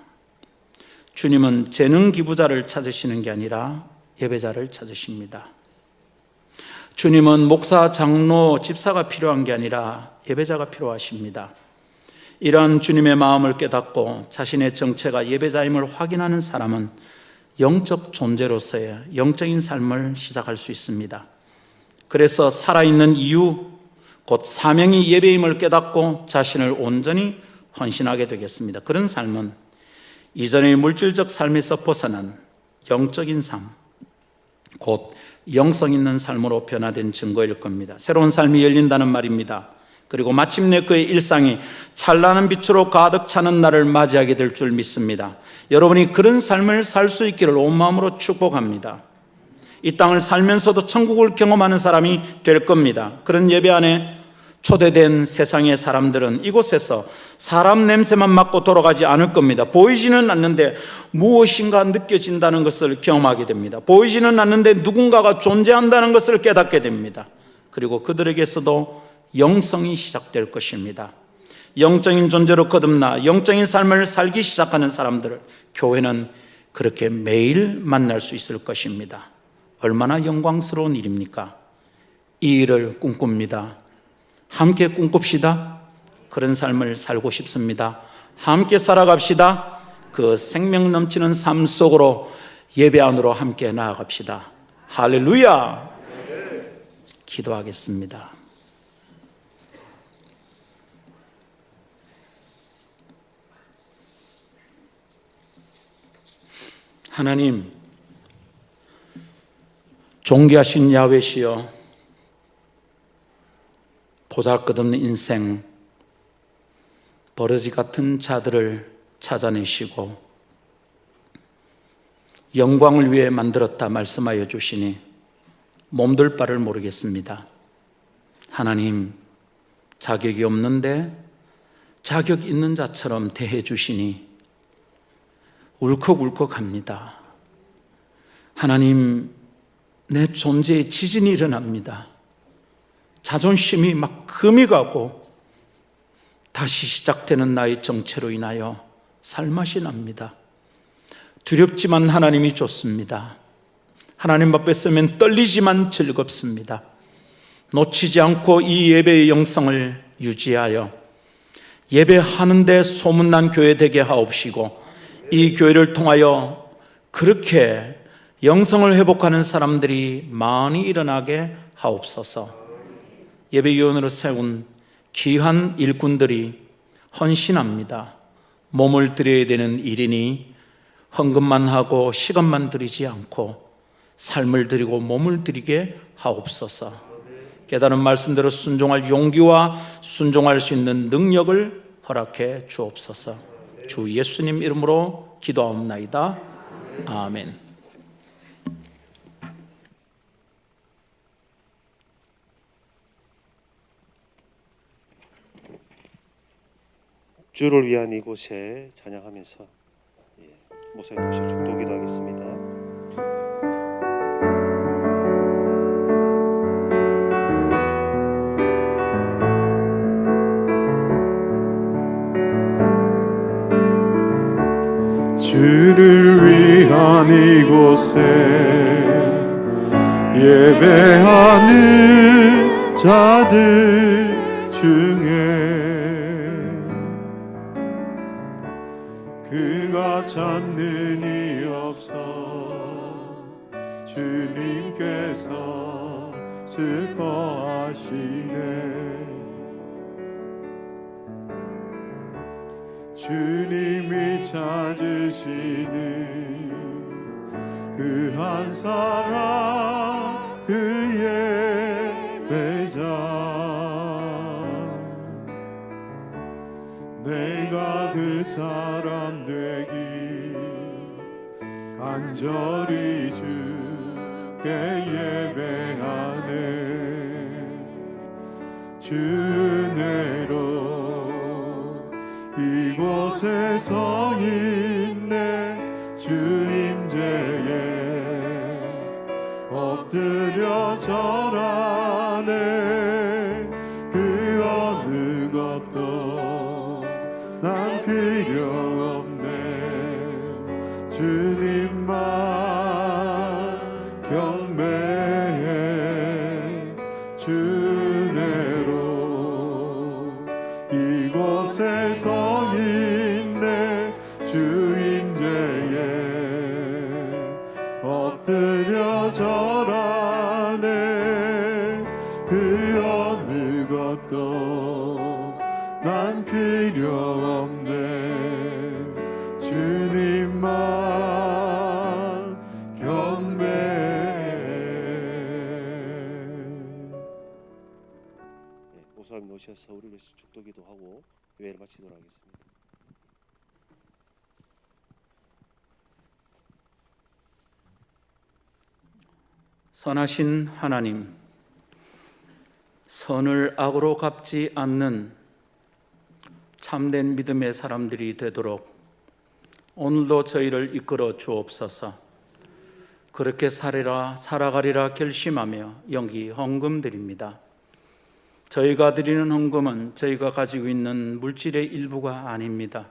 주님은 재능 기부자를 찾으시는 게 아니라 예배자를 찾으십니다. 주님은 목사, 장로, 집사가 필요한 게 아니라 예배자가 필요하십니다. 이러한 주님의 마음을 깨닫고 자신의 정체가 예배자임을 확인하는 사람은 영적 존재로서의 영적인 삶을 시작할 수 있습니다. 그래서 살아있는 이유, 곧 사명이 예배임을 깨닫고 자신을 온전히 헌신하게 되겠습니다. 그런 삶은 이전의 물질적 삶에서 벗어난 영적인 삶, 곧 영성 있는 삶으로 변화된 증거일 겁니다. 새로운 삶이 열린다는 말입니다. 그리고 마침내 그의 일상이 찬란한 빛으로 가득 차는 날을 맞이하게 될 줄 믿습니다. 여러분이 그런 삶을 살 수 있기를 온 마음으로 축복합니다. 이 땅을 살면서도 천국을 경험하는 사람이 될 겁니다. 그런 예배 안에 초대된 세상의 사람들은 이곳에서 사람 냄새만 맡고 돌아가지 않을 겁니다. 보이지는 않는데 무엇인가 느껴진다는 것을 경험하게 됩니다. 보이지는 않는데 누군가가 존재한다는 것을 깨닫게 됩니다. 그리고 그들에게서도 영성이 시작될 것입니다. 영적인 존재로 거듭나 영적인 삶을 살기 시작하는 사람들을 교회는 그렇게 매일 만날 수 있을 것입니다. 얼마나 영광스러운 일입니까? 이 일을 꿈꿉니다. 함께 꿈꿉시다. 그런 삶을 살고 싶습니다. 함께 살아갑시다. 그 생명 넘치는 삶 속으로 예배 안으로 함께 나아갑시다. 할렐루야! 기도하겠습니다. 하나님, 존귀하신 야훼시여, 보잘것없는 인생, 버러지 같은 자들을 찾아내시고 영광을 위해 만들었다 말씀하여 주시니 몸둘 바를 모르겠습니다. 하나님, 자격이 없는데 자격 있는 자처럼 대해 주시니 울컥울컥합니다. 하나님, 내 존재에 지진이 일어납니다. 자존심이 막 금이 가고 다시 시작되는 나의 정체로 인하여 살맛이 납니다. 두렵지만 하나님이 좋습니다. 하나님 앞에 서면 떨리지만 즐겁습니다. 놓치지 않고 이 예배의 영성을 유지하여 예배하는데 소문난 교회 되게 하옵시고 이 교회를 통하여 그렇게 영성을 회복하는 사람들이 많이 일어나게 하옵소서. 예배위원으로 세운 귀한 일꾼들이 헌신합니다. 몸을 드려야 되는 일이니 헌금만 하고 시간만 드리지 않고 삶을 드리고 몸을 드리게 하옵소서. 깨달은 말씀대로 순종할 용기와 순종할 수 있는 능력을 허락해 주옵소서. 주 예수님 이름으로 기도하옵나이다. 아멘. 주를 위한 이곳에 찬양하면서 목사님 혹시 축도기도 하겠습니다. 주를 위한 이곳에 예배하는 자들 중에 그가 찾는 이 없어 주님께서 슬퍼하시네. 주님이 찾으시는 그 한 사람 그 예배자 내가 그 사람 되기 간절히 주께 예배하네. 주 은혜로 이곳에 서 있네. 주 임재에 엎드려 절하네. 그 주님만 경배해 주내로 이곳에 서 있네 주인제에 엎드려 절하네 그 어느 것도 난 필요 없네 주님만 경배해. 목사님 오셔서 우리 위해서 축도기도 하고 교회를 마치도록 하겠습니다. 선하신 하나님, 선을 악으로 갚지 않는 참된 믿음의 사람들이 되도록 오늘도 저희를 이끌어 주옵소서. 그렇게 살아가리라 결심하며 연기 헌금드립니다. 저희가 드리는 헌금은 저희가 가지고 있는 물질의 일부가 아닙니다.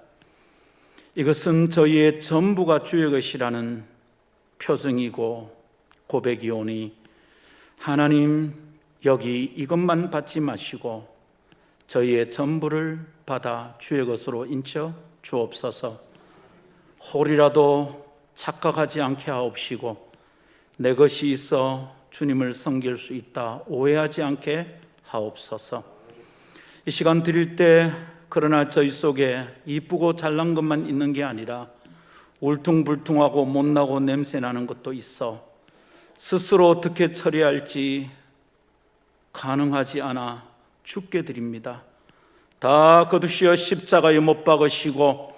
이것은 저희의 전부가 주의 것이라는 표징이고 고백이오니 하나님, 여기 이것만 받지 마시고 저희의 전부를 받아 주의 것으로 인쳐 주옵소서. 홀이라도 착각하지 않게 하옵시고 내 것이 있어 주님을 섬길 수 있다 오해하지 않게 하옵소서. 이 시간 드릴 때 그러나 저희 속에 이쁘고 잘난 것만 있는 게 아니라 울퉁불퉁하고 못나고 냄새나는 것도 있어 스스로 어떻게 처리할지 가능하지 않아 죽게 드립니다. 다 거두시어 십자가에 못 박으시고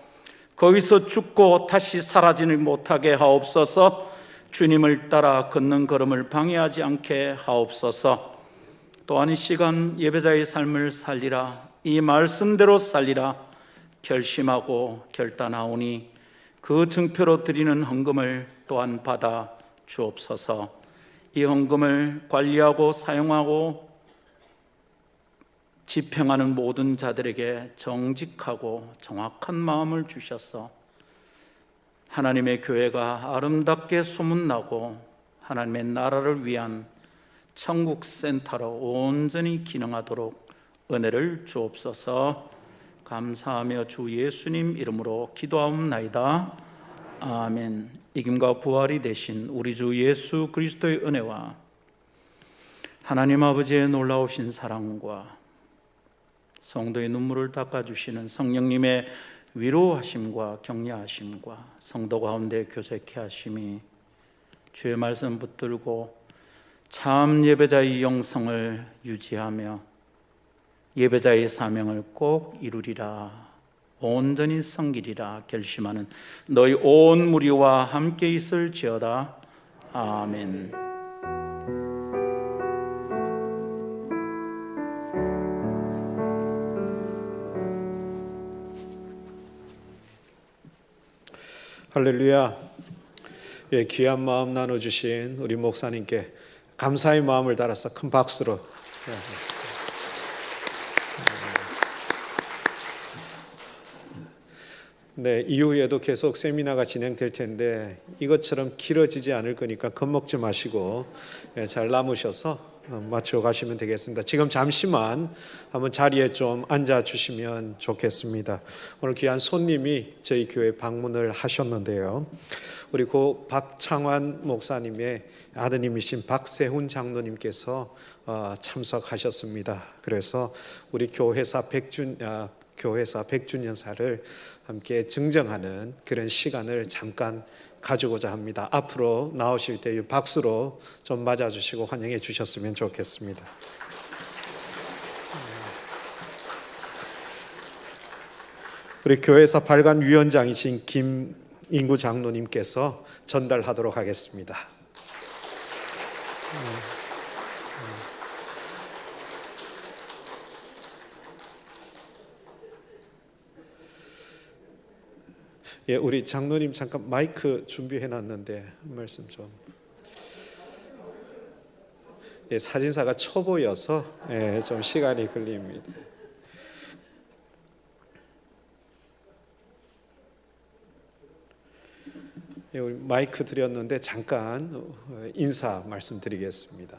거기서 죽고 다시 사라지지 못하게 하옵소서. 주님을 따라 걷는 걸음을 방해하지 않게 하옵소서. 또한 이 시간 예배자의 삶을 살리라, 이 말씀대로 살리라 결심하고 결단하오니 그 증표로 드리는 헌금을 또한 받아 주옵소서. 이 헌금을 관리하고 사용하고 집행하는 모든 자들에게 정직하고 정확한 마음을 주셔서 하나님의 교회가 아름답게 소문나고 하나님의 나라를 위한 천국 센터로 온전히 기능하도록 은혜를 주옵소서. 감사하며 주 예수님 이름으로 기도하옵나이다. 아멘. 이김과 부활이 되신 우리 주 예수 그리스도의 은혜와 하나님 아버지의 놀라우신 사랑과 성도의 눈물을 닦아주시는 성령님의 위로하심과 격려하심과 성도 가운데 교제케 하심이 주의 말씀 붙들고 참 예배자의 영성을 유지하며 예배자의 사명을 꼭 이루리라, 온전히 섬기리라 결심하는 너희 온 무리와 함께 있을지어다. 아멘. 할렐루야. 예, 귀한 마음 나눠주신 우리 목사님께 감사의 마음을 달아서 큰 박수로 네, 이후에도 계속 세미나가 진행될 텐데 이것처럼 길어지지 않을 거니까 겁먹지 마시고 잘 남으셔서 마쳐 가시면 되겠습니다. 지금 잠시만 한번 자리에 좀 앉아 주시면 좋겠습니다. 오늘 귀한 손님이 저희 교회 방문을 하셨는데요. 우리 고 박창환 목사님의 아드님이신 박세훈 장로님께서 참석하셨습니다. 그래서 우리 교회사 100주년사를 함께 증정하는 그런 시간을 잠깐 가지고자 합니다. 앞으로 나오실 때 박수로 좀 맞아주시고 환영해 주셨으면 좋겠습니다. 우리 교회사 발간 위원장이신 김인구 장로님께서 전달하도록 하겠습니다. 예, 우리 장로님 잠깐 마이크 준비해 놨는데 말씀 좀. 예, 사진사가 초보여서 좀 시간이 걸립니다. 우리 마이크 드렸는데 잠깐 인사 말씀드리겠습니다.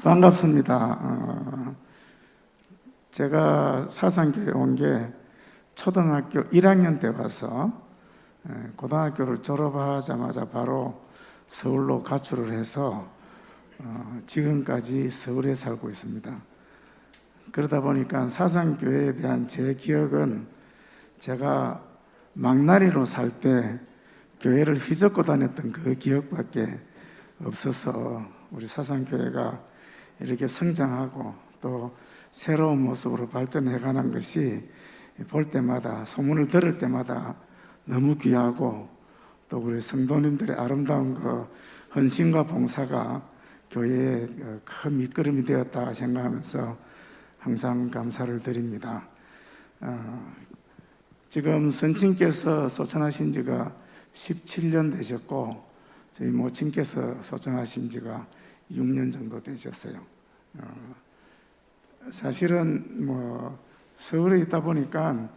반갑습니다. 제가 사상교회 온 게 초등학교 1학년 때 와서 고등학교를 졸업하자마자 바로 서울로 가출을 해서 지금까지 서울에 살고 있습니다. 그러다 보니까 사상교회에 대한 제 기억은 제가 망나니로 살 때 교회를 휘젓고 다녔던 그 기억밖에 없어서 우리 사상교회가 이렇게 성장하고 또 새로운 모습으로 발전해가는 것이 볼 때마다, 소문을 들을 때마다 너무 귀하고, 또 우리 성도님들의 아름다운 그 헌신과 봉사가 교회의 큰 밑거름이 되었다 생각하면서 항상 감사를 드립니다. 지금 선친께서 소천하신 지가 17년 되셨고, 저희 모친께서 소천하신 지가 6년 정도 되셨어요. 사실은 서울에 있다 보니까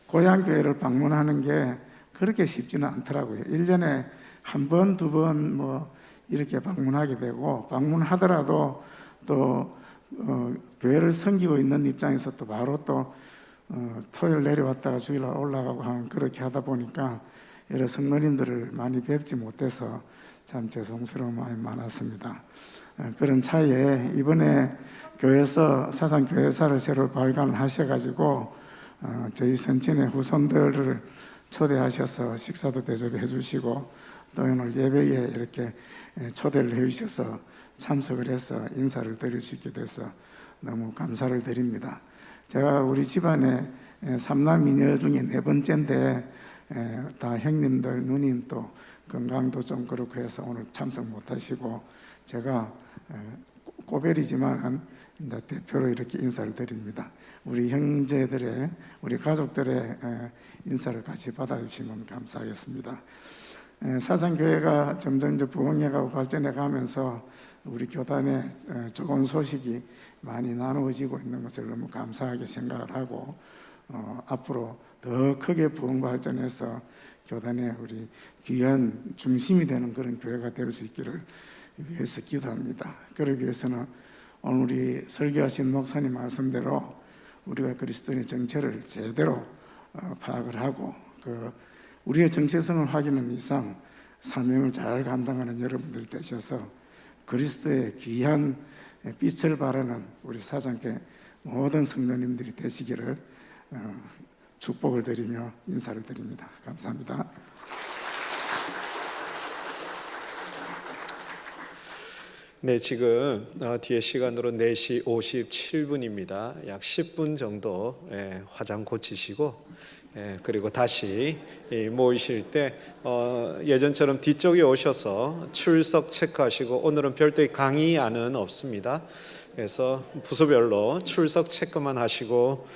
고향교회를 방문하는 게 그렇게 쉽지는 않더라고요. 1년에 한 번, 두 번 이렇게 방문하게 되고, 방문하더라도 또 교회를 섬기고 있는 입장에서 또 바로 또 토요일 내려왔다가 주일날 올라가고 하는, 그렇게 하다 보니까 여러 성도님들을 많이 뵙지 못해서 참 죄송스러운 마음이 많았습니다. 그런 차이에 이번에 교회에서 사상교회사를 새로 발간하셔가지고 저희 선친의 후손들을 초대하셔서 식사도 대접해 주시고, 또 오늘 예배에 이렇게 초대를 해 주셔서 참석을 해서 인사를 드릴 수 있게 돼서 너무 감사를 드립니다. 제가 우리 집안에 3남 2녀 중에 4번째인데 다 형님들, 누님 또 건강도 좀 그렇고 해서 오늘 참석 못하시고, 제가 꼬별이지만 이제 대표로 이렇게 인사를 드립니다. 우리 형제들의, 우리 가족들의 인사를 같이 받아주시면 감사하겠습니다. 사상교회가 점점 부흥해가고 발전해가면서 우리 교단에 좋은 소식이 많이 나누어지고 있는 것을 너무 감사하게 생각을 하고, 앞으로 더 크게 부흥 발전해서 교단의 우리 귀한 중심이 되는 그런 교회가 될 수 있기를 위해서 기도합니다. 그러기 위해서는 오늘 우리 설교하신 목사님 말씀대로 우리가 그리스도인의 정체를 제대로 파악을 하고, 우리의 정체성을 확인하는 이상 사명을 잘 감당하는 여러분들이 되셔서 그리스도의 귀한 빛을 발하는 우리 사장께 모든 성도님들이 되시기를 축복을 드리며 인사를 드립니다. 감사합니다. 네, 지금 뒤에 시간으로 4시 57분입니다. 약 10분 정도 화장 고치시고, 그리고 다시 모이실 때 예전처럼 뒤쪽에 오셔서 출석 체크하시고, 오늘은 별도의 강의안은 없습니다. 그래서 부서별로 출석 체크만 하시고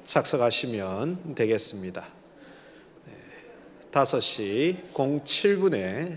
착석하시면 되겠습니다. 5시 07분에